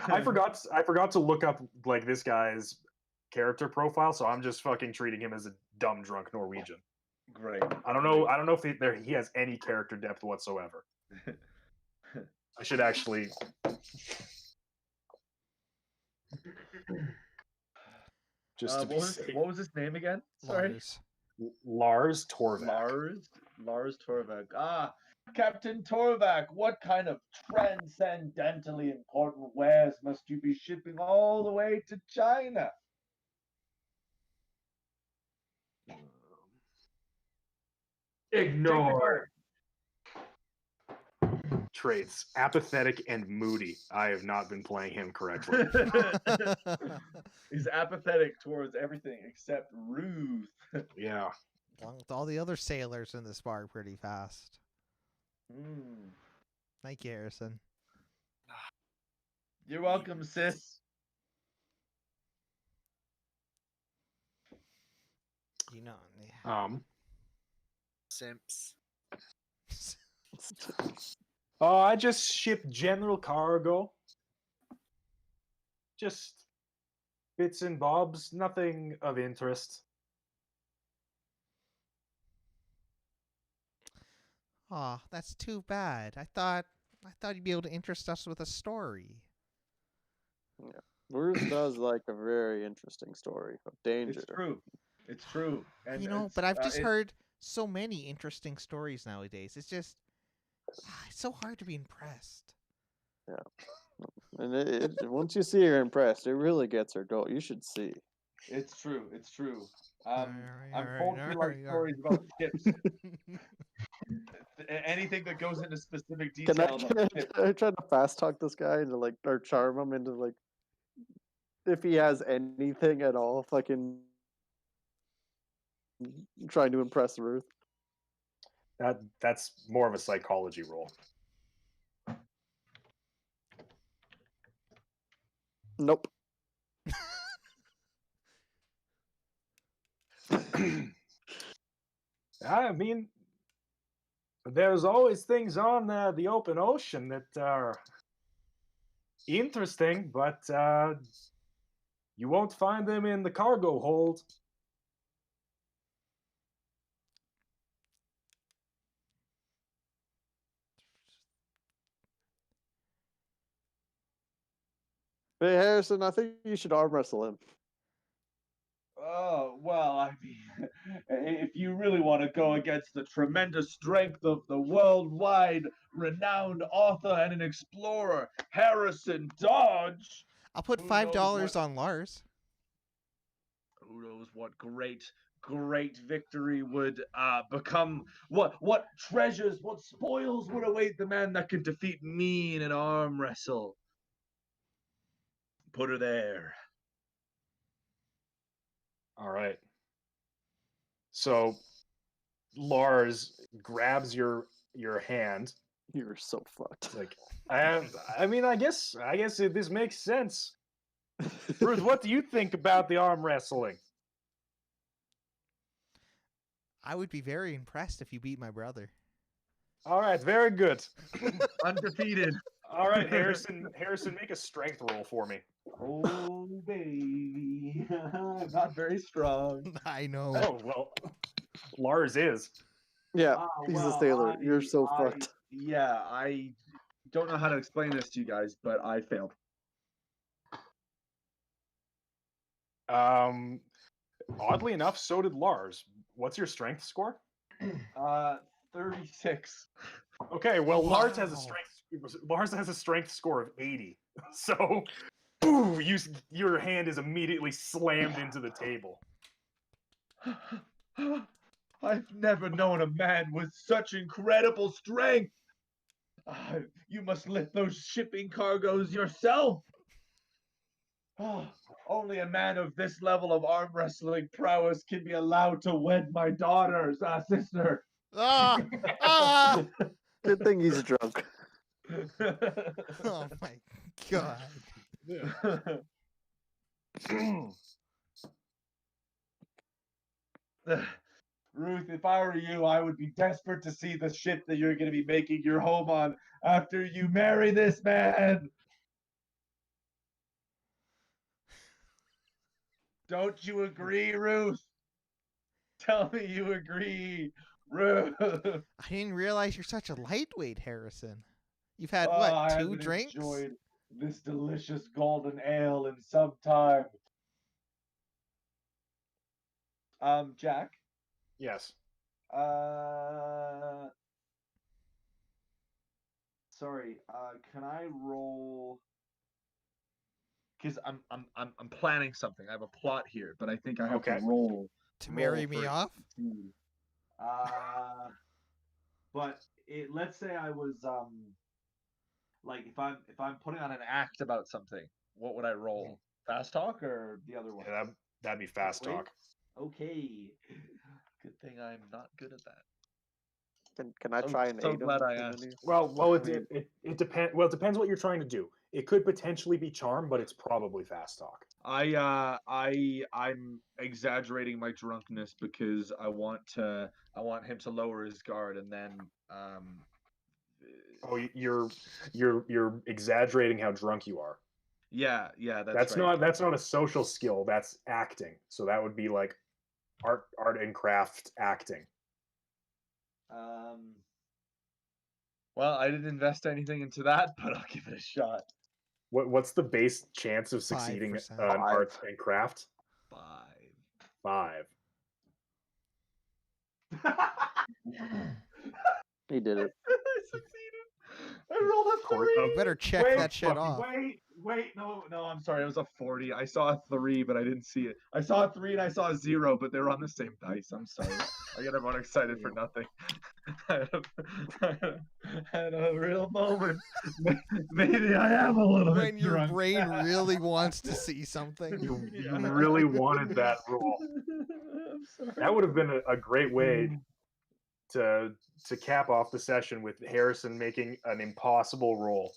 I forgot to look up like this guy's character profile, so I'm just fucking treating him as a dumb drunk Norwegian.
Great.
I don't know if he has any character depth whatsoever. I should actually. Just to be safe.
What was his name again? Sorry.
Lars.
Lars Torvak.
Lars Torvak. Ah, Captain Torvak, what kind of transcendentally important wares must you be shipping all the way to China?
Ignore.
Traits: apathetic and moody. I have not been playing him correctly.
He's apathetic towards everything except Ruth.
Yeah.
Along with all the other sailors in this bar pretty fast.
Mm.
Thank you, Harrison.
You're welcome, sis.
You know.
Simps.
Oh, I just ship general cargo. Just bits and bobs, nothing of interest.
Aw, that's too bad. I thought I thought you'd be able to interest us with a story.
Bruce does like a very interesting story of danger.
It's true. It's true. And
You know, but I've just heard so many interesting stories nowadays. It's just it's so hard to be impressed.
And once you see her impressed, it really gets her going. You should see.
It's true. It's true.
Alright,
I'm
alright,
told you like
alright,
stories about ships. Anything that goes into specific
Can I,
detail
can
about
I,
ships.
can I try to fast talk this guy into like, or charm him into like, if he has anything at all, fucking trying to impress Ruth.
That's more of a psychology roll.
Nope.
I mean, there's always things on the open ocean that are interesting, but you won't find them in the cargo hold.
Hey Harrison, I think you should arm wrestle him.
Oh, well, I mean, if you really want to go against the tremendous strength of the worldwide renowned author and an explorer, Harrison Dodge,
I'll put
Who
$5
knows what-
on Lars.
who knows what great victory would become, what treasures, what spoils would await the man that can defeat me in an arm wrestle. Put her there.
All right. So Lars grabs your hand.
You're so fucked.
Like, I mean, I guess this makes sense. Ruth, what do you think about the arm wrestling?
I would be very impressed if you beat my brother.
All right, very good.
Undefeated.
All right, Harrison, make a strength roll for me.
Oh, baby. Not very strong.
I know.
Oh, well, Lars is.
Yeah,
Ah,
he's
well,
a sailor. You're so
I-
fucked.
Yeah, I don't know how to explain this to you guys, but I failed.
Oddly enough, so did Lars. What's your strength score?
36.
Okay, well, Lars has a
Wow.
strength score of 80. So, boo, your hand is immediately slammed into the table.
I've never known a man with such incredible strength. You must lift those shipping cargoes yourself. Only a man of this level of arm wrestling prowess can be allowed to wed my daughter's sister.
Ah! Ah!
Good thing he's drunk.
Oh my god.
Ruth, if I were you, I would be desperate to see the ship that you're going to be making your home on after you marry this man. Don't you agree, Ruth? Tell me you agree, Ruth.
I didn't realize you're such a lightweight, Harrison. You've had
Oh, I
what, 2
haven't
drinks?
enjoyed this delicious golden ale in some time. Jack.
Yes.
Sorry. Can I roll? Because I'm planning something. I have a plot here, but I think I have
Okay.
to roll.
To marry
roll
me
for it
off?
to succeed. But let's say I was like if I'm putting on an act about something, what would I roll? Fast talk or the other one?
Yeah, that'd be fast
Wait.
talk.
Okay. Good thing I'm not good at that.
Can I
So-
try and
so
aid him?
glad I
in
asked.
any-
Well,
I
it
mean-
depends. Well, it depends what you're trying to do. It could potentially be charm, but it's probably fast talk.
I'm exaggerating my drunkenness because I want him to lower his guard and then
Oh, you're exaggerating how drunk you are.
yeah,
That's
right.
not a social skill. That's acting. So that would be like art and craft acting.
Well, I didn't invest anything into that, but I'll give it a shot.
What's the base chance of succeeding
5%.
an art
Five.
and craft?
5.
5.
He did it.
I succeeded. I rolled a
Court
3.
of-
Better check
Wait,
that shit
fucking
off.
Wait, no, I'm sorry. It was a 40. I saw a 3, but I didn't see it. I saw a 3 and I saw a 0, but they were on the same dice. I'm sorry. I get everyone excited for nothing. I had a real moment. Maybe I am a little
When
bit
your
drunk.
brain really wants to see something.
You really wanted that roll.
I'm sorry.
That would have been a great way to cap off the session with Harrison making an impossible roll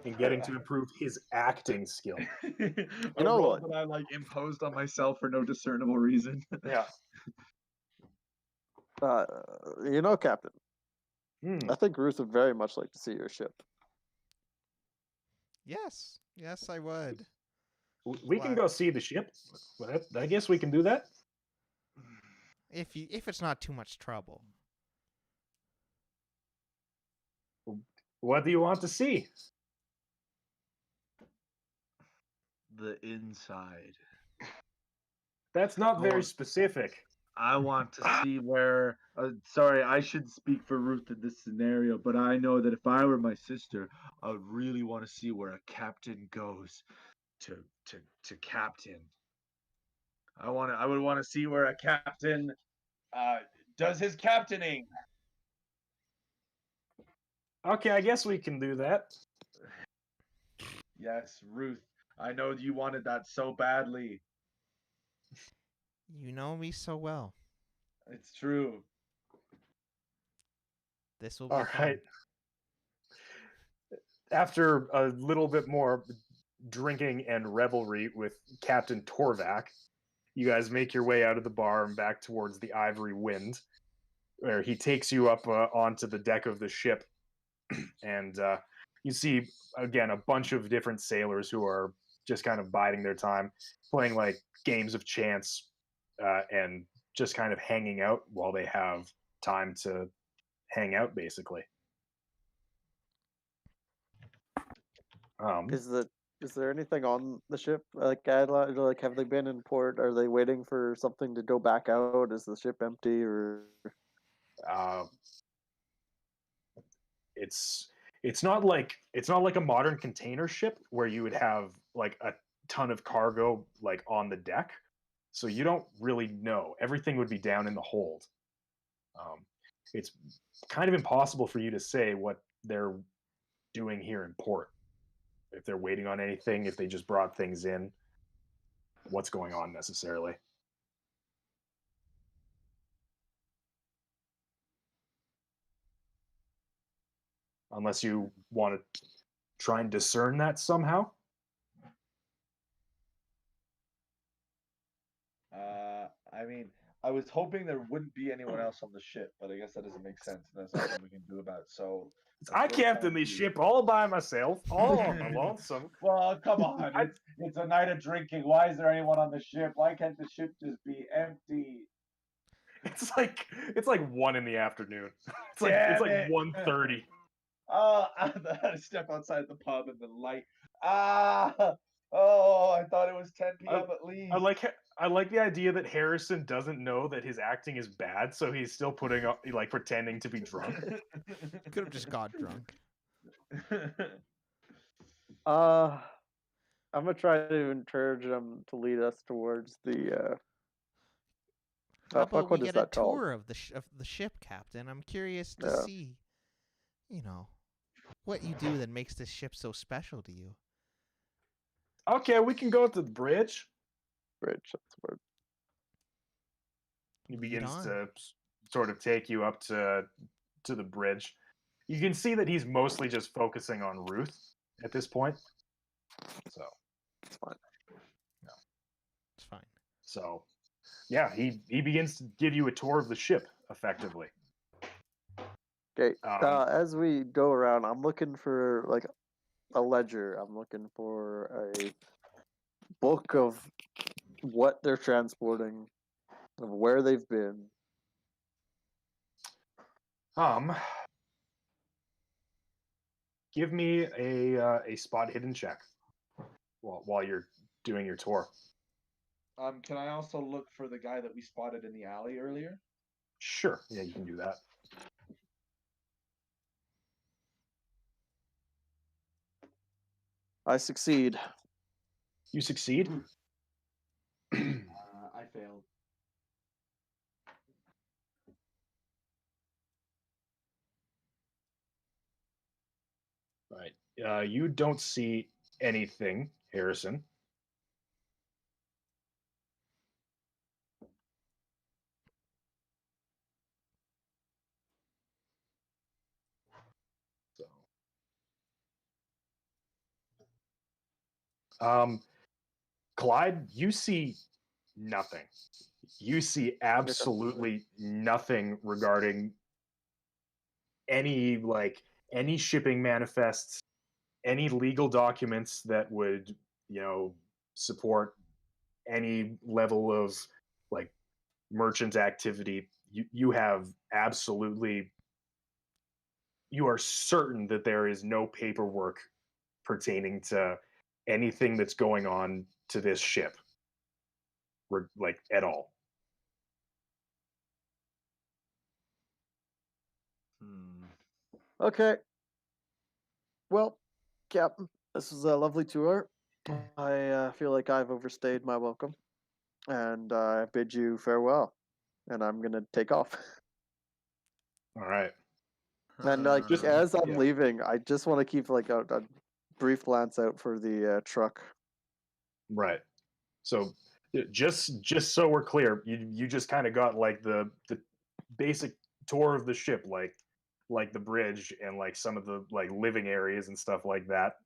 and getting to improve his acting skill.
You
know
roll
what?
that I like imposed on myself for no discernible reason.
Yeah.
Captain,
Hmm.
I think Ruth would very much like to see your ship.
Yes. Yes, I would.
We can go see the ship. I guess we can do that.
If it's not too much trouble.
What do you want to see?
The inside.
That's not very
Oh.
specific.
I want to see where. Sorry, I should speak for Ruth in this scenario, but I know that if I were my sister, I would really want to see where a captain goes to captain. I would want to see where a captain does his captaining.
Okay, I guess we can do that.
Yes, Ruth. I know you wanted that so badly.
You know me so well.
It's true.
This will be
All
fun.
right. After a little bit more drinking and revelry with Captain Torvak, you guys make your way out of the bar and back towards the Ivory Wind, where he takes you up onto the deck of the ship. And you see, again, a bunch of different sailors who are just kind of biding their time, playing like games of chance and just kind of hanging out while they have time to hang out, basically.
Is there anything on the ship? Like, have they been in port? Are they waiting for something to go back out? Is the ship empty, or?
It's not like a modern container ship where you would have like a ton of cargo like on the deck. So you don't really know. Everything would be down in the hold. It's kind of impossible for you to say what they're doing here in port. If they're waiting on anything, if they just brought things in, what's going on necessarily. Unless you want to try and discern that somehow.
I mean, I was hoping there wouldn't be anyone else on the ship, but I guess that doesn't make sense. And there's nothing we can do about it. So
I captain the ship all by myself, all on my lonesome.
Well, come on, it's a night of drinking. Why is there anyone on the ship? Why can't the ship just be empty?
It's like 1 in the afternoon. It's like
Damn
it's like
it.
1:30.
I had to step outside the pub in the light. Oh, I thought it was 10 p.m. at least.
I like the idea that Harrison doesn't know that his acting is bad, so he's still putting up, like, pretending to be drunk.
Could have just got drunk.
I'm gonna try to encourage them to lead us towards the.
How about we
what is
get a
that called?
tour of the ship, Captain? I'm curious to
Yeah.
see, what you do that makes this ship so special to you.
Okay, we can go to the bridge.
Bridge. That's the word.
He
Lead
begins
on.
to sort of take you up to the bridge. You can see that he's mostly just focusing on Ruth at this point. So
It's fine.
It's fine.
So yeah, he begins to give you a tour of the ship, effectively.
Okay. As we go around, I'm looking for like a ledger. I'm looking for a book of what they're transporting, of where they've been.
give me a spot hidden check while you're doing your tour.
Can I also look for the guy that we spotted in the alley earlier?
Sure. Yeah, you can do that.
I succeed.
You succeed.
I failed.
Right. You don't see anything, Harrison. So, Clyde, you see nothing. You see absolutely nothing regarding any shipping manifests, any legal documents that would, support any level of like merchant activity. You have absolutely, you are certain that there is no paperwork pertaining to anything that's going on to this ship, like at all.
Okay. Well, Captain, this was a lovely tour. I feel like I've overstayed my welcome, and I bid you farewell. And I'm gonna take off.
All right.
And like as I'm
yeah.
leaving, I just want to keep like a brief glance out for the truck.
Right. So just so we're clear, you just kind of got like the basic tour of the ship, like the bridge and like some of the like living areas and stuff like that.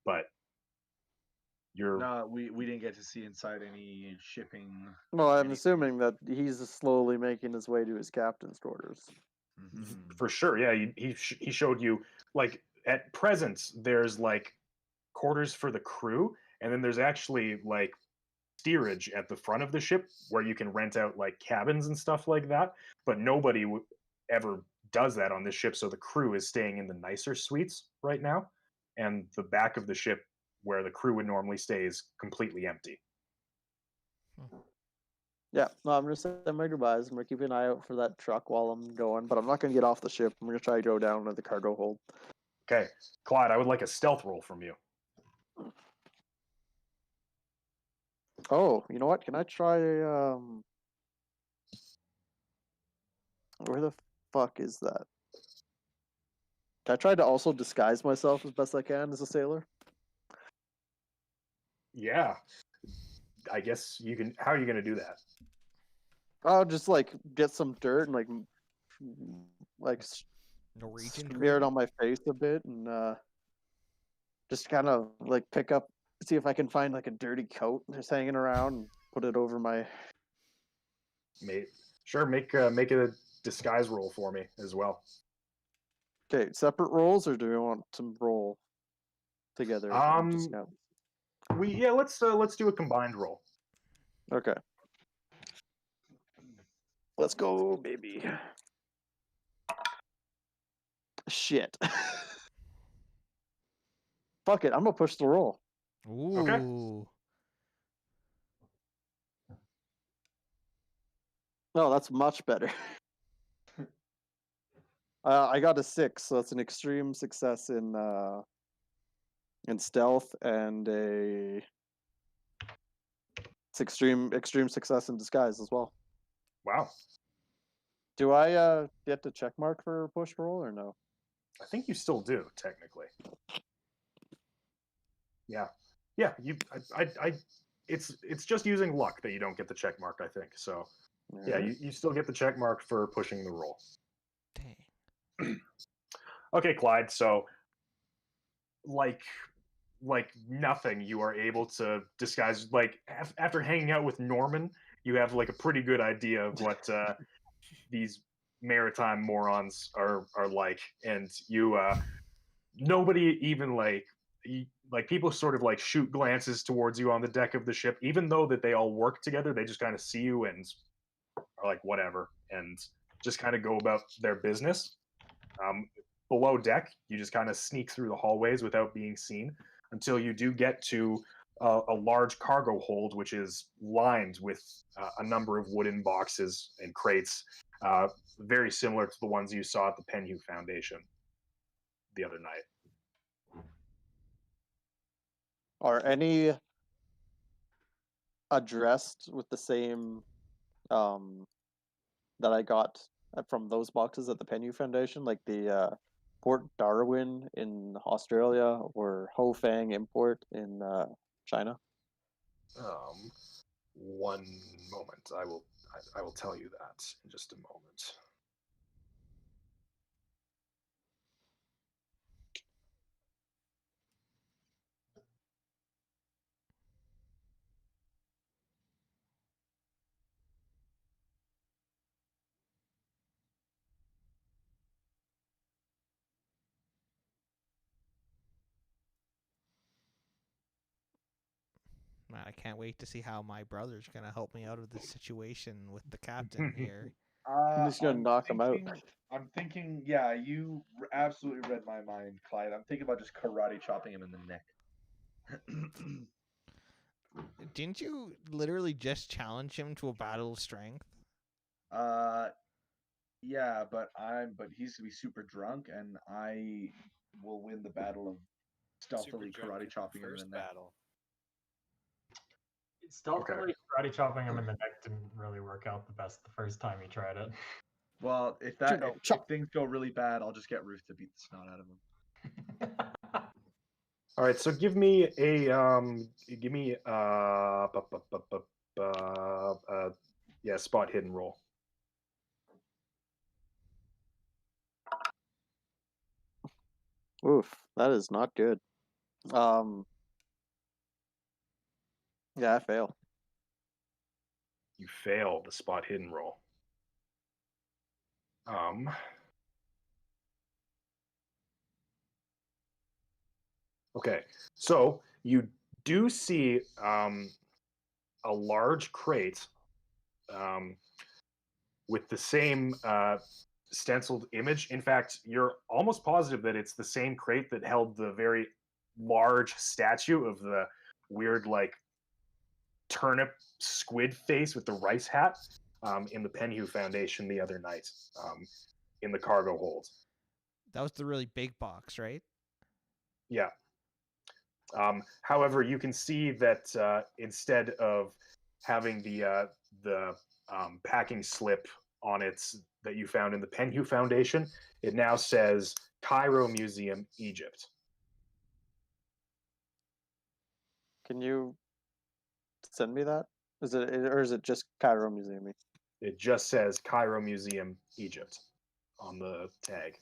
But you're
No, we didn't get to see inside any shipping.
Well, I'm
anything.
assuming that he's slowly making his way to his captain's quarters.
for sure, yeah. He showed you like at present there's like quarters for the crew, and then there's actually like steerage at the front of the ship where you can rent out like cabins and stuff like that. But nobody ever does that on this ship, so the crew is staying in the nicer suites right now, and the back of the ship where the crew would normally stay is completely empty.
Yeah, no, I'm gonna say my goodbyes. I'm gonna keep an eye out for that truck while I'm going, but I'm not gonna get off the ship. I'm gonna try to go down to the cargo hold.
Okay, Clyde, I would like a stealth roll from you.
Oh, you know what? Can I try where the fuck is that? Can I try to also disguise myself as best I can as a sailor?
Yeah, I guess you can. How are you going to do that?
I'll just like get some dirt and like
Norwegian
smear it
crew?
on my face a bit and just kind of like pick up, see if I can find like a dirty coat just hanging around and put it over my.
Sure, make it a disguise roll for me as well.
Okay, separate rolls, or do we want to roll together?
Let's do a combined roll.
Okay. Let's go, baby. Shit. Fuck it, I'm gonna push the roll.
Ooh.
Okay.
No, that's much better. I got a 6, so it's an extreme success in stealth and it's extreme success in disguise as well.
Wow.
Do I get the check mark for push roll or no?
I think you still do technically. Yeah. It's just using luck that you don't get the check mark, I think. So yeah, you still get the check mark for pushing the roll.
Dang.
Okay, Clyde. So like nothing, you are able to disguise. Like after hanging out with Norman, you have like a pretty good idea of what these maritime morons are like, and you nobody even like people sort of like shoot glances towards you on the deck of the ship, even though that they all work together. They just kind of see you and are like whatever, and just kind of go about their business. below deck, you just kind of sneak through the hallways without being seen until you do get to a large cargo hold, which is lined with a number of wooden boxes and crates, very similar to the ones you saw at the Penhew Foundation the other night.
Are any addressed with the same that I got from those boxes at the Penhew Foundation, like the Port Darwin in Australia or Hofang Import in China?
One moment, I will tell you that in just a moment.
Man, I can't wait to see how my brother's gonna help me out of this situation with the captain here.
I'm just gonna knock him out.
I'm thinking, yeah, you absolutely read my mind, Clyde. I'm thinking about just karate chopping him in the neck.
Didn't you literally just challenge him to a battle of strength?
Yeah, but he's gonna be super drunk, and I will win the battle of stealthily
Super drunk
karate
in the
chopping him in
first
the neck.
battle.
Stealthily karate chopping him in the neck didn't really work out the best the first time he tried it.
Well, if things go really bad, I'll just get Ruth to beat the snot out of him.
All right, so give me a spot hidden roll.
Oof, that is not good. Yeah, I fail.
You fail the spot hidden roll. Okay, so you do see a large crate with the same stenciled image. In fact, you're almost positive that it's the same crate that held the very large statue of the weird, like, turnip squid face with the rice hat in the Penhew Foundation the other night in the cargo hold.
That was the really big box, right?
Yeah. However, you can see that instead of having the packing slip on it that you found in the Penhew Foundation, it now says Cairo Museum, Egypt.
Can you send me that? Or is it just Cairo Museum?
It just says Cairo Museum, Egypt on the tag.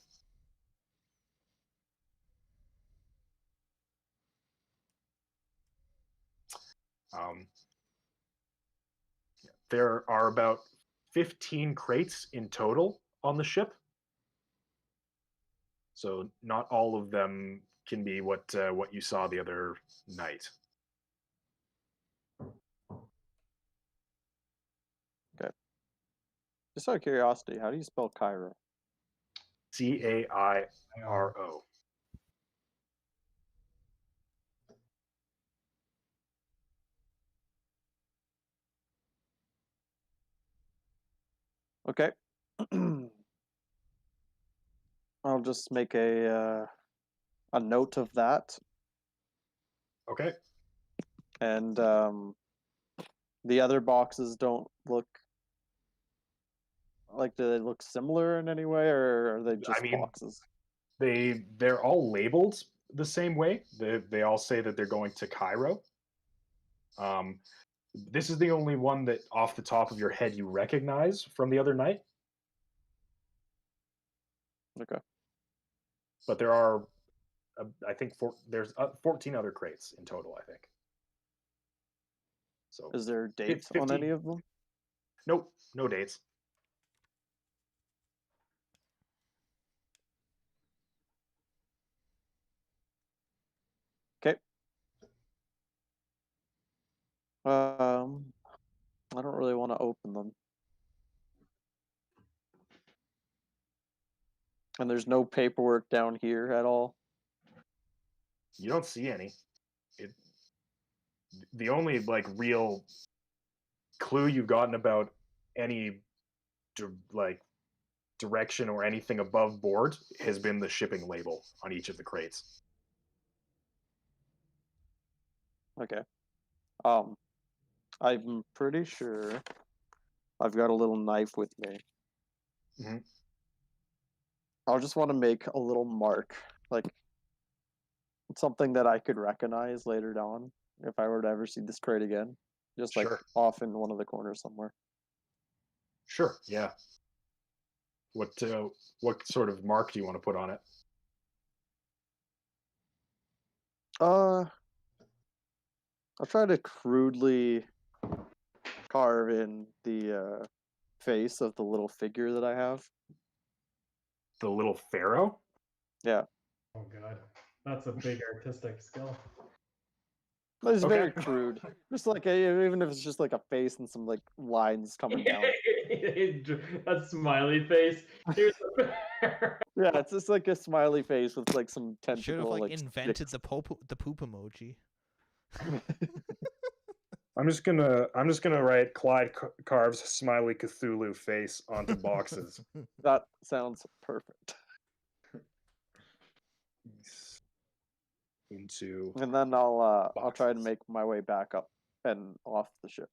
There are about 15 crates in total on the ship. So not all of them can be what you saw the other night.
Okay. Just out of curiosity, how do you spell Cairo?
Cairo.
Okay. I'll just make a note of that,
Okay.
and the other boxes don't look like, do they look similar in any way, or are they just boxes?
They're all labeled the same way. They all say that they're going to Cairo. This is the only one that off the top of your head you recognize from the other night.
Okay.
But there are, I think, there's 14 other crates in total, I think. So
is there dates on any of them?
Nope, no dates.
Okay. I don't really want to open them. And there's no paperwork down here at all.
You don't see any. The only like real clue you've gotten about any direction or anything above board has been the shipping label on each of the crates.
Okay. I'm pretty sure I've got a little knife with me.
Mhm.
I'll just want to make a little mark, like something that I could recognize later on if I were to ever see this crate again. Just like
Sure.
off in one of the corners somewhere.
Sure, yeah. What sort of mark do you want to put on it?
I'll try to crudely carve in the face of the little figure that I have.
The little pharaoh?
Yeah.
Oh god, that's a big artistic skill.
But it's
Okay.
very crude. Just like even if it's just like a face and some like lines coming down.
A smiley face. Here's the
Yeah, it's just like a smiley face with like some
Should have
tentacle
like
like
invented
sticks.
the poop emoji.
I'm just gonna write Clyde carves smiley Cthulhu face onto boxes.
That sounds perfect.
Into
And then I'll try to
boxes.
make my way back up and off the ship.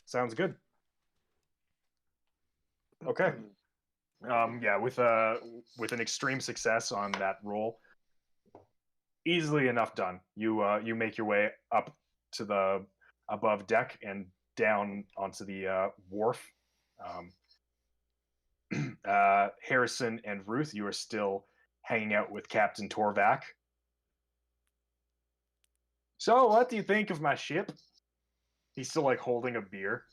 Sounds good. Okay. Yeah, with an extreme success on that roll, easily enough done. You make your way up to the above deck and down onto the wharf. Harrison and Ruth, you are still hanging out with Captain Torvak. So, what do you think of my ship? He's still like holding a beer.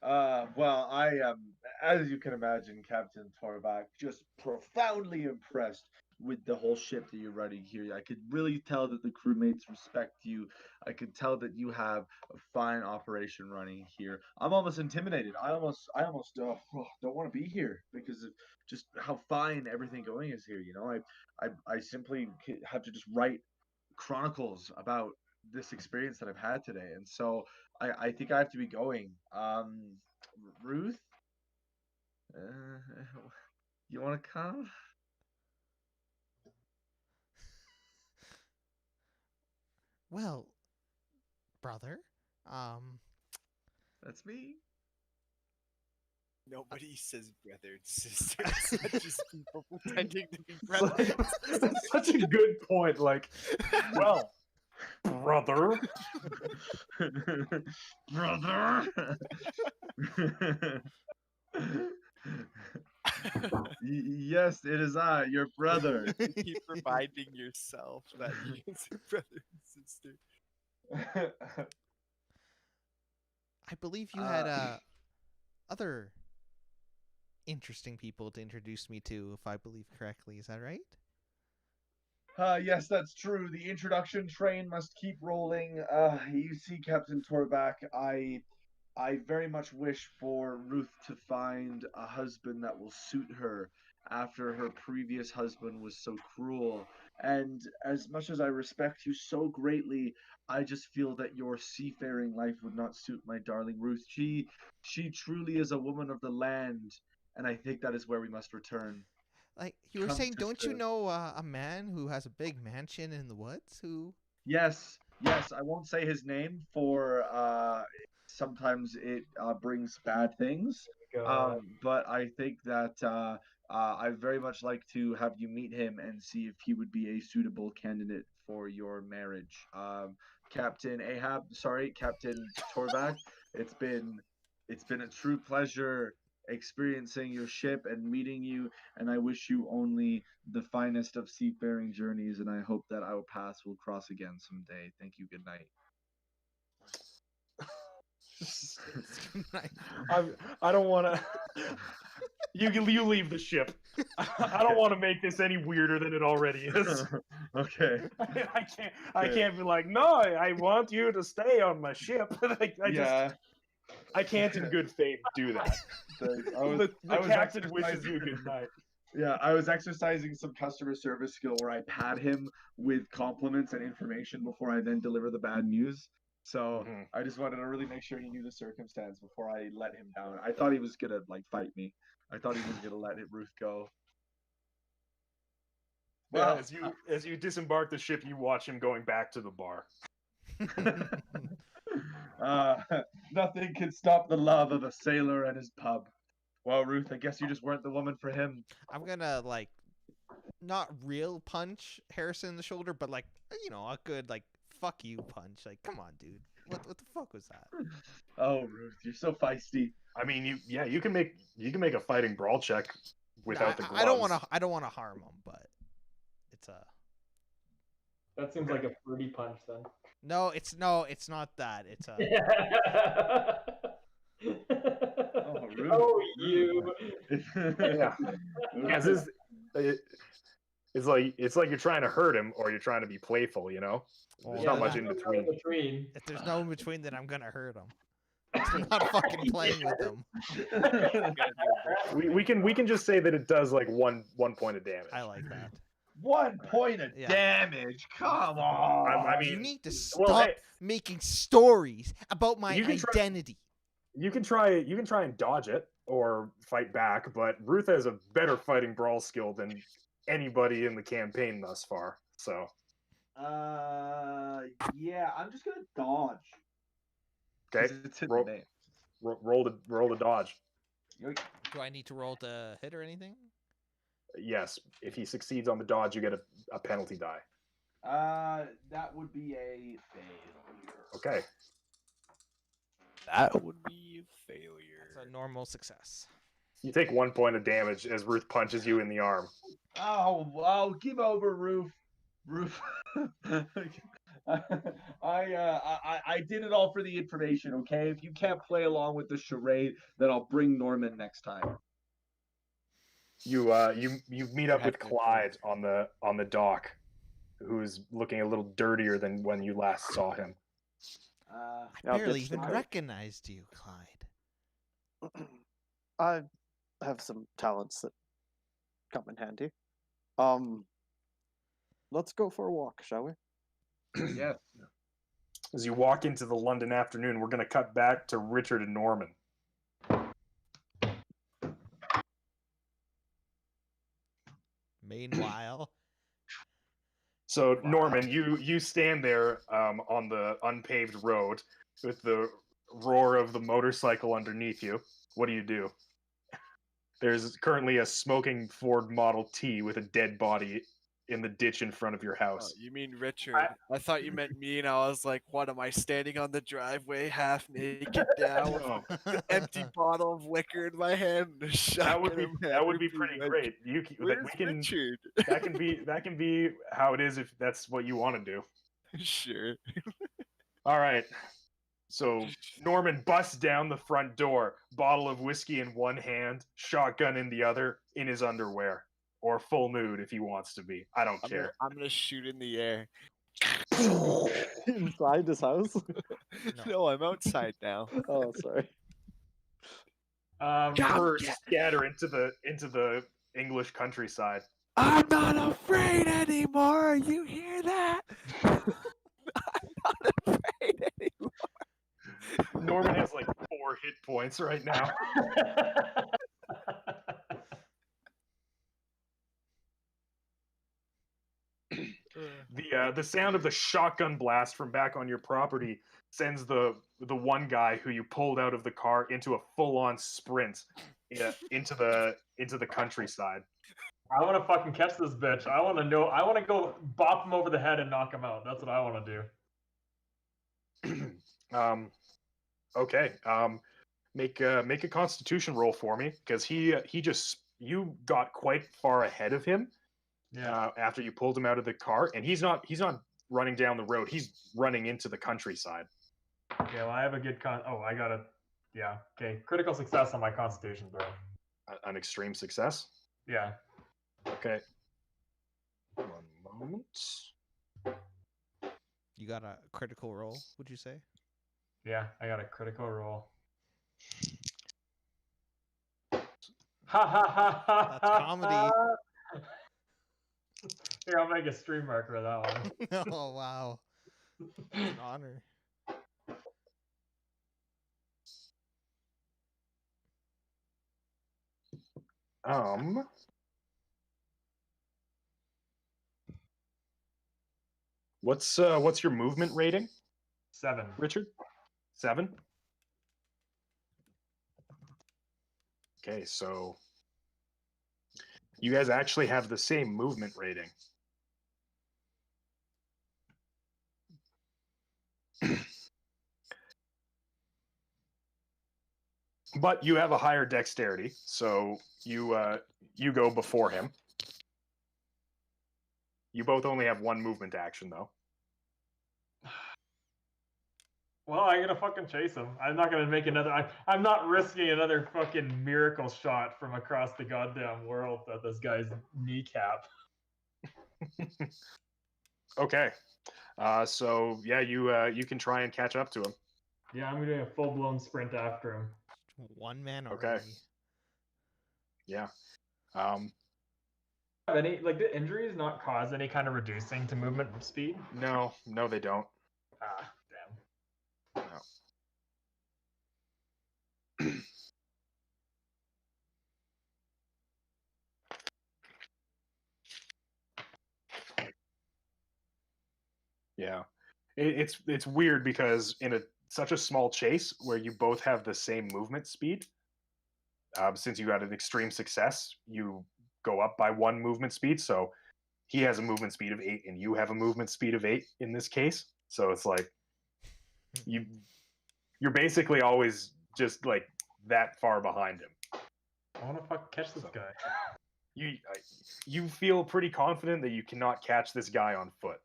Well, I am, as you can imagine, Captain Torvak, just profoundly impressed with the whole ship that you're running here. I could really tell that the crewmates respect you. I could tell that you have a fine operation running here. I'm almost intimidated. I almost don't want to be here because of just how fine everything going is here. You know, I simply have to just write chronicles about this experience that I've had today, and so I think I have to be going. Ruth, you want to come?
Well, brother,
That's me.
Nobody says brother and sister. It's not just people pretending to be brothers.
That's such a good point. Like, well, brother.
Brother. Yes, it is I, your brother.
Keep reminding yourself that you can say brother and sister.
I believe you had other interesting people to introduce me to, if I believe correctly. Is that right?
Yes, that's true. The introduction train must keep rolling. You see, Captain Torback, I very much wish for Ruth to find a husband that will suit her after her previous husband was so cruel. And as much as I respect you so greatly, I just feel that your seafaring life would not suit my darling Ruth. She truly is a woman of the land, and I think that is where we must return.
Like you were
Come,
saying, don't you
sister.
know a man who has a big mansion in the woods? Who?
Yes, yes, I won't say his name for sometimes it brings bad things. But I think that I very much like to have you meet him and see if he would be a suitable candidate for your marriage. Captain Ahab, sorry, Captain Torvak, it's been a true pleasure experiencing your ship and meeting you, and I wish you only the finest of seafaring journeys, and I hope that our paths will cross again someday. Thank you. Good night.
I don't want to. You leave the ship. I don't want to make this any weirder than it already is.
Okay.
I can't be like, no, I want you to stay on my ship. I
Yeah.
I can't in good faith do that. The captain wishes you good night.
Yeah, I was exercising some customer service skill where I pad him with compliments and information before I then deliver the bad news. So I just wanted to really make sure he knew the circumstance before I let him down. I thought he was gonna like fight me. I thought he was gonna let Ruth go.
Well, as you disembark the ship, you watch him going back to the bar.
Nothing can stop the love of a sailor and his pub. Well, Ruth, I guess you just weren't the woman for him.
I'm gonna like not real punch Harrison in the shoulder, but like a good like fuck you punch. Like, come on, dude. What the fuck was that?
Oh, Ruth, you're so feisty.
I mean, you can make a fighting brawl check without the gloves.
I don't wanna harm him, but it's a.
That seems like a fruity punch then.
No, it's not that. It's a.
Oh, Ruth.
Oh, you.
Yeah. It's like you're trying to hurt him or you're trying to be playful. There's not much in between.
If there's no in between, then I'm gonna hurt him. I'm not fucking playing with him.
We can just say that it does like one point of damage.
I like that.
1 point of damage. Come on.
I mean,
you need to stop making stories about my identity.
You can try and dodge it or fight back, but Ruth has a better fighting brawl skill than anybody in the campaign thus far. So.
Yeah, I'm just gonna dodge.
Okay. Roll the dodge.
Do I need to roll to hit or anything?
Yes. If he succeeds on the dodge, you get a penalty die.
That would be a failure.
Okay.
That would be a failure.
That's a normal success.
You take 1 point of damage as Ruth punches you in the arm.
Oh, give over, Ruth. I did it all for the information, okay? If you can't play along with the charade, then I'll bring Norman next time.
You meet up with Clyde on the dock, who's looking a little dirtier than when you last saw him.
I barely even recognized you, Clyde.
I have some talents that come in handy. Let's go for a walk, shall we?
Yes.
As you walk into the London afternoon, we're going to cut back to Richard and Norman.
Meanwhile.
So, Norman, you stand there on the unpaved road with the roar of the motorcycle underneath you. What do? There's currently a smoking Ford Model T with a dead body in the ditch in front of your house.
You mean Richard? I thought you meant me, and I was like, what, am I standing on the driveway half naked down with an empty bottle of liquor in my hand?
That would be pretty great.
Richard?
That can be how it is if that's what you want to do.
Sure.
All right. So Norman busts down the front door, bottle of whiskey in one hand, shotgun in the other, in his underwear. Or full nude if he wants to be. I don't care.
I'm gonna shoot in the air.
Inside his house?
No, I'm outside now.
Oh, sorry.
Birds scatter into the English countryside.
I'm not afraid anymore. You hear that? I'm not afraid anymore.
Norman has like 4 hit points right now. The sound of the shotgun blast from back on your property sends the one guy who you pulled out of the car into a full-on sprint into the countryside.
I want to fucking catch this bitch. I want to go bop him over the head and knock him out. That's what I want to
do. Okay. Make a Constitution roll for me because you got quite far ahead of him.
Yeah.
After you pulled him out of the car, and he's not running down the road. He's running into the countryside.
Okay, well, I have a good I got a... Yeah, okay. Critical success on my Constitution throw.
An extreme success?
Yeah.
Okay. 1 moment.
You got a critical roll, would you say?
Yeah, I got a critical roll. Ha ha ha ha!
That's
ha,
comedy.
ha. Here, I'll make a stream marker of that one.
Oh wow, it's an honor.
What's your movement rating,
7.
Richard? 7? Okay, so you guys actually have the same movement rating. But you have a higher dexterity, so you go before him. You both only have one movement action, though.
Well, I'm gonna fucking chase him. I'm not gonna make another. I'm not risking another fucking miracle shot from across the goddamn world at this guy's kneecap.
Okay. So yeah, you can try and catch up to him.
Yeah, I'm doing a full blown sprint after him.
One man
Okay.
already.
Yeah.
Have any like the injuries not cause any kind of reducing to movement speed?
No, they don't.
Ah, damn.
No. Yeah, it's weird because in such a small chase where you both have the same movement speed, since you got an extreme success, you go up by 1 movement speed. So he has a movement speed of 8, and you have a movement speed of 8 in this case. So it's like you're basically always just like that far behind him.
I want to fucking catch this guy.
You feel pretty confident that you cannot catch this guy on foot.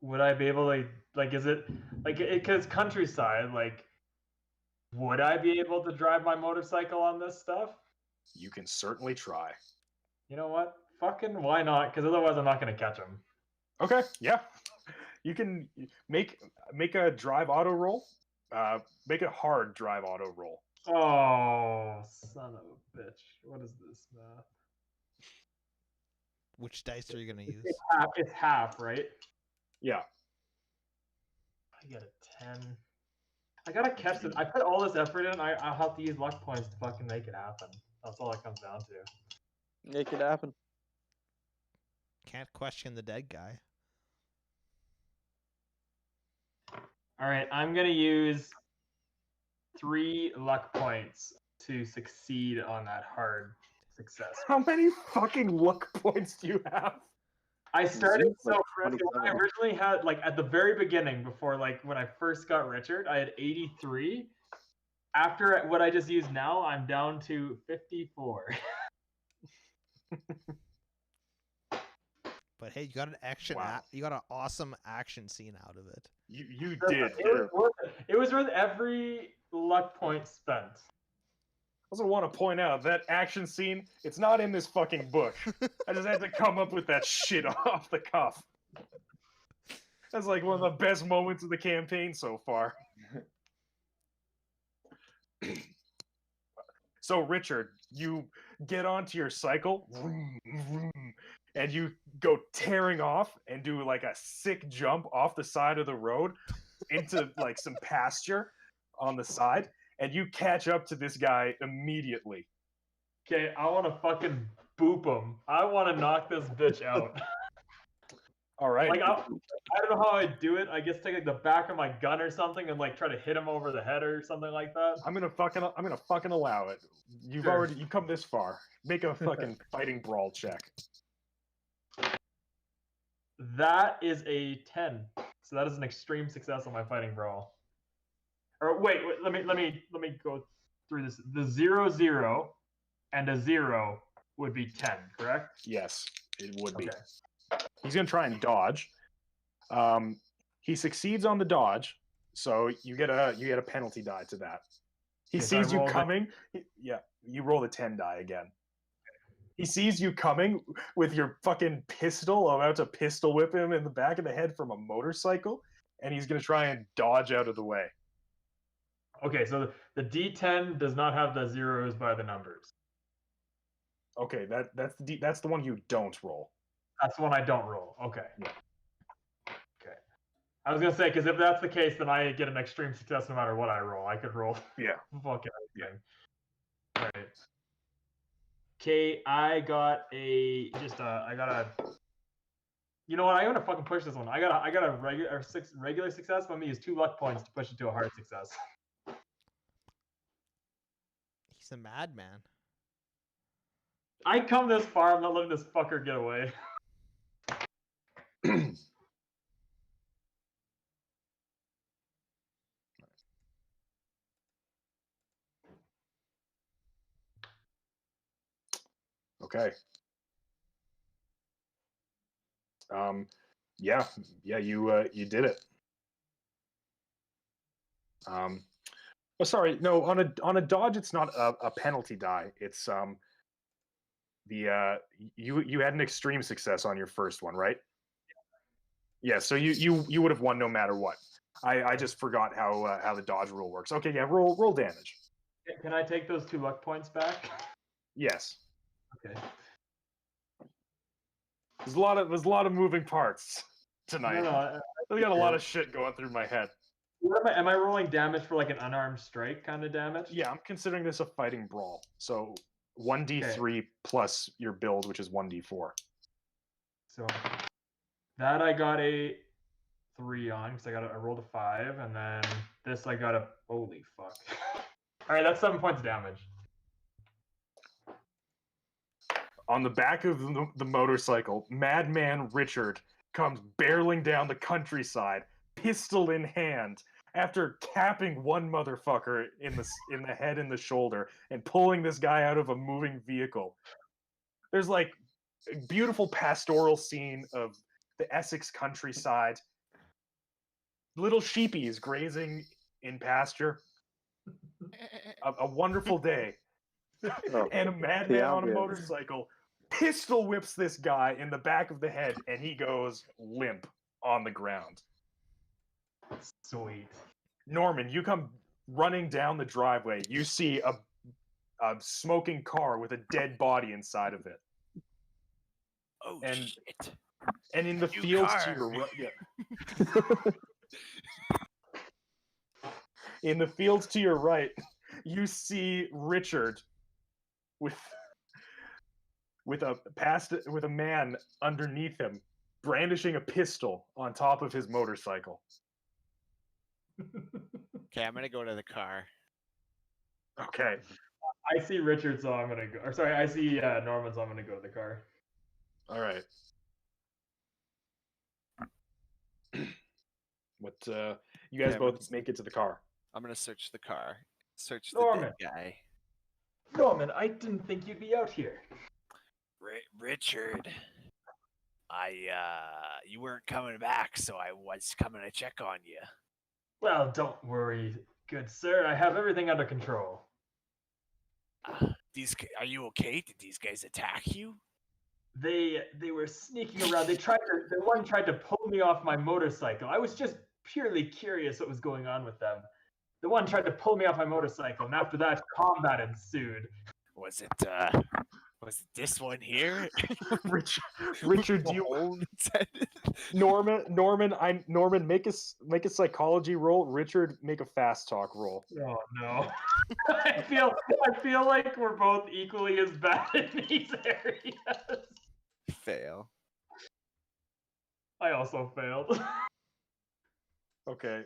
Would I be able to like? Is it like because countryside? Like, would I be able to drive my motorcycle on this stuff?
You can certainly try.
You know what? Fucking why not? Because otherwise, I'm not gonna catch him.
Okay, yeah. You can make a drive auto roll. Make a hard drive auto roll.
Oh, son of a bitch! What is this, man?
Which dice are you gonna use?
It's half, right?
Yeah.
I get a 10. I gotta catch this. I put all this effort in. I'll have to use luck points to fucking make it happen. That's all it comes down to.
Make it happen.
Can't question the dead guy.
All right, I'm gonna use 3 luck points to succeed on that hard success.
How many fucking luck points do you have?
I started
Zeus,
so
like,
when I
27.
originally had like at the very beginning before like when I first got Richard, I had 83. After what I just used now, I'm down to 54.
But hey, you got an action.
Wow.
You got an awesome action scene out of it.
You did.
It was worth every luck point spent.
I also want to point out that action scene, it's not in this fucking book. I just had to come up with that shit off the cuff. That's like one of the best moments of the campaign so far. So, Richard, you get onto your cycle, and you go tearing off and do like a sick jump off the side of the road into like some pasture on the side. And you catch up to this guy immediately.
Okay, I want to fucking boop him. I want to knock this bitch out.
All right.
Like I don't know how I do it. I guess take like the back of my gun or something and like try to hit him over the head or something like that.
I'm gonna fucking allow it. You've come this far. Make a fucking fighting brawl check.
That is a 10. So that is an extreme success on my fighting brawl. Or wait, let me go through this. The 0-0 and a 0 would be 10, correct?
Yes, it would be.
Okay.
He's gonna try and dodge. He succeeds on the dodge, so you get a penalty die to that. He
Okay, so
sees you coming. You roll the 10 die again. He sees you coming with your fucking pistol, about to pistol whip him in the back of the head from a motorcycle, and he's gonna try and dodge out of the way.
Okay, so the D10 does not have the zeros by the numbers.
Okay, that's the one you don't roll.
That's the one I don't roll. Okay.
Yeah.
Okay. I was gonna say, because if that's the case, then I get an extreme success no matter what I roll. I could roll
Yeah.
fucking everything. All right. Okay, I got a. You know what? I'm gonna fucking push this one. I got a regular success, but I'm gonna use 2 luck points to push it to a hard success.
He's a madman.
I come this far. I'm not letting this fucker get away.
Okay. Yeah, you did it. Oh, sorry, no, on a dodge, it's not a penalty die. It's you had an extreme success on your first one, right? Yeah, so you would have won no matter what. I just forgot how the dodge rule works. Okay, yeah, roll damage.
Can I take those 2 luck points back?
Yes.
Okay.
There's a lot of moving parts tonight. I got a lot of shit going through my head.
Am I rolling damage for like an unarmed strike kind of damage?
Yeah, I'm considering this a fighting brawl. So 1d3 plus your build, which is 1d4.
So that I got a 3 on because I rolled a 5, and then this I got a holy fuck. All right, that's 7 points of damage.
On the back of the motorcycle, Madman Richard comes barreling down the countryside, pistol in hand, after capping one motherfucker in the head and the shoulder and pulling this guy out of a moving vehicle. There's like a beautiful pastoral scene of the Essex countryside. Little sheepies grazing in pasture. A wonderful day.
Oh,
And a madman on a motorcycle pistol whips this guy in the back of the head, and he goes limp on the ground.
Sweet.
Norman, you come running down the driveway. You see a smoking car with a dead body inside of it.
Oh,
and
shit.
And in the
New
fields
car.
to your right, in the fields to your right, you see Richard with a man underneath him, brandishing a pistol on top of his motorcycle.
Okay, I'm gonna go to the car.
Okay.
I see Richard, so I'm gonna go. Or sorry, I see Norman, so I'm gonna go to the car.
All right. What? You guys both make it to the car.
I'm gonna search the car. Search the
Norman.
dead guy.
Norman, I didn't think you'd be out here.
Richard. You weren't coming back, so I was coming to check on you.
Well, don't worry, good sir. I have everything under control.
Are you okay? Did these guys attack you?
They were sneaking around. The one tried to pull me off my motorcycle. I was just purely curious what was going on with them. The one tried to pull me off my motorcycle, and after that, combat ensued.
Was it this one here?
Richard, do you Norman, make a psychology roll. Richard, make a fast talk roll.
Oh no. I feel like we're both equally as bad in these areas.
Fail.
I also failed.
Okay.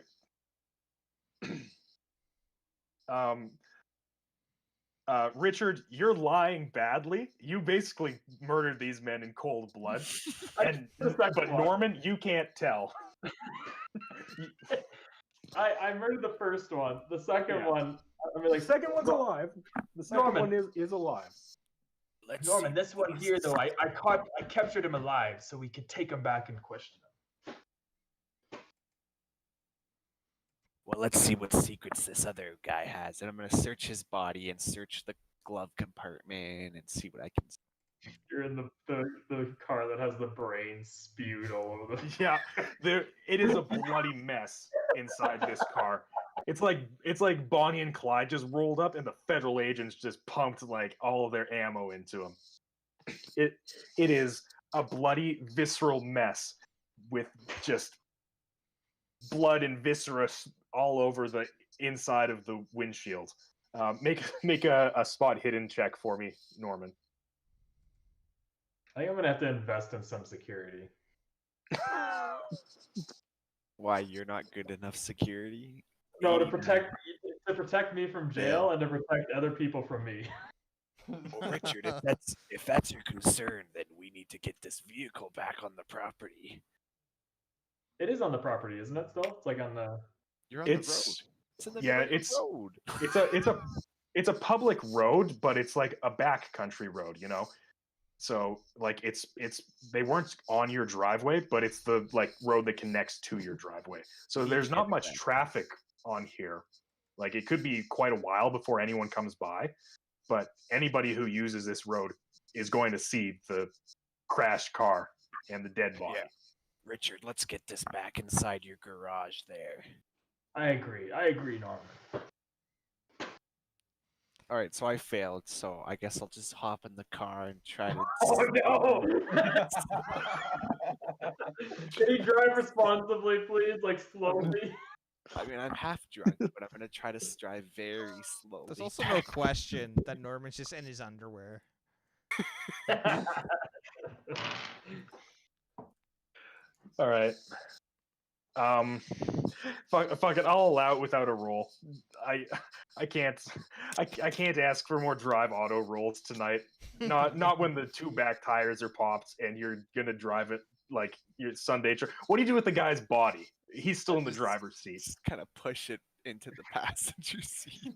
Richard, you're lying badly. You basically murdered these men in cold blood. But Norman, you can't tell.
I murdered the first one. The second one, I mean, like,
the second one's alive. The second one is alive.
Norman, this one here though, I captured him alive so we could take him back and question him.
Well, let's see what secrets this other guy has. And I'm going to search his body and search the glove compartment and see what I can see.
You're in the car that has the brain spewed all over the...
Yeah, it is a bloody mess inside this car. It's like Bonnie and Clyde just rolled up, and the federal agents just pumped like all of their ammo into them. It is a bloody, visceral mess with just blood and viscera all over the inside of the windshield. Make a spot hidden check for me, Norman.
I think I'm gonna have to invest in some security.
Why, you're not good enough security?
No, to
Even-
protect me from jail and to protect other people from me.
Well, Richard, if that's your concern, then we need to get this vehicle back on the property.
It is on the property, isn't it? Still, it's like on the.
You're on the road.
It's
It's in the
yeah,
middle of
it's
the road.
it's a public road, but it's like a backcountry road, you know. So like it's they weren't on your driveway, but it's the like road that connects to your driveway. So
You
there's
get
not
it
much
then.
traffic on here. Like it could be quite a while before anyone comes by, but anybody who uses this road is going to see the crashed car and the dead body.
Yeah. Richard, let's get this back inside your garage there.
I agree, Norman.
All right, so I failed, so I guess I'll just hop in the car and try to.
Oh no! Can you drive responsibly, please? Like slowly.
I mean, I'm half drunk, but I'm gonna try to drive very slowly.
There's also no question that Norman's just in his underwear.
All right. Fuck it. I'll allow it without a roll. I can't ask for more drive auto rolls tonight. Not when the two back tires are popped and you're gonna drive it like your Sunday trip. What do you do with the guy's body? He's still in the driver's seat.
Just kind of push it into the passenger seat.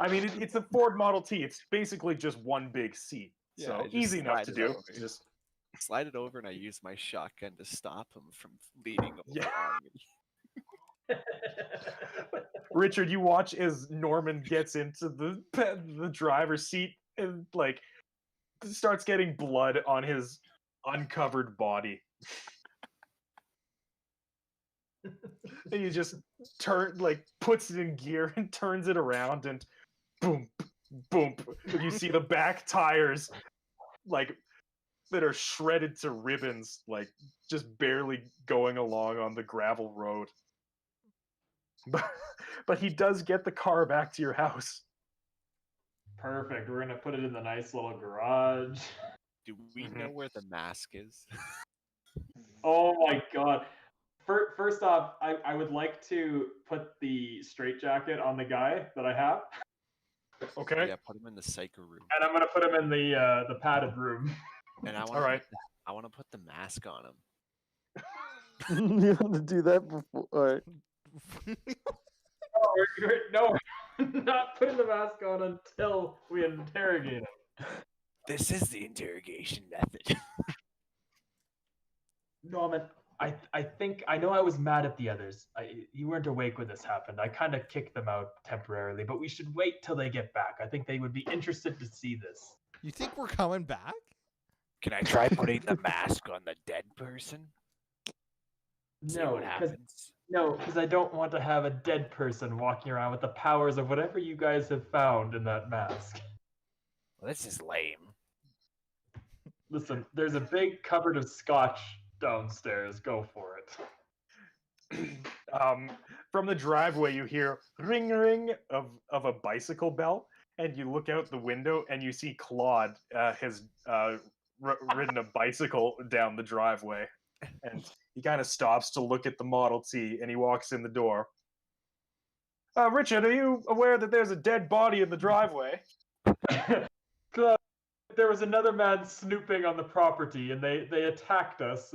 I mean, it's a Ford Model T. It's basically just one big seat,
Yeah,
so
I just
easy enough
slide
to
it
do.
over.
Just
Slide it over, and I use my shotgun to stop him from leaning over
Yeah.
on me.
Richard, you watch as Norman gets into the driver's seat and like starts getting blood on his uncovered body. And he just puts it in gear and turns it around and boom, boom. You see the back tires like that are shredded to ribbons, like just barely going along on the gravel road. But he does get the car back to your house.
Perfect. We're gonna put it in the nice little garage.
Do we
Mhm.
know where the mask is?
Oh my god. First off, I would like to put the straitjacket on the guy that I have,
Okay.
Yeah, put him in the psycho room.
and I'm gonna put him in the padded room.
And I want
All right.
I want to put the mask on him.
You have to do that before. All right.
No, not putting the mask on until we interrogate him.
This is the interrogation method.
Norman, I think I know I was mad at the others. You weren't awake when this happened. I kind of kicked them out temporarily, but we should wait till they get back. I think they would be interested to see this.
You think we're coming back?
Can I try putting the mask on the dead person? See
No,
what happens.
because I don't want to have a dead person walking around with the powers of whatever you guys have found in that mask.
Well, this is lame.
Listen, there's a big cupboard of scotch downstairs. Go for it.
From the driveway, you hear ring ring of a bicycle bell, and you look out the window and you see Claude has ridden a bicycle down the driveway, and he kind of stops to look at the Model T, and he walks in the door. Richard, are you aware that there's a dead body in the driveway?
There was another man snooping on the property, and they attacked us.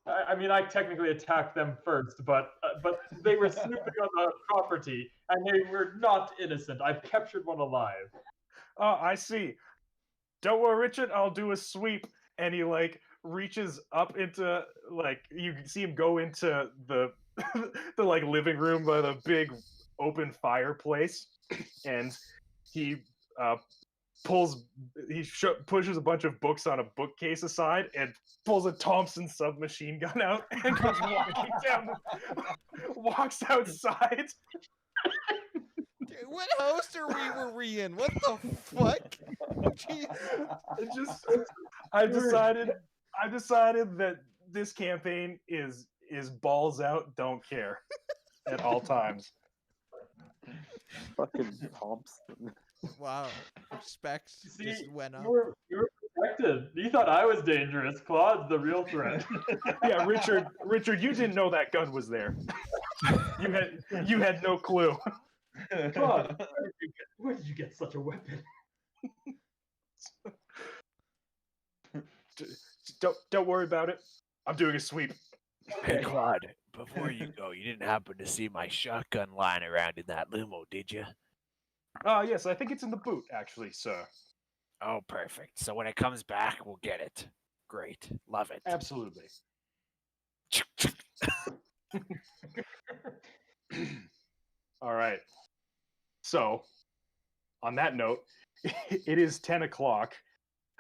I mean, I technically attacked them first, but they were snooping on the property, and they were not innocent. I've captured one alive.
Oh, I see. Don't worry, Richard. I'll do a sweep, and he reaches up into you can see him go into the the living room by the big open fireplace, and he pushes a bunch of books on a bookcase aside and pulls a Thompson submachine gun out and goes walks outside.
Dude, what house were we in? What the fuck? Jeez.
It just I decided that this campaign is balls out, don't care at all times.
Fucking Thompson.
Wow. Respect
See,
just went up.
you were protected. You thought I was dangerous. Claude's the real threat.
Yeah, Richard, you didn't know that gun was there. You had no clue.
Claude, where did you get such a weapon?
Don't worry about it. I'm doing a sweep.
Hey, Claude, before you go, you didn't happen to see my shotgun lying around in that limo, did you?
Yes, I think it's in the boot, actually, sir.
Oh, perfect. So when it comes back, we'll get it. Great. Love it.
Absolutely. All right. So, on that note, it is 10 o'clock.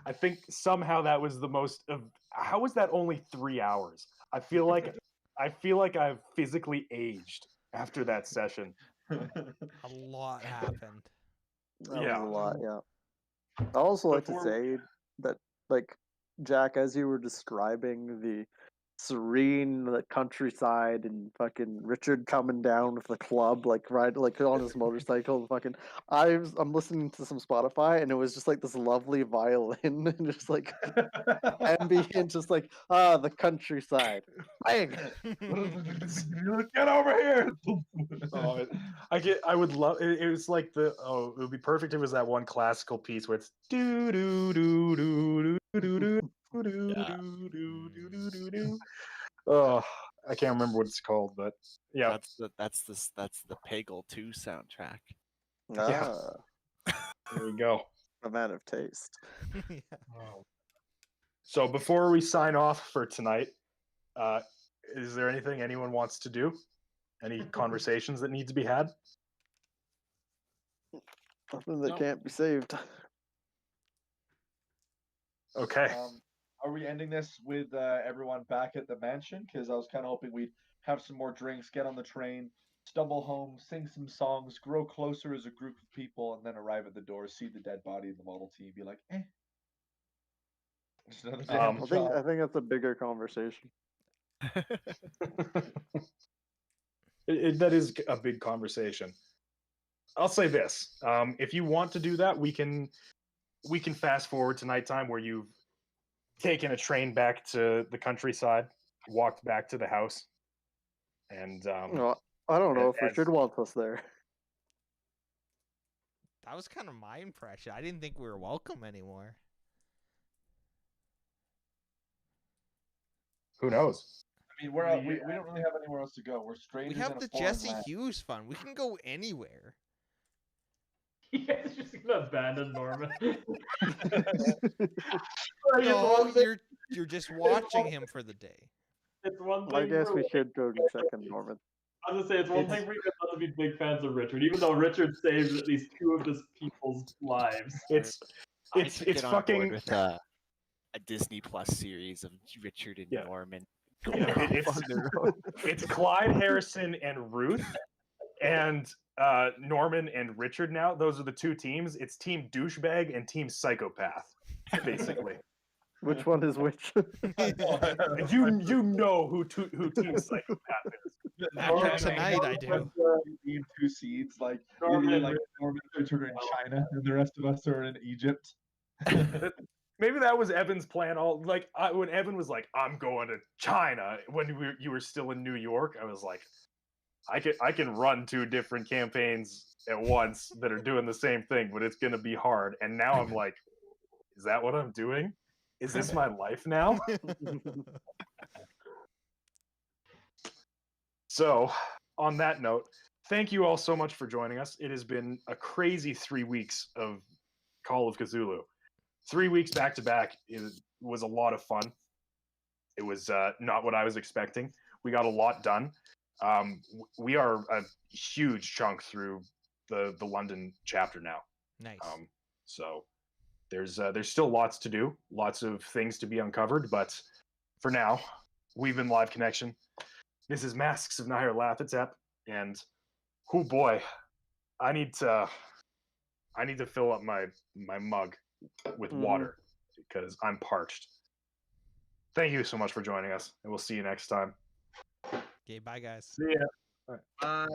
I think somehow that was the most of. How was that only 3 hours? I feel like I've physically aged after that session.
A lot happened.
That
Yeah.
was a lot, yeah. I also like to
Before-
say that, like, Jack, as you were describing the serene countryside and fucking Richard coming down with the club, like on his motorcycle, fucking, I'm listening to some Spotify and it was just like this lovely violin and just like ambient, just like the countryside. Bang!
Get over here!
Oh, I would love it was like it would be perfect if it was that one classical piece where it's do do do do do do do do do do do do. Oh, I can't remember what it's called, but yeah.
That's the Peggle 2 soundtrack.
Yeah. There you go.
A man of taste.
Yeah.
So before we sign off for tonight, is there anything anyone wants to do? Any conversations that need to be had?
Nothing that
No.
can't be saved.
Okay.
Are we ending this with everyone back at the mansion? Because I was kind of hoping we'd have some more drinks, get on the train, stumble home, sing some songs, grow closer as a group of people, and then arrive at the door, see the dead body in the Model T, be like, eh. Just another day on the
I
job.
think that's a bigger conversation.
That is a big conversation. I'll say this: if you want to do that, we can fast forward to nighttime where you've taken a train back to the countryside, walked back to the house, and
No, I don't know if
as-
Richard wants us there.
That was kind of my impression. I didn't think we were welcome anymore.
who knows?
I mean, we don't really have anywhere else to go. We're strangers
We have
in a
the
foreign
Jesse
land.
Hughes fund. We can go anywhere.
You guys just gonna abandon Norman.
No, you're just watching him for the day.
It's one thing.
I guess
for-
we should go to second Norman.
I was gonna say it's one thing for you guys not to be big fans of Richard, even though Richard saves at least 2 of his people's lives.
It's
I should
it's
get on board
fucking
with a Disney Plus series of Richard and
Yeah.
Norman.
Yeah,
going
it's-
off on their own.
it's Clyde, Harrison, and Ruth, and Norman and Richard. Now those are the two teams. It's Team Douchebag and Team Psychopath, basically.
Which one is which?
you know who Team Psychopath is.
After tonight, I do.
In 2 seeds, like
Norman,
like Norman and Richard are in China, and the rest of us are in Egypt.
Maybe that was Evan's plan. When Evan was like, "I'm going to China," when you were still in New York, I was like, I can run 2 different campaigns at once that are doing the same thing, but it's gonna be hard. And now I'm like, is that what I'm doing? Is this my life now? So, on that note, thank you all so much for joining us. It has been a crazy 3 weeks of Call of Cthulhu. 3 weeks back to back was a lot of fun. It was not what I was expecting. We got a lot done. We are a huge chunk through the London chapter now.
Nice.
So there's still lots to do, lots of things to be uncovered. But for now, we've been Live Connection. This is Masks of Nyarlathotep, and oh boy, I need to fill up my mug with water because I'm parched. Thank you so much for joining us, and we'll see you next time.
Okay, bye guys.
See ya.
Uh,